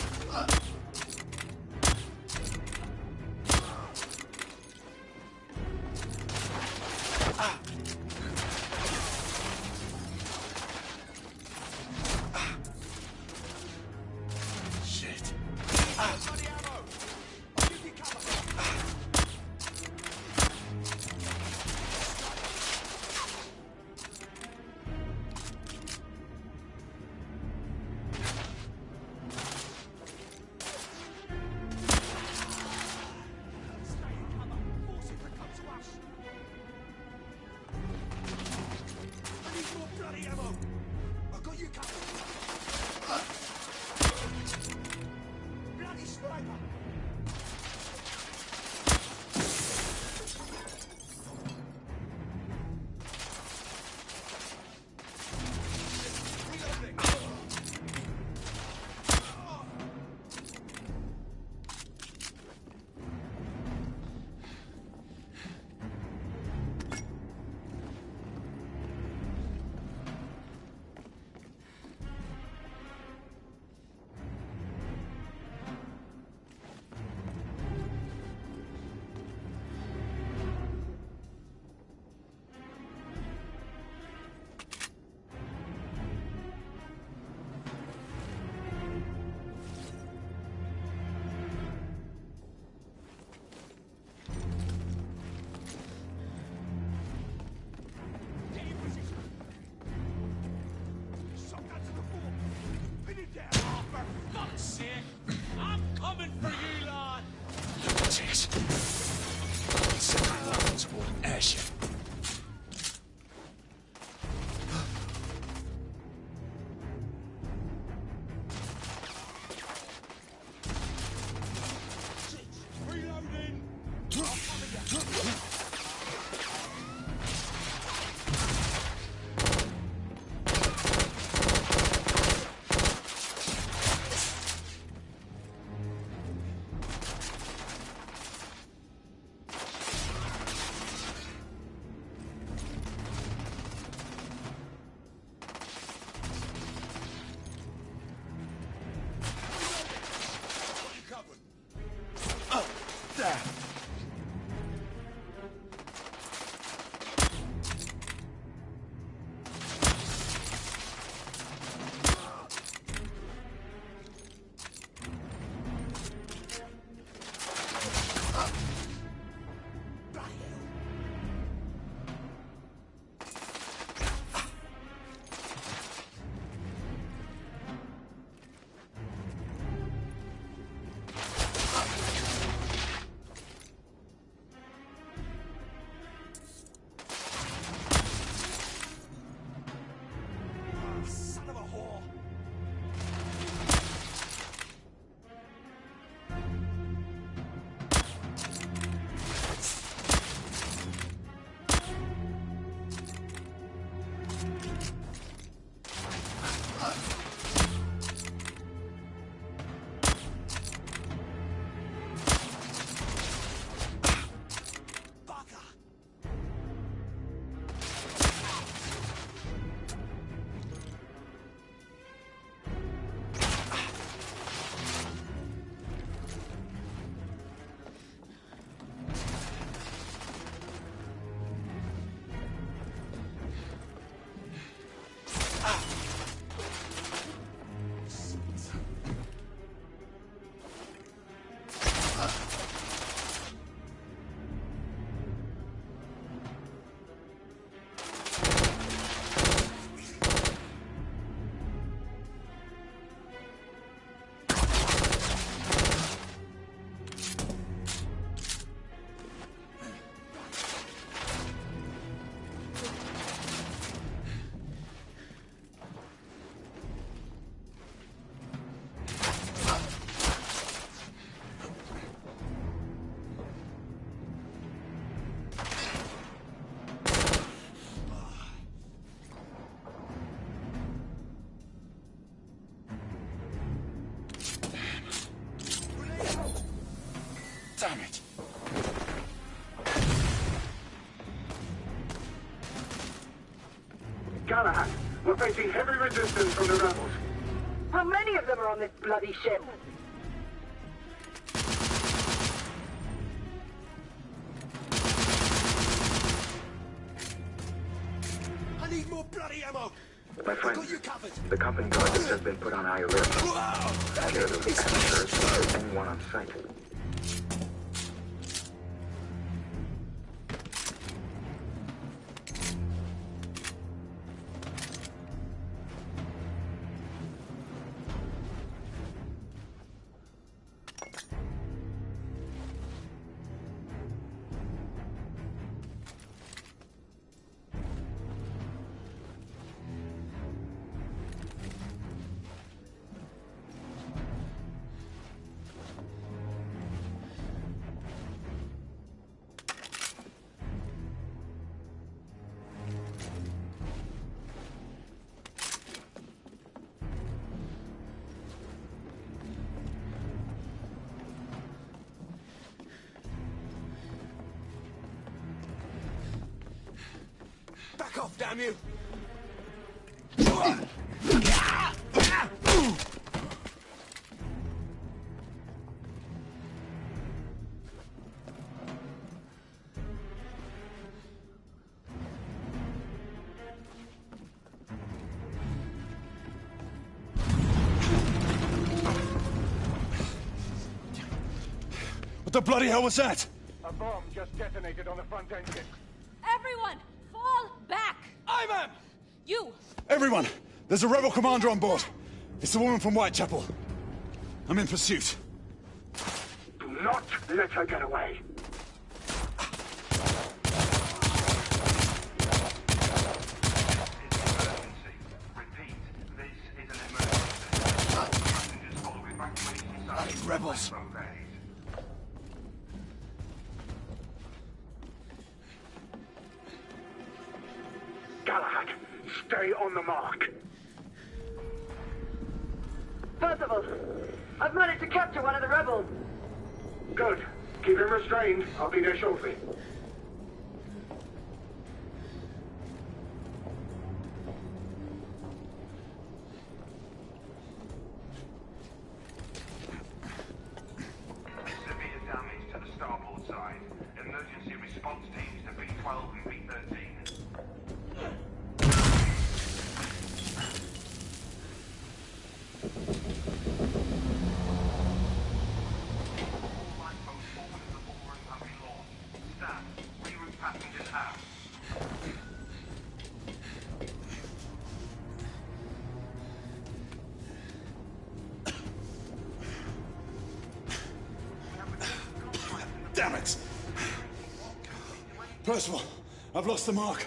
Damn it! Galahad, we're facing heavy resistance from the rebels. How many of them are on this bloody ship? I need more bloody ammo! My friend, the company guard has just been put on high alert. Secure the passengers and anyone on site. Back off, damn you! What the bloody hell was that? A bomb just detonated on the front engine. Everyone, fall back! Ivan! You! Everyone! There's a rebel commander on board. It's the woman from Whitechapel. I'm in pursuit. Do not let her get away. Rebels! Galahad, stay on the mark. Percival, I've managed to capture one of the rebels. Good. Keep him restrained. I'll be there shortly. Severe damage to the starboard side. Emergency response teams to B-12 and B-13. Damn it! Percival, I've lost the mark.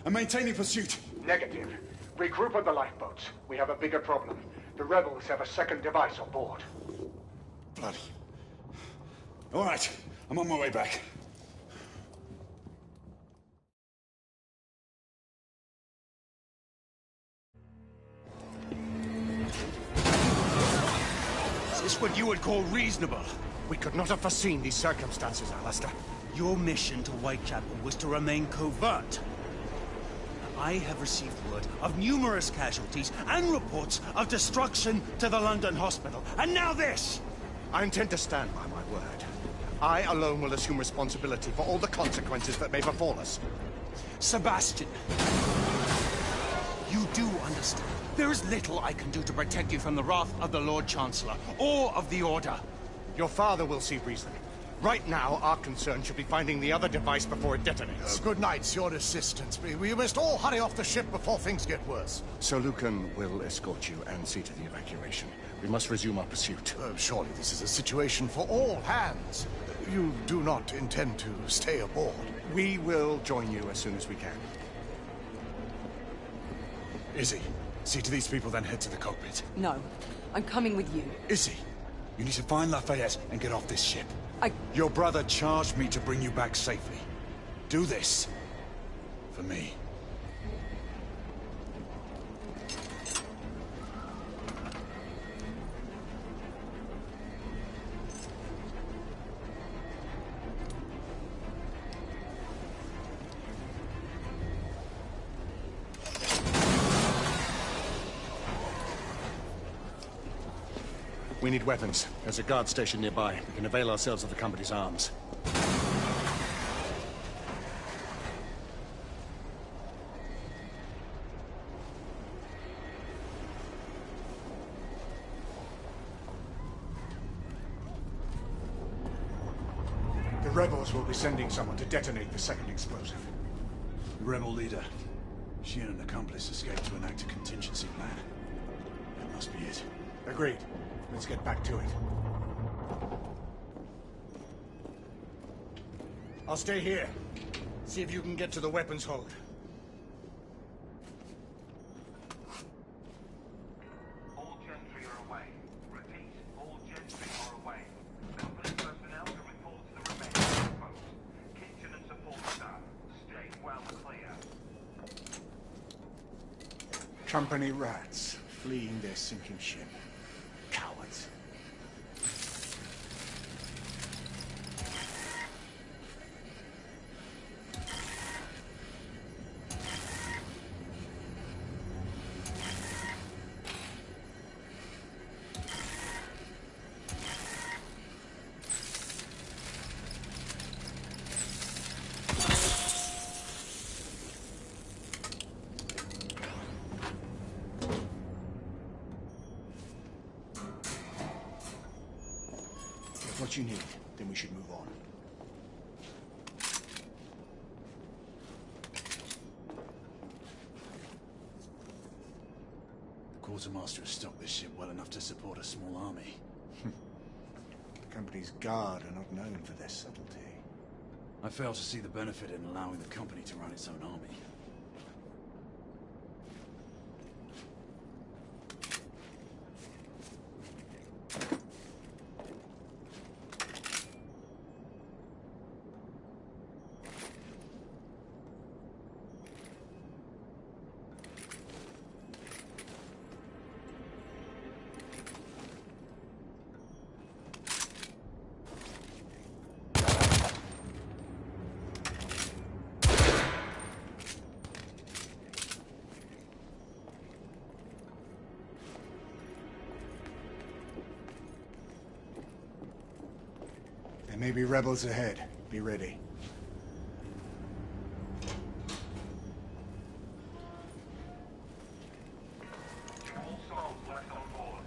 I'm maintaining pursuit. Negative. Regroup on the lifeboats. We have a bigger problem. The rebels have a second device on board. Bloody. All right, I'm on my way back. Is this what you would call reasonable? We could not have foreseen these circumstances, Alistair. Your mission to Whitechapel was to remain covert. I have received word of numerous casualties and reports of destruction to the London hospital. And now this! I intend to stand by my word. I alone will assume responsibility for all the consequences that may befall us. Sebastian, you do understand. There is little I can do to protect you from the wrath of the Lord Chancellor or of the Order. Your father will see reason. Right now, our concern should be finding the other device before it detonates. Good night, your assistance. We must all hurry off the ship before things get worse. Sir Lucan will escort you and see to the evacuation. We must resume our pursuit. Surely this is a situation for all hands. You do not intend to stay aboard? We will join you as soon as we can. Izzy, see to these people, then head to the cockpit. No, I'm coming with you. Izzy, you need to find Lafayette and get off this ship. I... Your brother charged me to bring you back safely. Do this. For me. We need weapons. There's a guard station nearby. We can avail ourselves of the company's arms. The rebels will be sending someone to detonate the second explosive. The rebel leader. She and an accomplice escaped to enact a contingency plan. That must be it. Agreed. Let's get back to it. I'll stay here. See if you can get to the weapons hold. All gentry are away. Repeat, all gentry are away. Company personnel to report to the remaining posts. Kitchen and support staff, stay well clear. Company rats, fleeing their sinking ship. Cowards. What you need, then we should move on. The quartermaster has stocked this ship well enough to support a small army. The company's guard are not known for their subtlety. I fail to see the benefit in allowing the company to run its own army. There may be rebels ahead. Be ready. All souls left on board.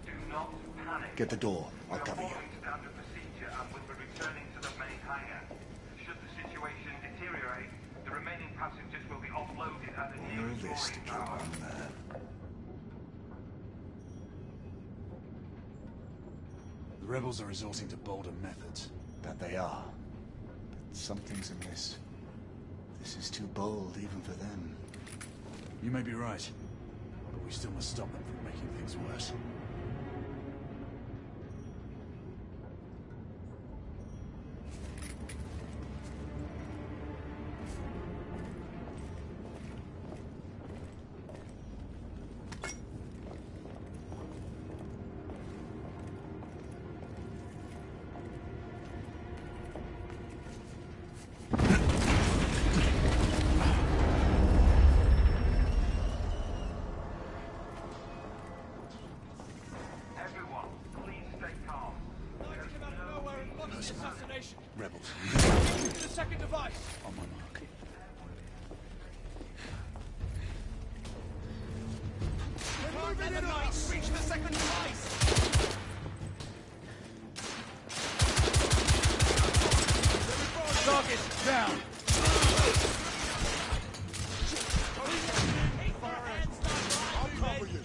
Do not panic. Get the door. I'll cover you. Following standard procedure and will be returning to the main hangar. Should the situation deteriorate, the remaining passengers will be offloaded at the All nearest this to mooring keep tower. on there. The rebels are resorting to bolder methods. That they are. But something's amiss. This is too bold even for them. You may be right, but we still must stop them from making things worse. Everyone, please stay calm. Assassination. Rebels. To the second device. On my mark. We're moving it up. Reach the second device. Target down. I'll cover you.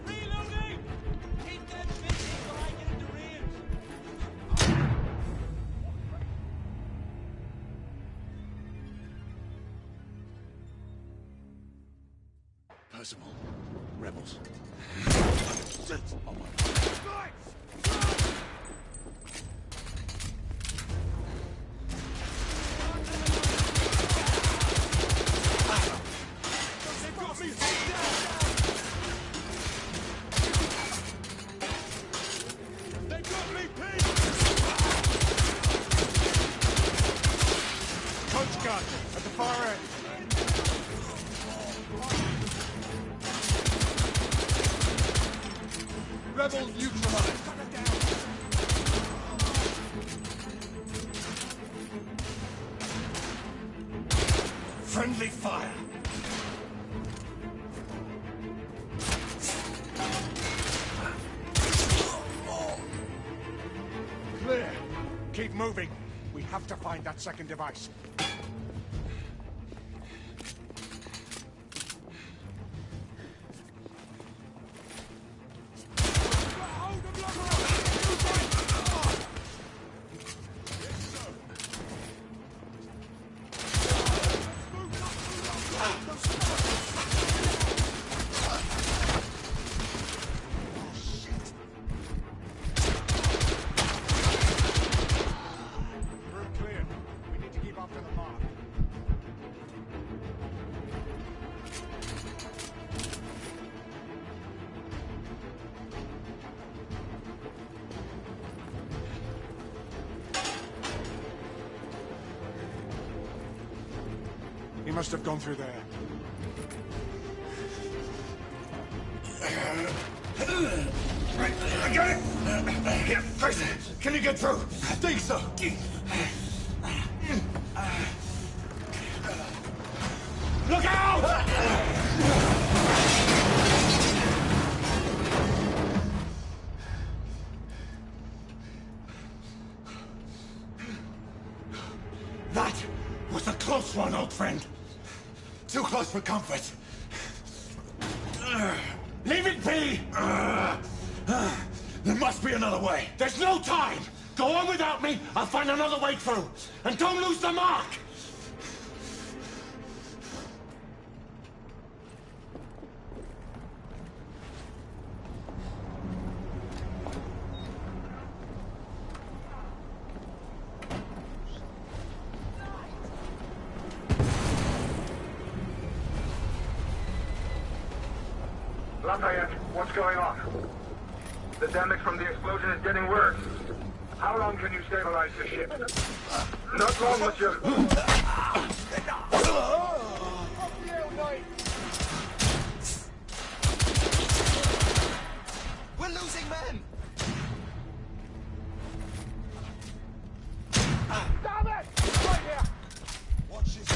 Reloading! Keep them busy while I get into range. Percival. Rebels. On my mark. They've got me pinned down. Friendly fire! Clear. Keep moving. We have to find that second device. He must have gone through there. I got it! Here, Chris, can you get through? I think so. Look out! That was a close one, old friend. Too close for comfort. Leave it be! There must be another way. There's no time! Go on without me, I'll find another way through. And don't lose the mark! Lafayette, what's going on? The damage from the explosion is getting worse. How long can you stabilize the ship? Not long, monsieur. We're losing men! Stop it! Right here! Watch this.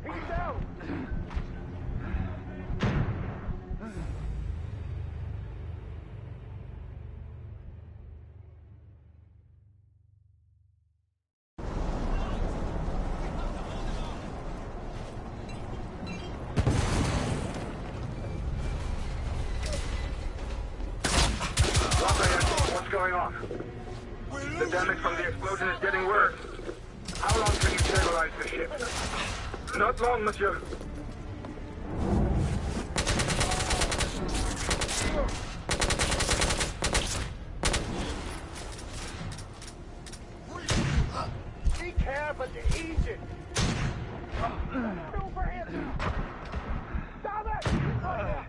He's down! What's going on? The damage from the explosion is getting worse. How long can you stabilize the ship? Not long, monsieur. Be careful, you easy! Over him! Stop it! Right here!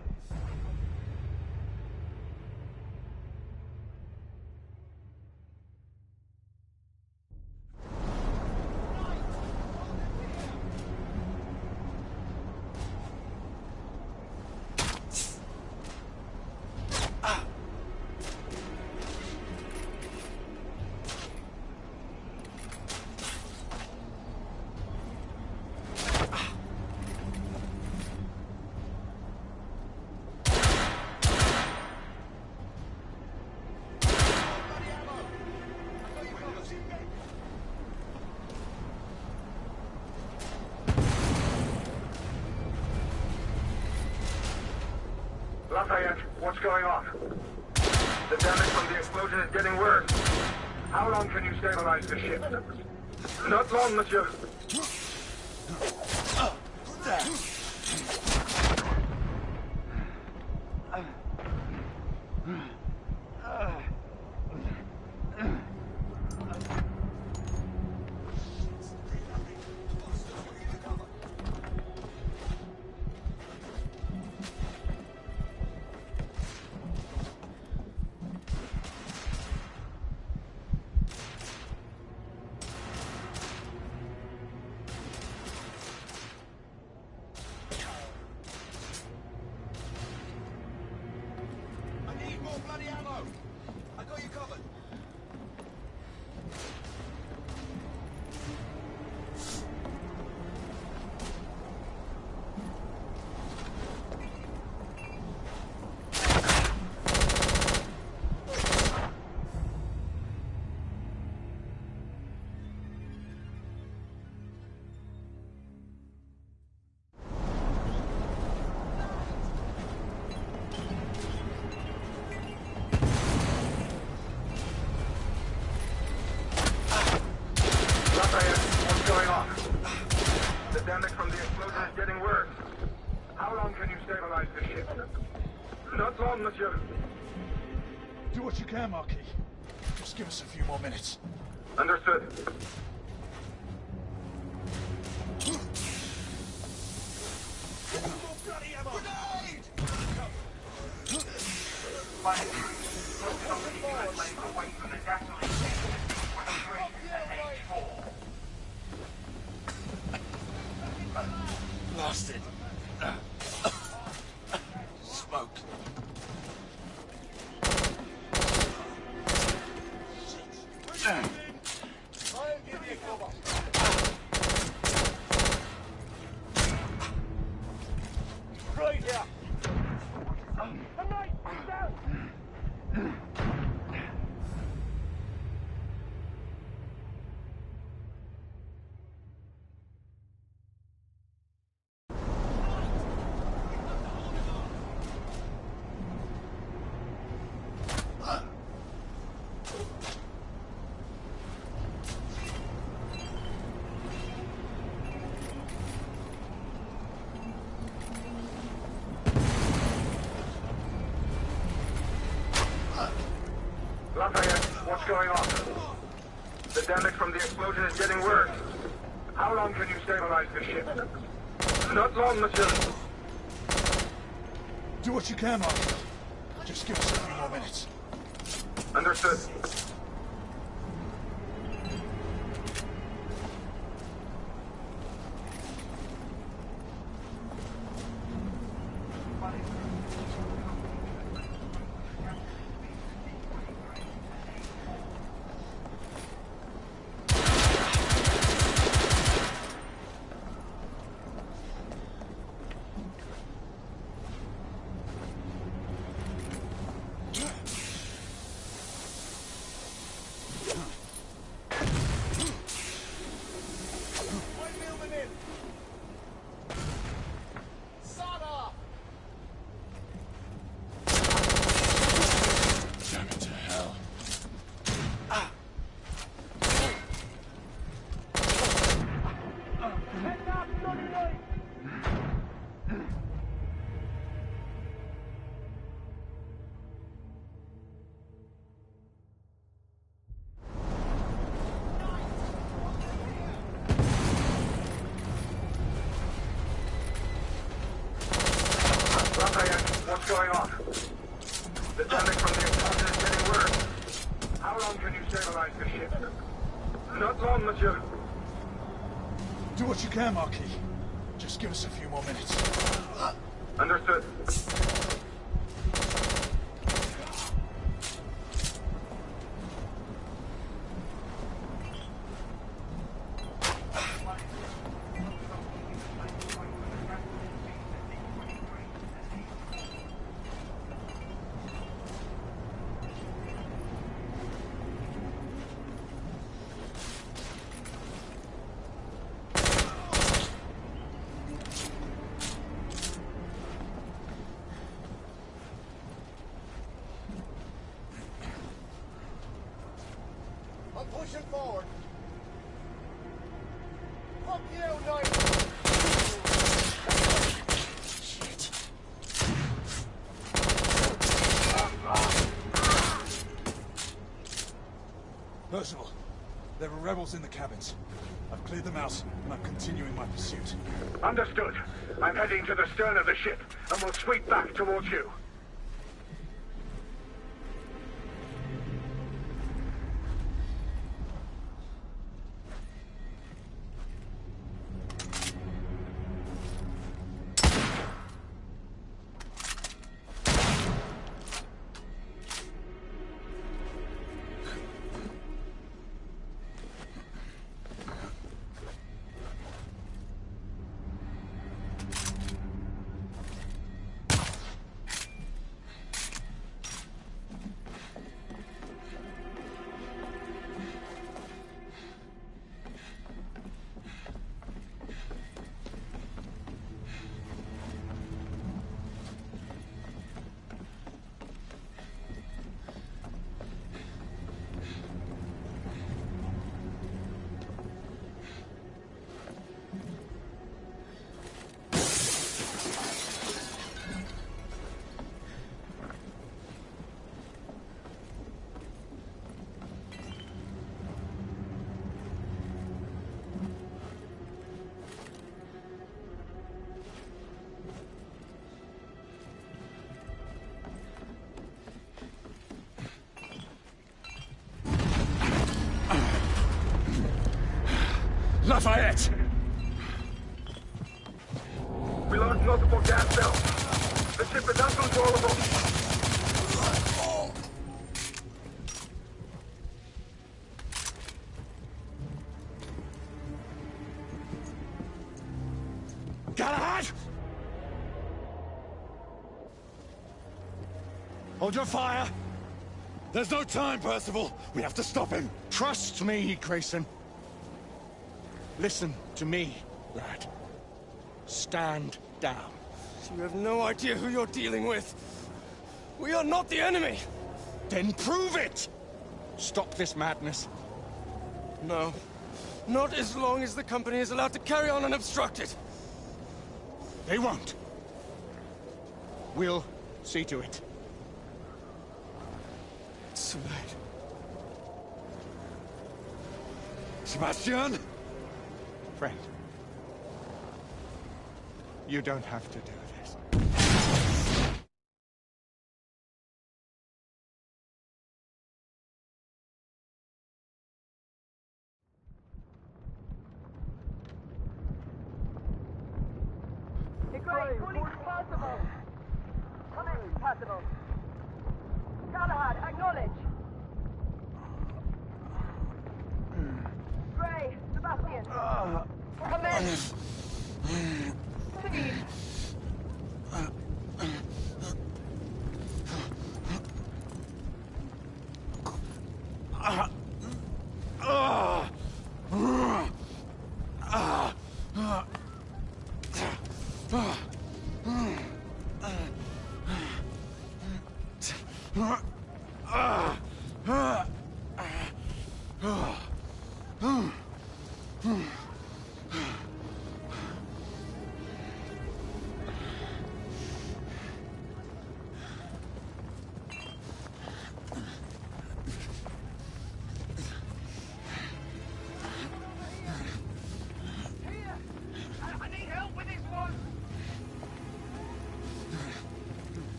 Lafayette, what's going on? The damage from the explosion is getting worse. How long can you stabilize the ship? Not long, monsieur. what you can, Marquis. Just give us a few more minutes. Understood. Lost it. Smoke. I'll give you cover. Right here. Tonight, down. Lafayette, what's going on? The damage from the explosion is getting worse. How long can you stabilize the ship? Not long, monsieur. Do what you can, Marquis. Just give us a few more minutes. Understood. What's going on? The damage from the explosion is getting worse. How long can you stabilize the ship? Not long, monsieur. Do what you can, Marquis. Just give us a few more minutes. Understood. Pushing forward. Fuck you, Knight! Shit. Percival, there are rebels in the cabins. I've cleared them out, and I'm continuing my pursuit. Understood. I'm heading to the stern of the ship, and will sweep back towards you. Lafayette! We lost multiple gas cells. The ship is uncontrollable. Galahad! Hold your fire! There's no time, Percival! We have to stop him! Trust me, Grayson. Listen to me, lad. Stand down. You have no idea who you're dealing with. We are not the enemy! Then prove it! Stop this madness. No. Not as long as the company is allowed to carry on unobstructed. They won't. We'll see to it. It's too late. Sebastian? Friend. You don't have to do this. Gray, calling Percival. Come in, Percival. Galahad, acknowledge. Gray, Sebastian. Come in. Please.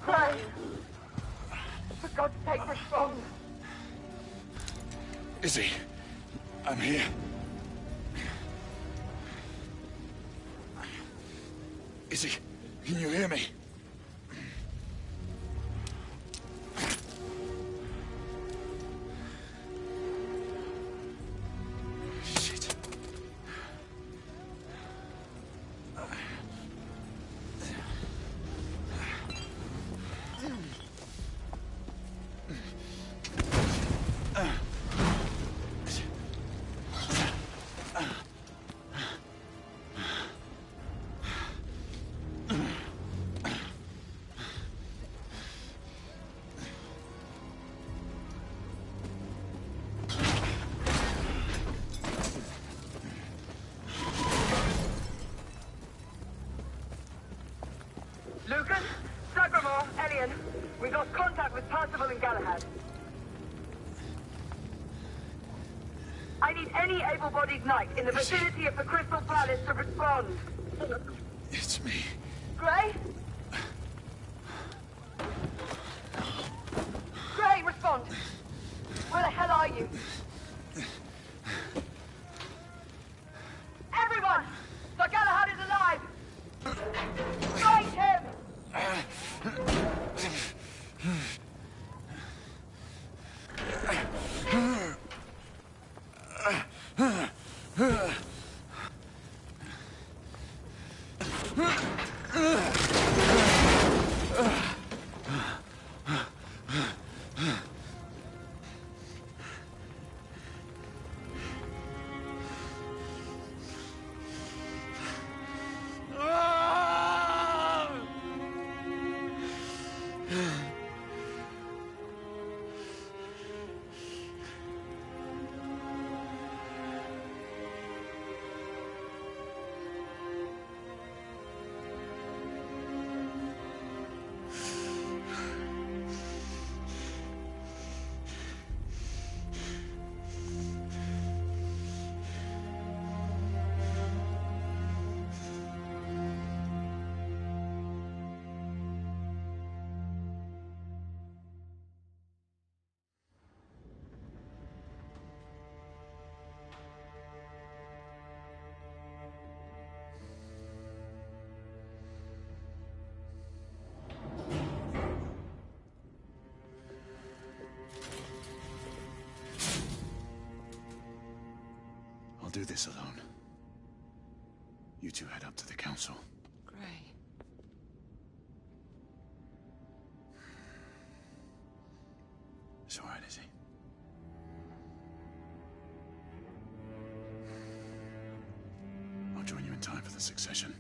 Gray. For God's sake, respond. Izzy, I'm here. Izzy, can you hear me? Shit. Lucan, Sagramore, Elian, we've lost contact with Percival and Galahad. I need any able-bodied knight in the vicinity of the Crystal Palace to respond. It's me. Gray? Gray, respond! Where the hell are you? Everyone! The Galahad is alive! Fight him! do this alone. You two head up to the council. Gray. It's all right, is he? I'll join you in time for the succession.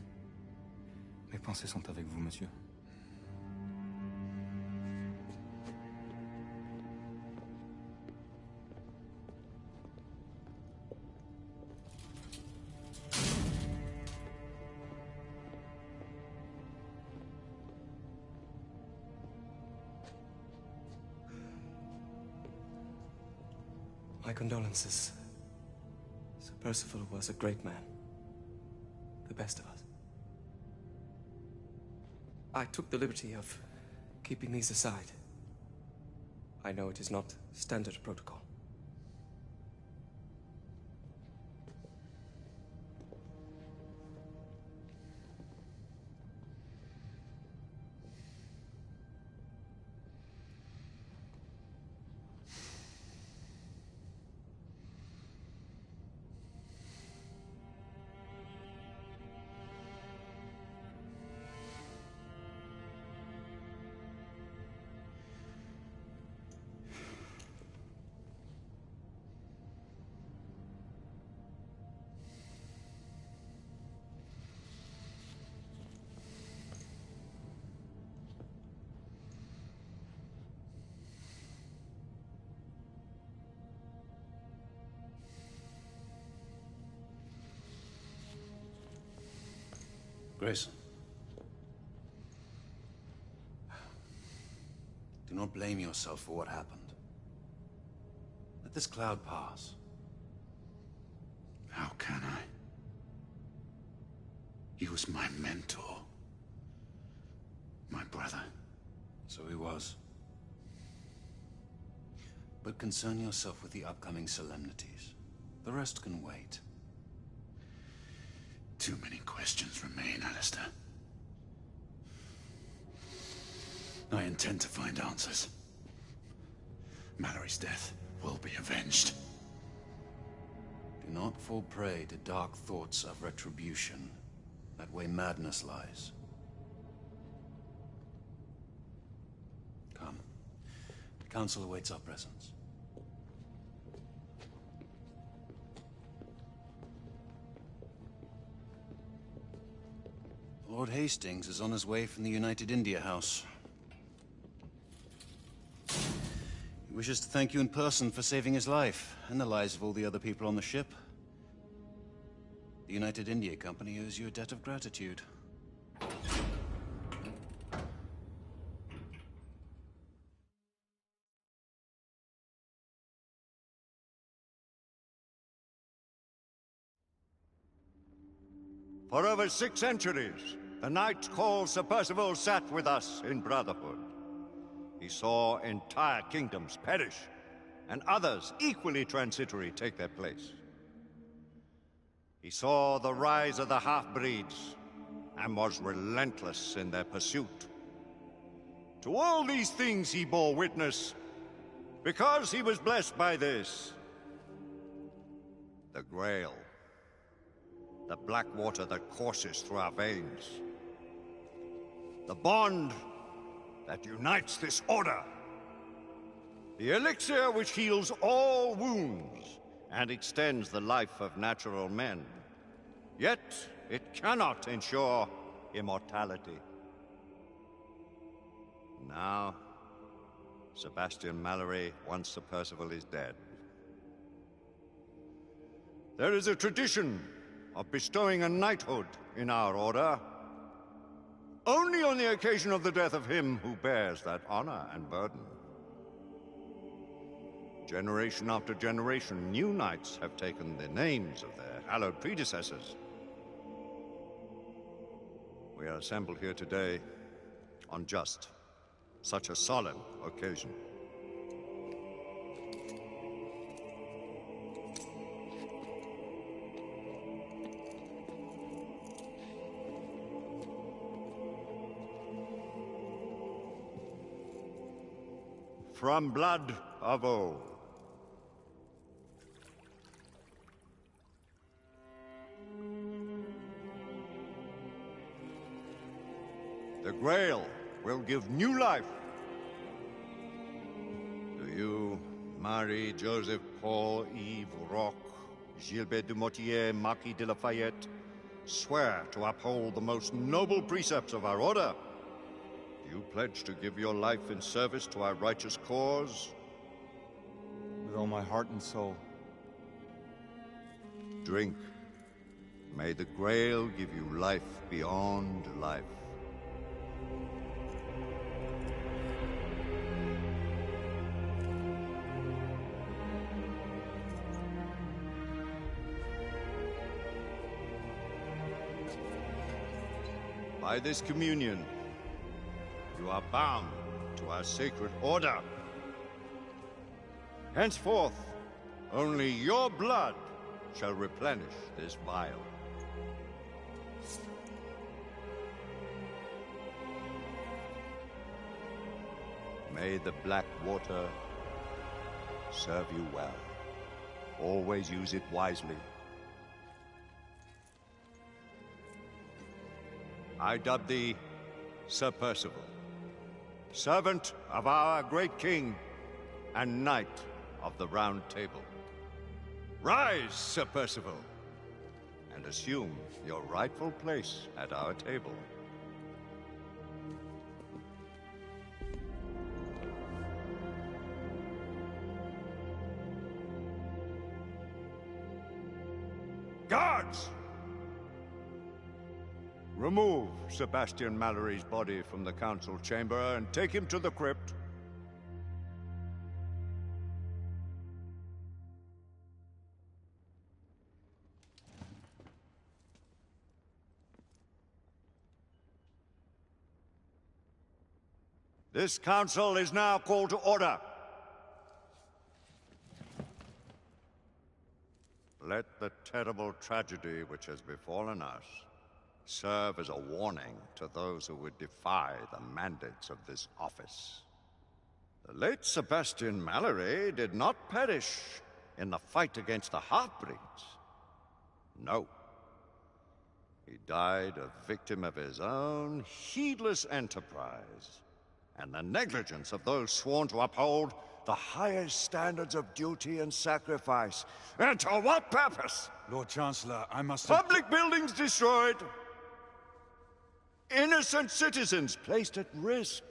Mes pensées sont avec vous, monsieur. My condolences. Sir Percival was a great man. The best of us. I took the liberty of keeping these aside. I know it is not standard protocol. Grayson. Do not blame yourself for what happened. Let this cloud pass. How can I? He was my mentor. My brother. So he was. But concern yourself with the upcoming solemnities. The rest can wait. Too many questions remain, Alistair. I intend to find answers. Mallory's death will be avenged. Do not fall prey to dark thoughts of retribution. That way madness lies. Come. The council awaits our presence. Lord Hastings is on his way from the United India House. He wishes to thank you in person for saving his life, and the lives of all the other people on the ship. The United India Company owes you a debt of gratitude. For over 6 centuries, the Knight called Sir Percival sat with us in brotherhood. He saw entire kingdoms perish, and others equally transitory take their place. He saw the rise of the half-breeds, and was relentless in their pursuit. To all these things he bore witness, because he was blessed by this. The Grail. The black water that courses through our veins. The bond that unites this order. The elixir which heals all wounds and extends the life of natural men. Yet, it cannot ensure immortality. Now, Sebastian Mallory, once Sir Percival, is dead. There is a tradition of bestowing a knighthood in our order, only on the occasion of the death of him who bears that honor and burden. Generation after generation, new knights have taken the names of their hallowed predecessors. We are assembled here today on just such a solemn occasion. From blood of old. Grail will give new life. Do you, Marie Joseph Paul Yves Roch, Gilbert de Mortier, Marquis de Lafayette, swear to uphold the most noble precepts of our order? Do you pledge to give your life in service to our righteous cause? With all my heart and soul. Drink. May the Grail give you life beyond life. By this communion, you are bound to our sacred order. Henceforth, only your blood shall replenish this vial. May the black water serve you well. Always use it wisely. I dub thee Sir Percival, servant of our great king and knight of the Round Table. Rise, Sir Percival, and assume your rightful place at our table. Guards! Remove Sebastian Mallory's body from the council chamber and take him to the crypt. This council is now called to order. Let the terrible tragedy which has befallen us serve as a warning to those who would defy the mandates of this office. The late Sebastian Mallory did not perish in the fight against the half-breeds. No. He died a victim of his own heedless enterprise and the negligence of those sworn to uphold the highest standards of duty and sacrifice. And to what purpose? Lord Chancellor, I must... Public buildings destroyed. Innocent citizens placed at risk.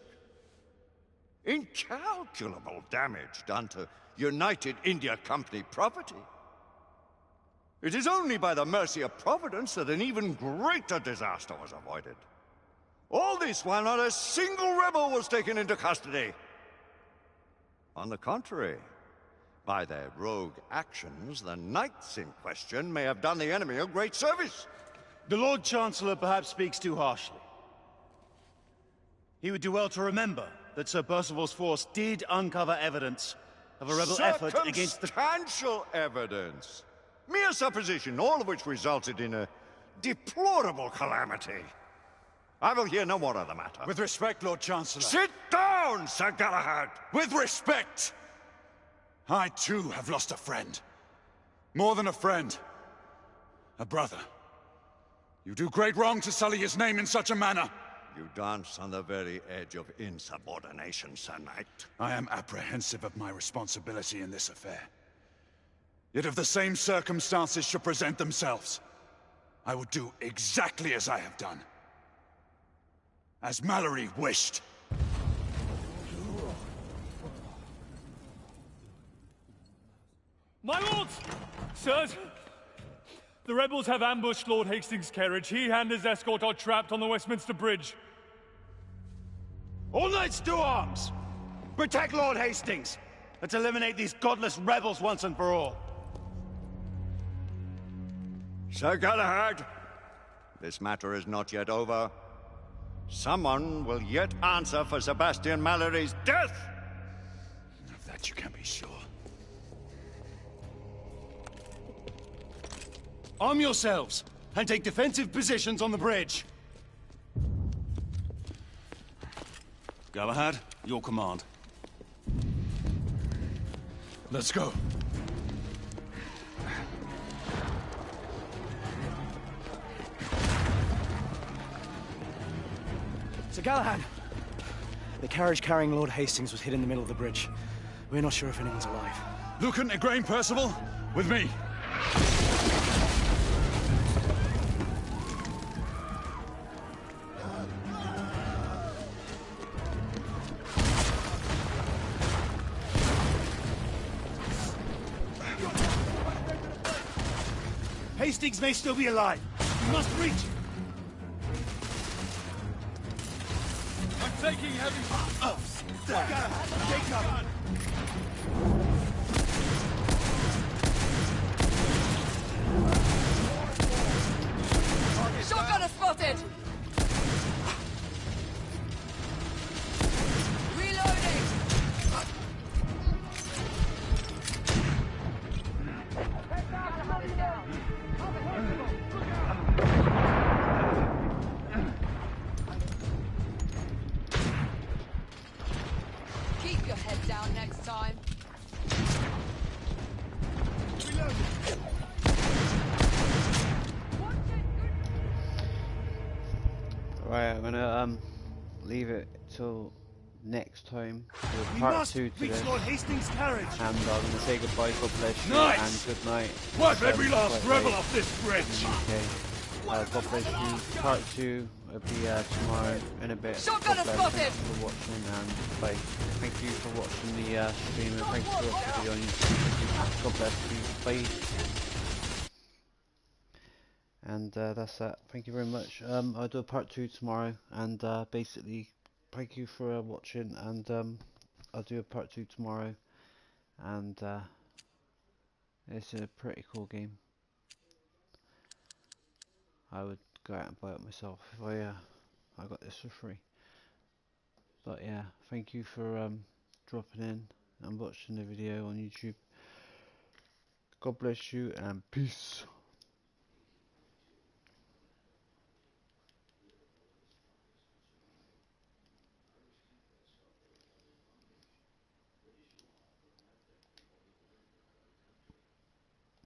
Incalculable damage done to United India Company property. It is only by the mercy of Providence that an even greater disaster was avoided. All this while not a single rebel was taken into custody. On the contrary, by their rogue actions, the knights in question may have done the enemy a great service. The Lord Chancellor perhaps speaks too harshly. He would do well to remember that Sir Percival's force did uncover evidence of a rebel effort against the... Circumstantial evidence. Mere supposition, all of which resulted in a deplorable calamity. I will hear no more of the matter. With respect, Lord Chancellor. Sit down, Sir Galahad! With respect! I, too, have lost a friend. More than a friend. A brother. You do great wrong to sully his name in such a manner. You dance on the very edge of insubordination, Sir Knight. I am apprehensive of my responsibility in this affair. Yet if the same circumstances should present themselves, I would do exactly as I have done. As Mallory wished. My lords! Sirs! The rebels have ambushed Lord Hastings' carriage. He and his escort are trapped on the Westminster Bridge. All knights to arms! Protect Lord Hastings! Let's eliminate these godless rebels once and for all. Sir Galahad, this matter is not yet over. Someone will yet answer for Sebastian Mallory's death! Of that you can be sure. Arm yourselves, and take defensive positions on the bridge. Galahad, your command. Let's go. Sir Galahad! The carriage carrying Lord Hastings was hit in the middle of the bridge. We're not sure if anyone's alive. Lucan, Igraine, Percival, with me. Hastings may still be alive. We must reach him. I'm taking heavy... Take cover. Shotgunner spotted! Reloading! Keep your head down next time. Right, I'm gonna leave it till next time for part 2 to this. Lord Hastings' carriage. And I'm gonna say goodbye, God bless you, Nice! and good night. Wipe every last Quite rebel late off this bridge! in the UK. God bless you. Part 2 will be tomorrow in a bit. Shotgunner God bless. spotted! Thanks for watching, and bye. Thank you for watching the stream, and thanks for watching the video on YouTube. God bless you. Bye. And that's that. Thank you very much. I'll do a part 2 tomorrow, and basically, thank you for watching, and I'll do a part 2 tomorrow, and it's a pretty cool game. I would go out and buy it myself if I got this for free. But yeah, thank you for dropping in and watching the video on YouTube. God bless you, and peace.